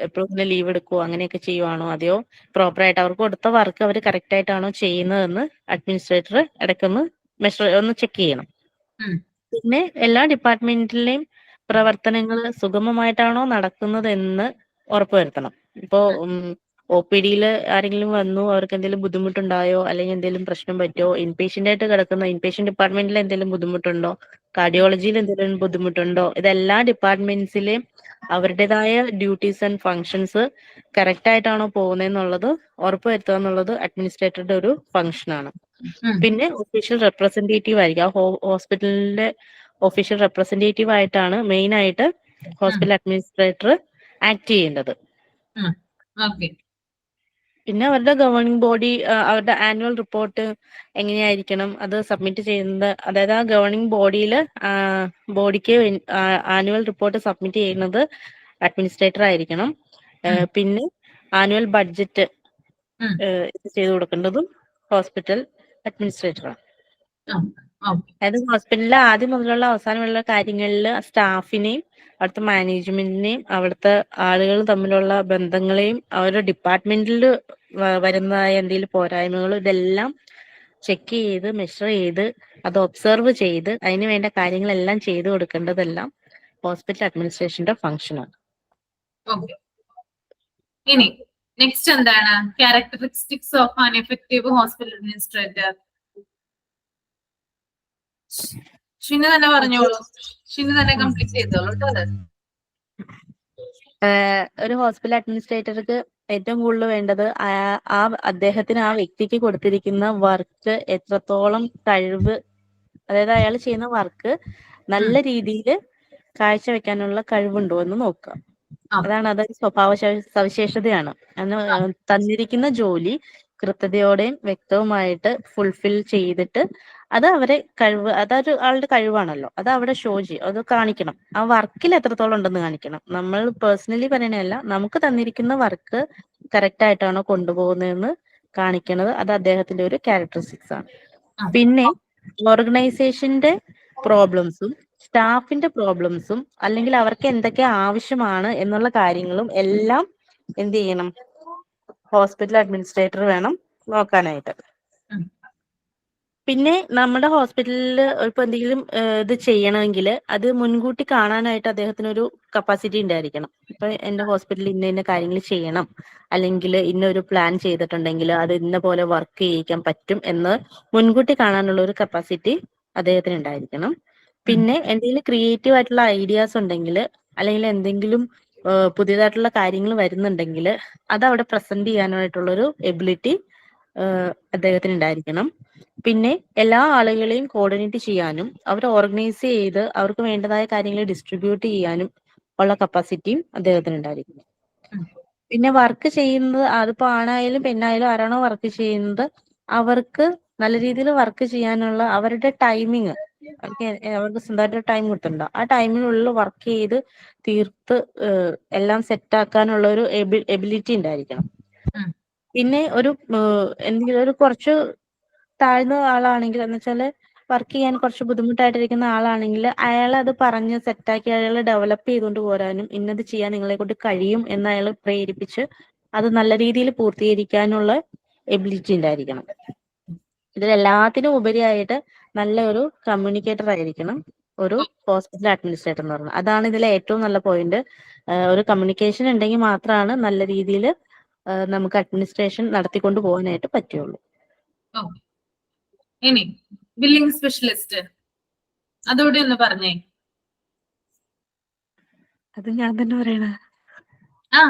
എപ്പോഴും ഇങ്ങനെ ലീവ് എടുക്കുവോ അങ്ങനെയൊക്കെ ചെയ്യുവാണോ അതെയോ പ്രോപ്പറായിട്ട് അവർക്ക് കൊടുത്ത വർക്ക് അവർ കറക്റ്റ് ആയിട്ടാണോ ചെയ്യുന്നതെന്ന് അഡ്മിനിസ്ട്രേറ്റർ ഇടയ്ക്കൊന്ന് ഒന്ന് ചെക്ക് ചെയ്യണം. പിന്നെ എല്ലാ ഡിപ്പാർട്ട്മെന്റിലെയും പ്രവർത്തനങ്ങൾ സുഗമമായിട്ടാണോ നടക്കുന്നതെന്ന് ഉറപ്പുവരുത്തണം. ഇപ്പോ OPD ആരെങ്കിലും വന്നു അവർക്ക് എന്തെങ്കിലും ബുദ്ധിമുട്ടുണ്ടായോ അല്ലെങ്കിൽ എന്തെങ്കിലും പ്രശ്നം പറ്റുമോ, ഇൻപേഷ്യന്റ് ആയിട്ട് കിടക്കുന്ന ഇൻപേഷ്യന്റ് ഡിപ്പാർട്ട്മെന്റിൽ എന്തെങ്കിലും ബുദ്ധിമുട്ടുണ്ടോ, കാർഡിയോളജിയിൽ എന്തെങ്കിലും ബുദ്ധിമുട്ടുണ്ടോ, ഇതെല്ലാ ഡിപ്പാർട്ട്മെന്റ്സിലെയും അവരുടേതായ ഡ്യൂട്ടീസ് ആൻഡ് ഫങ്ഷൻസ് കറക്റ്റ് ആയിട്ടാണോ പോകുന്നതെന്നുള്ളത് ഉറപ്പുവരുത്തുക എന്നുള്ളത് അഡ്മിനിസ്ട്രേറ്ററുടെ ഒരു ഫംഗ്ഷനാണ്. പിന്നെ ഒഫീഷ്യൽ റെപ്രസെന്റേറ്റീവ് ആയിരിക്കും. ആ ഹോസ്പിറ്റലിന്റെ ഒഫീഷ്യൽ റെപ്രസെന്റേറ്റീവ് ആയിട്ടാണ് മെയിൻ ആയിട്ട് ഹോസ്പിറ്റൽ അഡ്മിനിസ്ട്രേറ്റർ ആക്ട് ചെയ്യേണ്ടത്. പിന്നെ അവരുടെ ഗവേണിംഗ് ബോഡി അവരുടെ ആനുവൽ റിപ്പോർട്ട് എങ്ങനെയായിരിക്കണം അത് സബ്മിറ്റ് ചെയ്യുന്നത്, അതായത് ആ ഗവേണിംഗ് ബോഡിക്ക് ആനുവൽ റിപ്പോർട്ട് സബ്മിറ്റ് ചെയ്യുന്നത് അഡ്മിനിസ്ട്രേറ്റർ ആയിരിക്കണം. പിന്നെ ആനുവൽ ബഡ്ജറ്റ് ചെയ്തു കൊടുക്കേണ്ടതും ഹോസ്പിറ്റൽ അഡ്മിനിസ്ട്രേറ്ററാണ്. അതായത് ഹോസ്പിറ്റലിലെ ആദ്യം മുതലുള്ള അവസാനം വരെയുള്ള കാര്യങ്ങളിൽ സ്റ്റാഫിനെയും അവിടുത്തെ മാനേജ്മെന്റിനെയും അവിടുത്തെ ആളുകൾ തമ്മിലുള്ള ബന്ധങ്ങളെയും അവരുടെ ഡിപ്പാർട്ട്മെന്റിൽ വരുന്നതായ എന്തെങ്കിലും പോരായ്മകളും ഇതെല്ലാം ചെക്ക് ചെയ്ത് മെഷർ ചെയ്ത് അത് ഒബ്സർവ് ചെയ്ത് അതിന് വേണ്ട കാര്യങ്ങളെല്ലാം ചെയ്തു കൊടുക്കേണ്ടതെല്ലാം ഹോസ്പിറ്റൽ അഡ്മിനിസ്ട്രേഷന്റെ ഫംഗ്ഷനാണ്. ഇനി നെക്സ്റ്റ് എന്താണ് characteristics of an effective hospital administrator? Shinu തന്നെ പറഞ്ഞോളൂ, ഷിനു തന്നെ കംപ്ലീറ്റ് ചെയ്തോളൂ കേട്ടോ. അത് ഒരു ഹോസ്പിറ്റൽ അഡ്മിനിസ്ട്രേറ്റർക്ക് ഏറ്റവും കൂടുതൽ വേണ്ടത് അദ്ദേഹത്തിന് ആ വ്യക്തിക്ക് കൊടുത്തിരിക്കുന്ന വർക്ക് എത്രത്തോളം കഴിവ്, അതായത് അയാൾ ചെയ്യുന്ന വർക്ക് നല്ല രീതിയിൽ കാഴ്ചവെക്കാനുള്ള കഴിവുണ്ടോ എന്ന് നോക്കുക. അതാണ് അതൊരു സ്വഭാവ സവിശേഷതയാണ്. തന്നിരിക്കുന്ന ജോലി കൃത്യതയോടെയും വ്യക്തവുമായിട്ട് ഫുൾഫിൽ ചെയ്തിട്ട് അത് അതൊരു ആളുടെ കഴിവാണല്ലോ, അത് അവിടെ ഷോ ചെയ്യും, അത് കാണിക്കണം. ആ വർക്കിൽ എത്രത്തോളം ഉണ്ടെന്ന് കാണിക്കണം. നമ്മൾ പേഴ്സണലി പറയണതല്ല, നമുക്ക് തന്നിരിക്കുന്ന വർക്ക് കറക്റ്റ് ആയിട്ടാണോ കൊണ്ടുപോകുന്നതെന്ന് കാണിക്കുന്നത് അത് അദ്ദേഹത്തിന്റെ ഒരു ക്യാരക്ടറിസ്റ്റിക്സ് ആണ്. പിന്നെ ഓർഗനൈസേഷന്റെ പ്രോബ്ലംസും സ്റ്റാഫിന്റെ പ്രോബ്ലംസും അല്ലെങ്കിൽ അവർക്ക് എന്തൊക്കെ ആവശ്യമാണ് എന്നുള്ള കാര്യങ്ങളും എല്ലാം എന്ത് ചെയ്യണം, ഹോസ്പിറ്റൽ അഡ്മിനിസ്ട്രേറ്റർ വേണം നോക്കാനായിട്ട്. പിന്നെ നമ്മുടെ ഹോസ്പിറ്റലിൽ ഇപ്പൊ എന്തെങ്കിലും ഇത് ചെയ്യണമെങ്കിൽ അത് മുൻകൂട്ടി കാണാനായിട്ട് അദ്ദേഹത്തിന് ഒരു കപ്പാസിറ്റി ഉണ്ടായിരിക്കണം. ഇപ്പൊ എന്റെ ഹോസ്പിറ്റലിൽ ഇന്ന കാര്യങ്ങൾ ചെയ്യണം അല്ലെങ്കിൽ ഇന്നൊരു പ്ലാൻ ചെയ്തിട്ടുണ്ടെങ്കിൽ അത് ഇന്ന പോലെ വർക്ക് ചെയ്യിക്കാൻ പറ്റും എന്ന് മുൻകൂട്ടി കാണാനുള്ള ഒരു കപ്പാസിറ്റി അദ്ദേഹത്തിന് ഉണ്ടായിരിക്കണം. പിന്നെ എന്തെങ്കിലും ക്രിയേറ്റീവ് ആയിട്ടുള്ള ഐഡിയാസ് ഉണ്ടെങ്കിൽ അല്ലെങ്കിൽ എന്തെങ്കിലും പുതിയതായിട്ടുള്ള കാര്യങ്ങൾ വരുന്നുണ്ടെങ്കിൽ അത് അവിടെ പ്രസന്റ് ചെയ്യാനായിട്ടുള്ളൊരു എബിലിറ്റി അദ്ദേഹത്തിന് ഉണ്ടായിരിക്കണം. പിന്നെ എല്ലാ ആളുകളെയും കോർഡിനേറ്റ് ചെയ്യാനും അവരെ ഓർഗനൈസ് ചെയ്ത് അവർക്ക് വേണ്ടതായ കാര്യങ്ങൾ ഡിസ്ട്രിബ്യൂട്ട് ചെയ്യാനും ഉള്ള കപ്പാസിറ്റിയും അദ്ദേഹത്തിന് ഉണ്ടായിരിക്കണം. പിന്നെ വർക്ക് ചെയ്യുന്നത് അതിപ്പോ ആണായാലും പെണ്ണായാലും ആരാണോ വർക്ക് ചെയ്യുന്നത് അവർക്ക് നല്ല രീതിയിൽ വർക്ക് ചെയ്യാനുള്ള അവരുടെ ടൈമിങ്, അവർക്ക് സ്വന്തമായിട്ട് ടൈം കിട്ടുന്നുണ്ടോ ആ ടൈമിനുള്ളിൽ വർക്ക് ചെയ്ത് തീർത്ത് എല്ലാം സെറ്റ് ആക്കാനുള്ള ഒരു എബിലിറ്റി ഉണ്ടായിരിക്കണം. പിന്നെ എന്തെങ്കിലും ഒരു കുറച്ച് താഴ്ന്ന ആളാണെങ്കിൽ എന്ന് വെച്ചാല് വർക്ക് ചെയ്യാൻ കുറച്ച് ബുദ്ധിമുട്ടായിട്ടിരിക്കുന്ന ആളാണെങ്കിൽ അയാൾ അത് പറഞ്ഞ് സെറ്റാക്കി അയാൾ ഡെവലപ്പ് ചെയ്തുകൊണ്ട് പോരാനും ഇന്നത് ചെയ്യാൻ നിങ്ങളെ കൊണ്ട് കഴിയും എന്ന് അയാൾ പ്രേരിപ്പിച്ച് അത് നല്ല രീതിയിൽ പൂർത്തീകരിക്കാനുള്ള എബിലിറ്റി ഉണ്ടായിരിക്കണം. ഇതിലെല്ലാത്തിനും ഉപരിയായിട്ട് നല്ല ഒരു കമ്മ്യൂണിക്കേറ്റർ ആയിരിക്കണം ഒരു ഹോസ്പിറ്റൽ അഡ്മിനിസ്ട്രേറ്റർ എന്ന് പറയുന്നത്. അതാണ് ഇതിലെ ഏറ്റവും നല്ല പോയിന്റ്. ഒരു കമ്മ്യൂണിക്കേഷൻ ഉണ്ടെങ്കിൽ മാത്രമാണ് നല്ല രീതിയിൽ നമുക്ക് അഡ്മിനിസ്ട്രേഷൻ നടത്തിക്കൊണ്ട് പോകാനായിട്ട് പറ്റുള്ളൂ. ഓക്കെ. ഇനി ബില്ലിംഗ് സ്പെഷ്യലിസ്റ്റ് അതോടെ ഒന്ന് പറഞ്ഞേ. അത് ഞാൻ തന്നെ പറയണ. ആ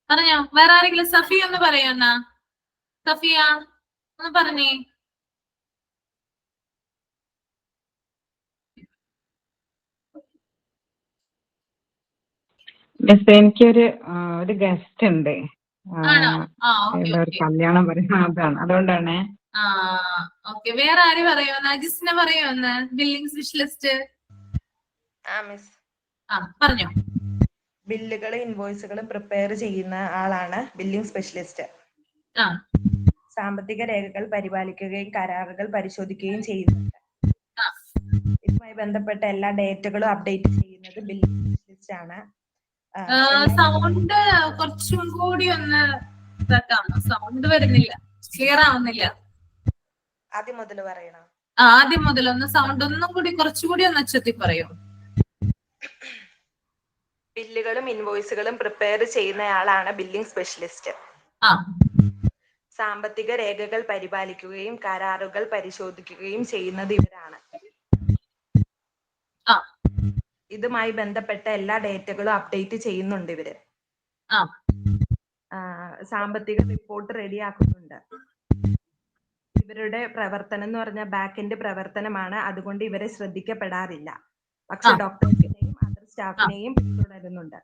പറഞ്ഞോ. വേറെ ആരെങ്കിലും? സഫിയ ഒന്ന് പറയോ എന്നാ. സഫിയ ഒന്ന് പറഞ്ഞേ. എനിക്കൊരു ഒരു ഗസ്റ്റ് ഉണ്ട്. ആണോ? ആ ഓക്കെ ഒരു ഓക്കെ. കല്യാണം പറയുന്ന അതാണ്, അതുകൊണ്ടാണ്. ആ ഓക്കെ. വേറെ ആര് പറയോ? നജിസിനെ പറയോ ഒന്ന്. Billing specialist. മിസ്, ആ പറഞ്ഞോ. ബില്ലുകൾ ഇൻവോയ്സുകൾ പ്രിപ്പയർ ചെയ്യുന്ന ആളാണ് ബില്ലിംഗ് സ്പെഷ്യലിസ്റ്റ്. ആ സാമ്പത്തിക രേഖകൾ പരിപാലിക്കുകയും കരാറുകൾ പരിശോധിക്കുകയും ചെയ്യുന്നുണ്ട്. ആ. ഇതുമായി ബന്ധപ്പെട്ട എല്ലാ ഡേറ്റകളും അപ്ഡേറ്റ് ചെയ്യുന്നത് ബില്ലിംഗ് സ്പെഷ്യലിസ്റ്റ് ആണ്. സൗണ്ട് കുറച്ചും കൂടി ഒന്ന് ഇതാക്കാമോ? സൗണ്ട് വരുന്നില്ല, ക്ലിയർ ആവുന്നില്ല. ആദ്യം മുതൽ പറയണം. ആദ്യം മുതൽ ഒന്ന് സൗണ്ട് ഒന്നും കൂടി കുറച്ചുകൂടി ഒന്ന് ഉച്ചത്തി പറയൂ. ബില്ലുകളും ഇൻവോയ്സുകളും പ്രിപ്പയർ ചെയ്യുന്നയാളാണ് ബില്ലിംഗ് സ്പെഷ്യലിസ്റ്റ്. ആ. സാമ്പത്തിക രേഖകൾ പരിപാലിക്കുകയും കരാറുകൾ പരിശോധിക്കുകയും ചെയ്യുന്നത് ഇവരാണ്. ആ. ഇതുമായി ബന്ധപ്പെട്ട എല്ലാ ഡേറ്റകളും അപ്ഡേറ്റ് ചെയ്യുന്നുണ്ട് ഇവര്. ആ. സാമ്പത്തിക റിപ്പോർട്ട് റെഡിയാക്കുന്നുണ്ട്. ഇവരുടെ പ്രവർത്തനം എന്ന് പറഞ്ഞാൽ ബാക്ക് എൻഡ് പ്രവർത്തനമാണ്, അതുകൊണ്ട് ഇവരെ ശ്രദ്ധിക്കപ്പെടാറില്ല. പക്ഷെ ഡോക്ടേഴ്സിനെയും അതർ സ്റ്റാഫിനെയും പിന്തുടരുന്നുണ്ട്.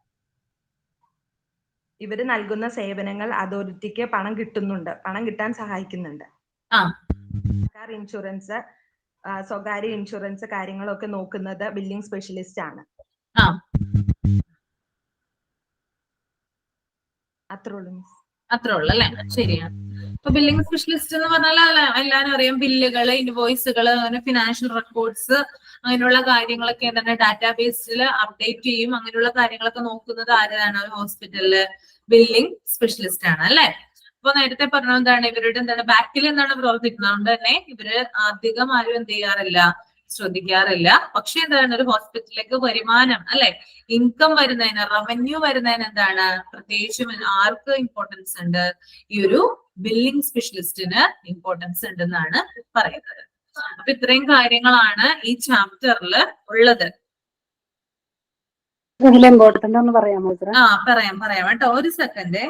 ഇവര് നൽകുന്ന സേവനങ്ങൾ അതോറിറ്റിക്ക് പണം കിട്ടുന്നുണ്ട്, പണം കിട്ടാൻ സഹായിക്കുന്നുണ്ട്. സർക്കാർ ഇൻഷുറൻസ്, സ്വകാര്യ ഇൻഷുറൻസ് കാര്യങ്ങളൊക്കെ നോക്കുന്നത് ബില്ലിംഗ് സ്പെഷ്യലിസ്റ്റ് ആണ്. അത്രേ ഉള്ളൂ മിസ്. അത്രേ ഉള്ളു അല്ലെ? ശരിയാണ്. ഇപ്പൊ ബില്ലിംഗ് സ്പെഷ്യലിസ്റ്റ് എന്ന് പറഞ്ഞാൽ എല്ലാവരും അറിയാം, ബില്ലുകള്, ഇൻവോയ്സുകള്, അങ്ങനെ ഫിനാൻഷ്യൽ റെക്കോർഡ്സ്, അങ്ങനെയുള്ള കാര്യങ്ങളൊക്കെ എന്താണ് ഡാറ്റാബേസിൽ അപ്ഡേറ്റ് ചെയ്യും. അങ്ങനെയുള്ള കാര്യങ്ങളൊക്കെ നോക്കുന്നത് ആരാണ്? ഒരു ഹോസ്പിറ്റലില് ബില്ലിംഗ് സ്പെഷ്യലിസ്റ്റ് ആണ് അല്ലെ? അപ്പൊ നേരത്തെ പറഞ്ഞ എന്താണ്, ഇവരുടെ എന്താണ് ബാക്കിൽ എന്താണ് പ്രവർത്തിക്കുന്നത്, അതുകൊണ്ട് തന്നെ ഇവര് അധികം ആരും എന്ത് ചെയ്യാറില്ല, ശ്രദ്ധിക്കാറില്ല. പക്ഷെ എന്താണ്, ഒരു ഹോസ്പിറ്റലിലേക്ക് വരുമാനം അല്ലെ, ഇൻകം വരുന്നതിന്, റവന്യൂ വരുന്നതിന് എന്താണ് പ്രത്യേകിച്ചും ആർക്ക് ഇമ്പോർട്ടൻസ് ഉണ്ട്? ഈ ഒരു ബില്ലിംഗ് സ്പെഷ്യലിസ്റ്റിന് ഇമ്പോർട്ടൻസ് ഉണ്ടെന്നാണ് പറയുന്നത്. അപ്പൊ ഇത്രയും കാര്യങ്ങളാണ് ഈ ചാപ്റ്ററിൽ ഉള്ളത്. ഇമ്പോർട്ടന്റ് ഒന്ന് പറയാമോ? പറയാം കേട്ടോ, ഒരു സെക്കൻഡ്.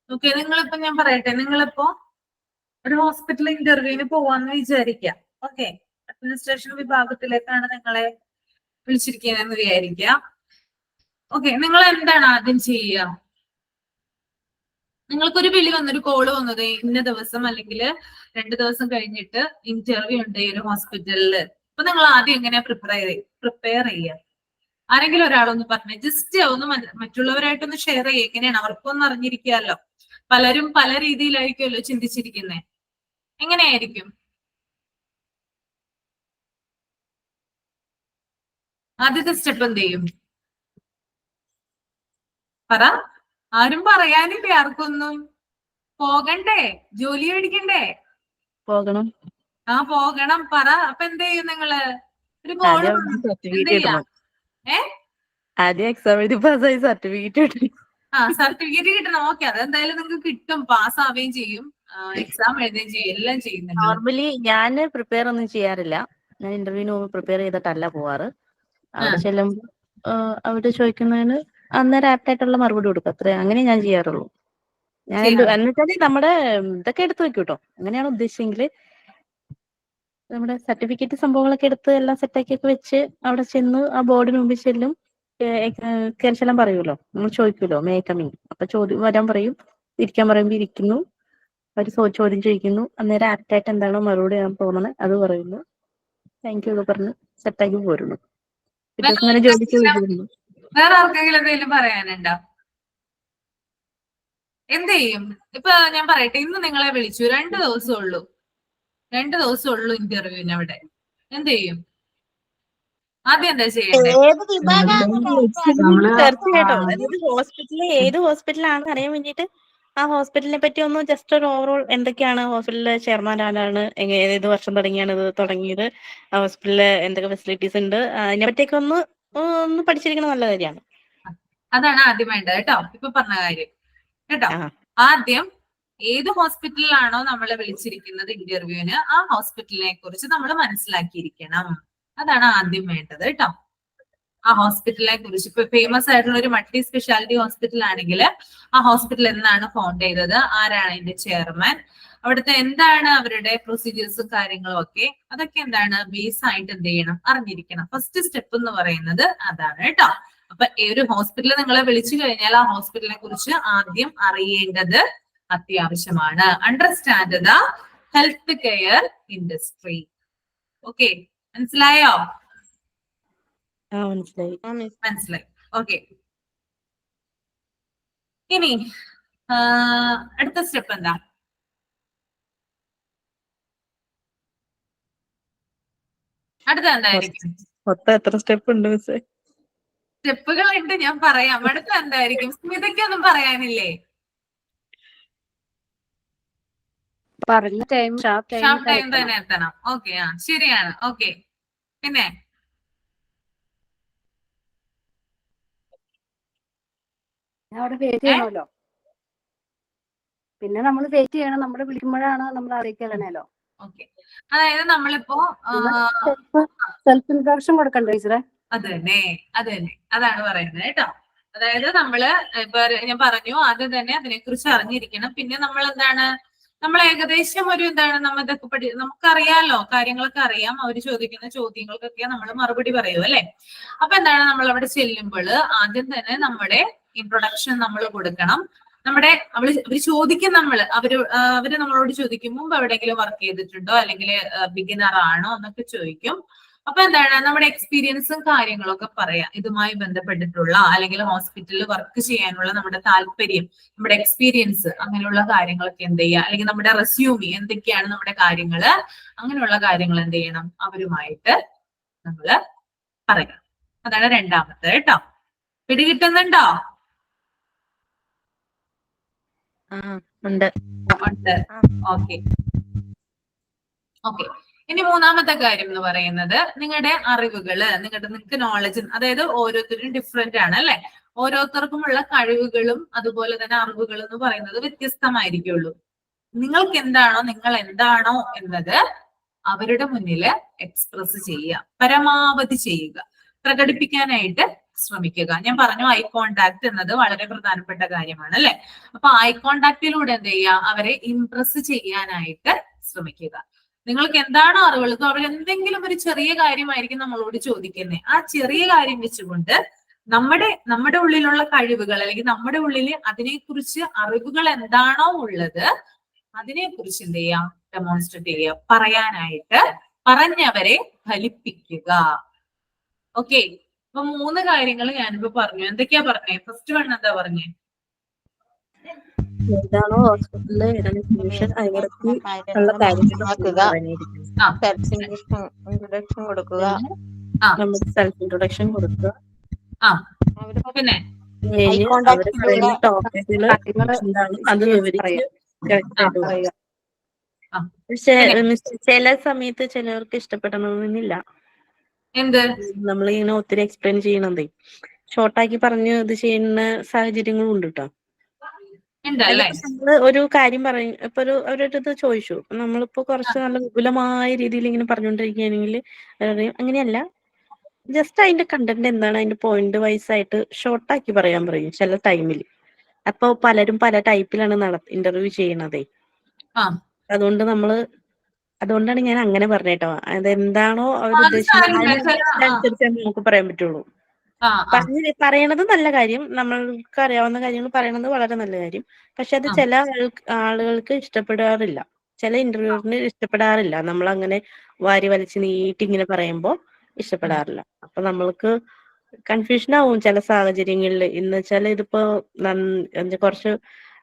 ഓക്കെ, നിങ്ങളിപ്പോ ഞാൻ പറയട്ടെ, നിങ്ങളിപ്പോ ഒരു ഹോസ്പിറ്റൽ ഇന്റർവ്യൂവിന് പോവാന്ന് വിചാരിക്കാം. ഓക്കെ, അഡ്മിനിസ്ട്രേഷൻ വിഭാഗത്തിലേക്കാണ് നിങ്ങളെ വിളിച്ചിരിക്കുന്നതെന്ന് വിചാരിക്കാം. ഓക്കെ, നിങ്ങൾ എന്താണ് ആദ്യം ചെയ്യുക? നിങ്ങൾക്കൊരു വിളി വന്നൊരു കോള് വന്നത് ഇന്ന ദിവസം അല്ലെങ്കിൽ 2 ദിവസം കഴിഞ്ഞിട്ട് ഇന്റർവ്യൂ ഉണ്ട് ഈ ഒരു ഹോസ്പിറ്റലില്. അപ്പൊ നിങ്ങൾ ആദ്യം എങ്ങനെയാ പ്രിപ്പയർ ചെയ്യുക? ആരെങ്കിലും ഒരാളൊന്ന് പറഞ്ഞേ, ജസ്റ്റ് ഒന്ന് മറ്റുള്ളവരായിട്ടൊന്ന് ഷെയർ ചെയ്യുക. എങ്ങനെയാണ് അവർക്കൊന്നും അറിഞ്ഞിരിക്കാമല്ലോ. പലരും പല രീതിയിലായിരിക്കുമല്ലോ ചിന്തിച്ചിരിക്കുന്നേ. എങ്ങനെയായിരിക്കും? ആദ്യത്തെ സ്റ്റെപ്പ് എന്ത് ചെയ്യും? പറ. ആരും പറയാനില്ലേ? ആർക്കൊന്നും പോകണ്ടേ? ജോലി മേടിക്കണ്ടേ? പോകണം. പോകണം. പറ. അപ്പൊ എന്ത് ചെയ്യും നിങ്ങള്? ഒരു കോള് എന്ത് ചെയ്യാം? ആദ്യം എക്സാം എഴുതി പാസ്സായി സർട്ടിഫിക്കറ്റ് സർട്ടിഫിക്കറ്റ് കിട്ടണം. ഓക്കെ, അതെന്തായാലും നിങ്ങൾക്ക് കിട്ടും, പാസ് ആവുകയും ചെയ്യും, എക്സാം എഴുതുകയും ചെയ്യും, എല്ലാം ചെയ്യും നിങ്ങൾ. നോർമലി ഞാൻ പ്രിപ്പയർ ഒന്നും ചെയ്യാറില്ല. ഞാൻ ഇന്റർവ്യൂവിന് പ്രിപ്പയർ ചെയ്തിട്ടല്ല പോവാറ്. അവിടെ ചെല്ലുമ്പോൾ അവിടെ ചോദിക്കുന്നതിന് അന്നേരം ആപ്റ്റായിട്ടുള്ള മറുപടി കൊടുക്കും. അത്ര അങ്ങനെ ഞാൻ ചെയ്യാറുള്ളൂ. ഞാൻ എന്നുവെച്ചാല് നമ്മുടെ ഇതൊക്കെ എടുത്ത് വെക്കും കേട്ടോ. അങ്ങനെയാണ് ഉദ്ദേശിച്ചെങ്കിൽ നമ്മുടെ സർട്ടിഫിക്കറ്റ് സംഭവങ്ങളൊക്കെ എടുത്ത് എല്ലാം സെറ്റാക്കിയൊക്കെ വെച്ച് അവിടെ ചെന്ന് ആ ബോർഡിന് മുമ്പിൽ ചെല്ലും. കയറിച്ചെല്ലാം പറയുമല്ലോ, നമ്മൾ ചോദിക്കുമല്ലോ മേ കമ്മിങ്, അപ്പൊ ചോദ്യം വരാൻ പറയും, ഇരിക്കാൻ പറയുമ്പോൾ ഇരിക്കുന്നു, അവർ ചോദ്യം ചോദിക്കുന്നു, അന്നേരം ആപ്റ്റായിട്ട് എന്താണോ മറുപടി ഞാൻ തോന്നണേ അത് പറയുന്നു, താങ്ക് യു ഒക്കെ പറഞ്ഞ് സെറ്റാക്കി പോരുന്നു. പിന്നെ ജോലിക്ക് വരുന്നു. വേറെ ആർക്കെങ്കിലും എന്തെങ്കിലും പറയാനുണ്ടോ? എന്ത് ചെയ്യും? ഇപ്പൊ ഞാൻ പറയട്ടെ, ഇന്ന് നിങ്ങളെ വിളിച്ചു, 2 ദിവസം ഉള്ളൂ, 2 ദിവസം ഉള്ളൂ ഇന്റർവ്യൂവിന്. അവിടെ എന്ത് ചെയ്യും? ആദ്യം എന്താ ചെയ്യണ്ടേ? കേട്ടോ, അതായത് ഹോസ്പിറ്റലിൽ ഏത് ഹോസ്പിറ്റലാണെന്ന് അറിയാൻ വേണ്ടിയിട്ട് ആ ഹോസ്പിറ്റലിനെ പറ്റി ഒന്ന് ജസ്റ്റ് ഒരു ഓവറോൾ, എന്തൊക്കെയാണ് ഹോസ്പിറ്റലിലെ ചെയർമാൻ ആരാണ്, ഏത് വർഷം തുടങ്ങിയാണ് ഇത് തുടങ്ങിയത്, ആ ഹോസ്പിറ്റലില് എന്തൊക്കെ ഫെസിലിറ്റീസ് ഉണ്ട്, അതിനെ പറ്റിയൊക്കെ ഒന്ന് പഠിച്ചിരിക്കണം. നല്ല കാര്യമാണ്. അതാണ് ആദ്യം വേണ്ടത് കേട്ടോ, ഇപ്പൊ പറഞ്ഞ കാര്യം കേട്ടോ. ആദ്യം ഏത് ഹോസ്പിറ്റലിലാണോ നമ്മളെ വിളിച്ചിരിക്കുന്നത് ഇന്റർവ്യൂവിന്, ആ ഹോസ്പിറ്റലിനെ കുറിച്ച് നമ്മൾ മനസ്സിലാക്കിയിരിക്കണം. അതാണ് ആദ്യം വേണ്ടത് കേട്ടോ. ആ ഹോസ്പിറ്റലിനെ കുറിച്ച്, ഇപ്പൊ ഫേമസ് ആയിട്ടുള്ള ഒരു മൾട്ടി സ്പെഷ്യാലിറ്റി ഹോസ്പിറ്റൽ ആണെങ്കിൽ ആ ഹോസ്പിറ്റൽ എന്നാണ് ഫൗണ്ട് ചെയ്തത്, ആരാണ് അതിന്റെ ചെയർമാൻ, അവിടുത്തെ എന്താണ് അവരുടെ പ്രൊസീജിയേഴ്സും കാര്യങ്ങളും ഒക്കെ, അതൊക്കെ എന്താണ് ബേസ് ആയിട്ട് എന്ത് ചെയ്യണം, അറിഞ്ഞിരിക്കണം. ഫസ്റ്റ് സ്റ്റെപ്പ് എന്ന് പറയുന്നത് അതാണ് കേട്ടോ. അപ്പൊ ഒരു ഹോസ്പിറ്റലിൽ നിങ്ങളെ വിളിച്ചു കഴിഞ്ഞാൽ ആ ഹോസ്പിറ്റലിനെ കുറിച്ച് ആദ്യം അറിയേണ്ടത് അത്യാവശ്യമാണ്. Understand the health care industry. Okay, മനസ്സിലായോ? മനസ്സിലായി. ഓക്കെ, ഇനി അടുത്ത സ്റ്റെപ്പ് എന്താ? അടുത്ത എന്തായിരിക്കും? എത്ര സ്റ്റെപ്പ് ഉണ്ട് മിസ്സേ? സ്റ്റെപ്പുകൾ ഉണ്ട്, ഞാൻ പറയാം. അടുത്ത എന്തായിരിക്കും? സ്മിതയ്ക്കൊന്നും പറയാനില്ലേ? പറഞ്ഞ ടൈം ഷാർപ്പ് ടൈം തന്നെ എത്തണം. ഓക്കെ, ശരിയാണ്. ഓക്കെ, പിന്നെ അവിടെ വെയിറ്റ് ചെയ്യണമല്ലോ. പിന്നെ നമ്മൾ വെയിറ്റ് ചെയ്യണം, നമ്മൾ വിളിക്കുമ്പോഴാണ് നമ്മൾ അറിയിക്കണല്ലോ. ഓക്കെ, അതായത് നമ്മളിപ്പോ സെൽഫ് ഇൻട്രൊഡക്ഷൻ കൊടുക്കണ്ടേ ടീച്ചറെ? അത് തന്നെ അതാണ് പറയുന്നത് കേട്ടോ. അതായത് നമ്മള് ഇപ്പൊ ഞാൻ പറഞ്ഞു, ആദ്യം തന്നെ അതിനെക്കുറിച്ച് അറിഞ്ഞിരിക്കണം. പിന്നെ നമ്മൾ എന്താണ്, നമ്മൾ ഏകദേശം ഒരു എന്താണ്, നമ്മ ഇതൊക്കെ നമുക്കറിയാലോ, കാര്യങ്ങളൊക്കെ അറിയാം. അവർ ചോദിക്കുന്ന ചോദ്യങ്ങൾക്കൊക്കെ നമ്മൾ മറുപടി പറയൂ അല്ലെ. അപ്പൊ എന്താണ്, നമ്മൾ അവിടെ ചെല്ലുമ്പോൾ ആദ്യം തന്നെ നമ്മുടെ ഇൻട്രൊഡക്ഷൻ നമ്മൾ കൊടുക്കണം. അവര് ചോദിക്കും, അവര് നമ്മളോട് ചോദിക്കും മുമ്പ് എവിടെയെങ്കിലും വർക്ക് ചെയ്തിട്ടുണ്ടോ, അല്ലെങ്കിൽ ബിഗിനർ ആണോ എന്നൊക്കെ ചോദിക്കും. അപ്പൊ എന്താണ്, നമ്മുടെ എക്സ്പീരിയൻസും കാര്യങ്ങളൊക്കെ പറയാം. ഇതുമായി ബന്ധപ്പെട്ടിട്ടുള്ള അല്ലെങ്കിൽ ഹോസ്പിറ്റലിൽ വർക്ക് ചെയ്യാനുള്ള നമ്മുടെ താല്പര്യം, നമ്മുടെ എക്സ്പീരിയൻസ്, അങ്ങനെയുള്ള കാര്യങ്ങളൊക്കെ എന്ത് ചെയ്യുക, അല്ലെങ്കിൽ നമ്മുടെ റെസ്യൂമി എന്തൊക്കെയാണ് നമ്മുടെ കാര്യങ്ങള്, അങ്ങനെയുള്ള കാര്യങ്ങൾ എന്ത് ചെയ്യണം, അവരുമായിട്ട് നമ്മള് പറയാം. അതാണ് രണ്ടാമത്തെ കേട്ടോ. പിടികിട്ടുന്നുണ്ടോ? ഉണ്ട്. ഓക്കെ. ഇനി മൂന്നാമത്തെ കാര്യം എന്ന് പറയുന്നത് നിങ്ങളുടെ അറിവുകള്, നിങ്ങൾക്ക് നോളജ്, അതായത് ഓരോരുത്തരും ഡിഫറെന്റ് ആണ് അല്ലെ. ഓരോരുത്തർക്കുമുള്ള കഴിവുകളും അതുപോലെ തന്നെ അറിവുകൾ എന്ന് പറയുന്നത് വ്യത്യസ്തമായിരിക്കുള്ളൂ. നിങ്ങൾ എന്താണോ എന്നത് അവരുടെ മുന്നിൽ എക്സ്പ്രസ് ചെയ്യുക, പരമാവധി ചെയ്യുക, പ്രകടിപ്പിക്കാനായിട്ട് ശ്രമിക്കുക. ഞാൻ പറഞ്ഞു ഐ കോണ്ടാക്ട് എന്നത് വളരെ പ്രധാനപ്പെട്ട കാര്യമാണ് അല്ലെ. അപ്പൊ ഐ കോണ്ടാക്റ്റിലൂടെ എന്ത് ചെയ്യുക, അവരെ ഇംപ്രസ് ചെയ്യാനായിട്ട് ശ്രമിക്കുക. നിങ്ങൾക്ക് എന്താണോ അറിവുള്ളത്, അവരെന്തെങ്കിലും ഒരു ചെറിയ കാര്യമായിരിക്കും നമ്മളോട് ചോദിക്കുന്നത്. ആ ചെറിയ കാര്യം വെച്ചുകൊണ്ട് നമ്മുടെ ഉള്ളിലുള്ള കഴിവുകൾ, അല്ലെങ്കിൽ നമ്മുടെ ഉള്ളിൽ അതിനെക്കുറിച്ച് അറിവുകൾ എന്താണോ ഉള്ളത് അതിനെക്കുറിച്ച് എന്ത് ചെയ്യാം, ഡെമോൺസ്ട്രേറ്റ് ചെയ്യുക, പറയാനായിട്ട് പറഞ്ഞവരെ ഫലിപ്പിക്കുക. ഓക്കെ, അപ്പൊ 3 കാര്യങ്ങൾ ഞാനിപ്പോ പറഞ്ഞു. എന്തൊക്കെയാ പറഞ്ഞേ? ഫസ്റ്റ് വൺ എന്താ പറഞ്ഞേ? ഏതാണോ ഹോസ്പിറ്റലില് ഉള്ള ഇൻട്രൊഡക്ഷൻ കൊടുക്കുക. നമ്മുടെ സെൽഫ് ഇൻട്രൊഡക്ഷൻ കൊടുക്കുക. പിന്നെ ടോപ്പിക്കുകള് എന്താണ് അത് വിവരിച്ച് ചില സമയത്ത് ചിലവർക്ക് ഇഷ്ടപ്പെടണമെന്നില്ല എന്ത് നമ്മളിങ്ങനെ ഒത്തിരി എക്സ്പ്ലെയിൻ ചെയ്യണതേ. ഷോർട്ടാക്കി പറഞ്ഞ് ഇത് ചെയ്യുന്ന സാഹചര്യങ്ങളും ഉണ്ട് കേട്ടോ. ഉണ്ടല്ലേ? നമ്മള് ഒരു കാര്യം പറയും, ഇപ്പൊ അവരുടെ അടുത്ത് ചോദിച്ചു, നമ്മളിപ്പോ കുറച്ച് നല്ല വിപുലമായ രീതിയിൽ ഇങ്ങനെ പറഞ്ഞുകൊണ്ടിരിക്കുകയാണെങ്കിൽ അങ്ങനെയല്ല, ജസ്റ്റ് അതിന്റെ കണ്ടന്റ് എന്താണ്, അതിന്റെ പോയിന്റ് വൈസ് ആയിട്ട് ഷോർട്ടാക്കി പറയാൻ പറയും ചില ടൈമിൽ. അപ്പൊ പലരും പല ടൈപ്പിലാണ് ഇന്റർവ്യൂ ചെയ്യണതേ. അതുകൊണ്ടാണ് ഞാൻ അങ്ങനെ പറഞ്ഞേട്ടോ. അതെന്താണോ അവർ ഉദ്ദേശിച്ചത് നമുക്ക് പറയാൻ പറ്റുള്ളൂ. പറയണത് നല്ല കാര്യം, നമ്മൾക്ക് അറിയാവുന്ന കാര്യങ്ങൾ പറയണത് വളരെ നല്ല കാര്യം. പക്ഷെ അത് ചില ആളുകൾക്ക് ഇഷ്ടപ്പെടാറില്ല, ചില ഇന്റർവ്യൂവിന് ഇഷ്ടപ്പെടാറില്ല. നമ്മൾ അങ്ങനെ വാരി വലിച്ച് നീട്ടി ഇങ്ങനെ പറയുമ്പോ ഇഷ്ടപ്പെടാറില്ല. അപ്പൊ നമ്മൾക്ക് കൺഫ്യൂഷൻ ആവും ചില സാഹചര്യങ്ങളിൽ. എന്ന് വെച്ചാൽ ഇതിപ്പോ കുറച്ച്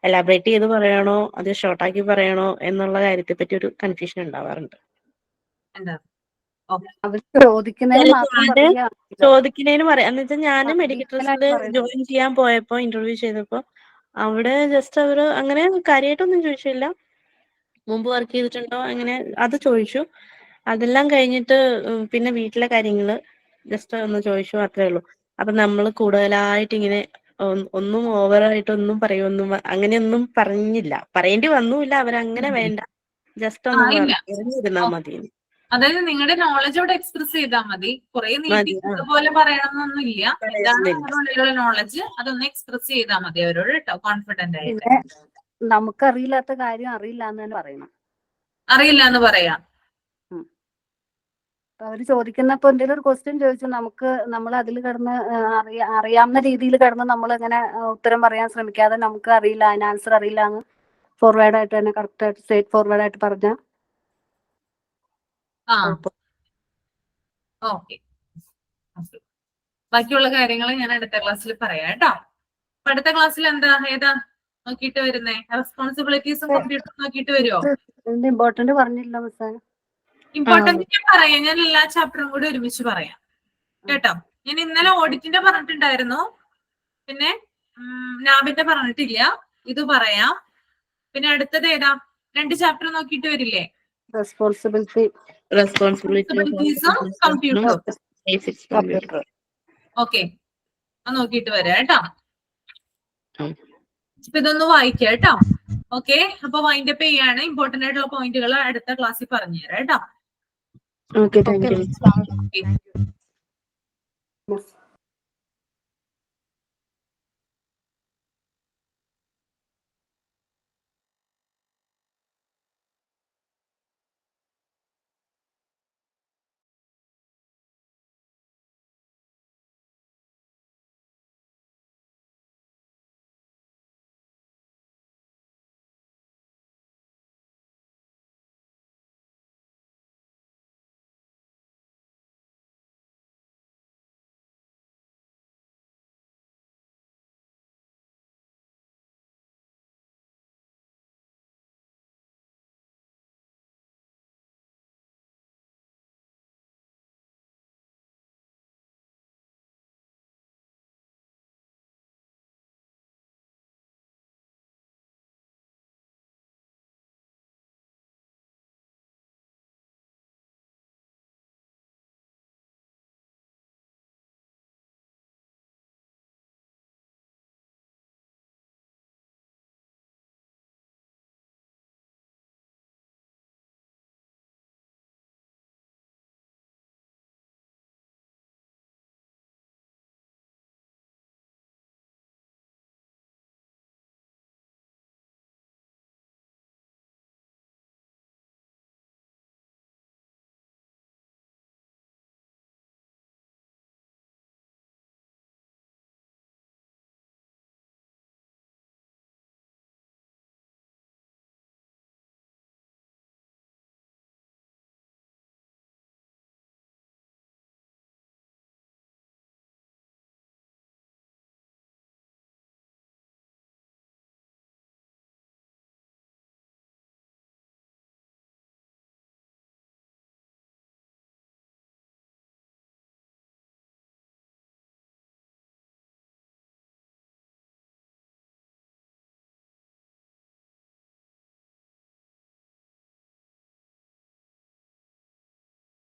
എലാബറേറ്റ് ചെയ്ത് പറയണോ അത് ഷോർട്ടാക്കി പറയണോ എന്നുള്ള കാര്യത്തെ പറ്റി ഒരു കൺഫ്യൂഷൻ ഉണ്ടാവാറുണ്ട്. ചോദിക്കുന്നതിന് പറയാം. എന്ന് വെച്ചാൽ ഞാൻ മെഡിക്കൽ ട്രസ്റ്റില് ജോയിൻ ചെയ്യാൻ പോയപ്പോ ഇന്റർവ്യൂ ചെയ്തപ്പോ അവിടെ ജസ്റ്റ് അവര് അങ്ങനെ കാര്യമായിട്ടൊന്നും ചോദിച്ചില്ല. മുമ്പ് വർക്ക് ചെയ്തിട്ടുണ്ടോ അങ്ങനെ അത് ചോദിച്ചു. അതെല്ലാം കഴിഞ്ഞിട്ട് പിന്നെ വീട്ടിലെ കാര്യങ്ങള് ജസ്റ്റ് ഒന്ന് ചോദിച്ചു, മാത്രമേ ഉള്ളൂ. അപ്പൊ നമ്മൾ കൂടുതലായിട്ട് ഇങ്ങനെ ഒന്നും ഓവറായിട്ടൊന്നും പറയൊന്നും അങ്ങനെയൊന്നും പറഞ്ഞില്ല, പറയേണ്ടി വന്നുമില്ല. അവരങ്ങനെ വേണ്ട, ജസ്റ്റ് ഒന്ന് പറഞ്ഞിരുന്നാ മതി. അതായത് നിങ്ങളുടെ നോളജ് അവിടെ എക്സ്പ്രസ് ചെയ്താൽ മതി. കുറെ നീട്ടി പോലെ പറയണമെന്നൊന്നും ഇല്ല. എന്താണ് നിങ്ങളുടെ നോളജ് അതൊന്ന് എക്സ്പ്രസ് ചെയ്താൽ മതി അവരോട് കേട്ടോ, കോൺഫിഡന്റ് ആയിട്ട്. നമുക്കറിയില്ലാത്ത കാര്യം അറിയില്ല എന്ന് തന്നെ പറയണം. അറിയില്ല എന്ന് പറയാം. അവര് ചോദിക്കുന്നപ്പോ എന്തെങ്കിലും ഒരു ക്വസ്റ്റ്യൻ ചോദിച്ചു, നമ്മൾ അതിൽ കിടന്ന് അറിയാവുന്ന രീതിയിൽ കിടന്ന് നമ്മൾ ഇങ്ങനെ ഉത്തരം പറയാൻ ശ്രമിക്കാതെ നമുക്ക് അറിയില്ല, അതിന് ആൻസർ അറിയില്ല എന്ന് ഫോർവേഡ് ആയിട്ട് തന്നെ കറക്റ്റ് ആയിട്ട് സ്ട്രേറ്റ് ഫോർവേഡ് ആയിട്ട് പറഞ്ഞ ഓക്കെ. ബാക്കിയുള്ള കാര്യങ്ങൾ ഞാൻ അടുത്ത ക്ലാസ്സിൽ പറയാം കേട്ടോ. അടുത്ത ക്ലാസ്സിൽ ഏതാ നോക്കിയിട്ട് വരുന്നേ? റെസ്പോൺസിബിലിറ്റീസും കമ്പ്യൂട്ടറും നോക്കിയിട്ട് വരുമോ? ഇമ്പോർട്ടന്റ് പറഞ്ഞില്ല മിസ്സേ. ഇമ്പോർട്ടന്റ് ഞാൻ പറയാം, ഞാൻ എല്ലാ ചാപ്റ്ററും കൂടി ഒരുമിച്ച് പറയാം കേട്ടോ. ഞാൻ ഇന്നലെ ഓഡിറ്റിന്റെ പറഞ്ഞിട്ടുണ്ടായിരുന്നു, പിന്നെ നാബിന്റെ പറഞ്ഞിട്ടില്ല. ഇത് പറയാം. പിന്നെ അടുത്തത് ഏതാ? 2 ചാപ്റ്റർ നോക്കിയിട്ട് വരില്ലേ? റെസ്പോൺസിബിലിറ്റീസും കമ്പ്യൂട്ടറും. ഓക്കെ, അത് നോക്കിയിട്ട് വരാം കേട്ടോ. ഇപ്പൊ ഇതൊന്ന് വായിക്കാം കേട്ടോ. ഓക്കെ, അപ്പൊ വൈൻഡപ്പ് ചെയ്യാണ്. ഇമ്പോർട്ടന്റ് ആയിട്ടുള്ള പോയിന്റുകൾ അടുത്ത ക്ലാസ്സിൽ പറഞ്ഞുതരാം കേട്ടോ. Okay, thank you.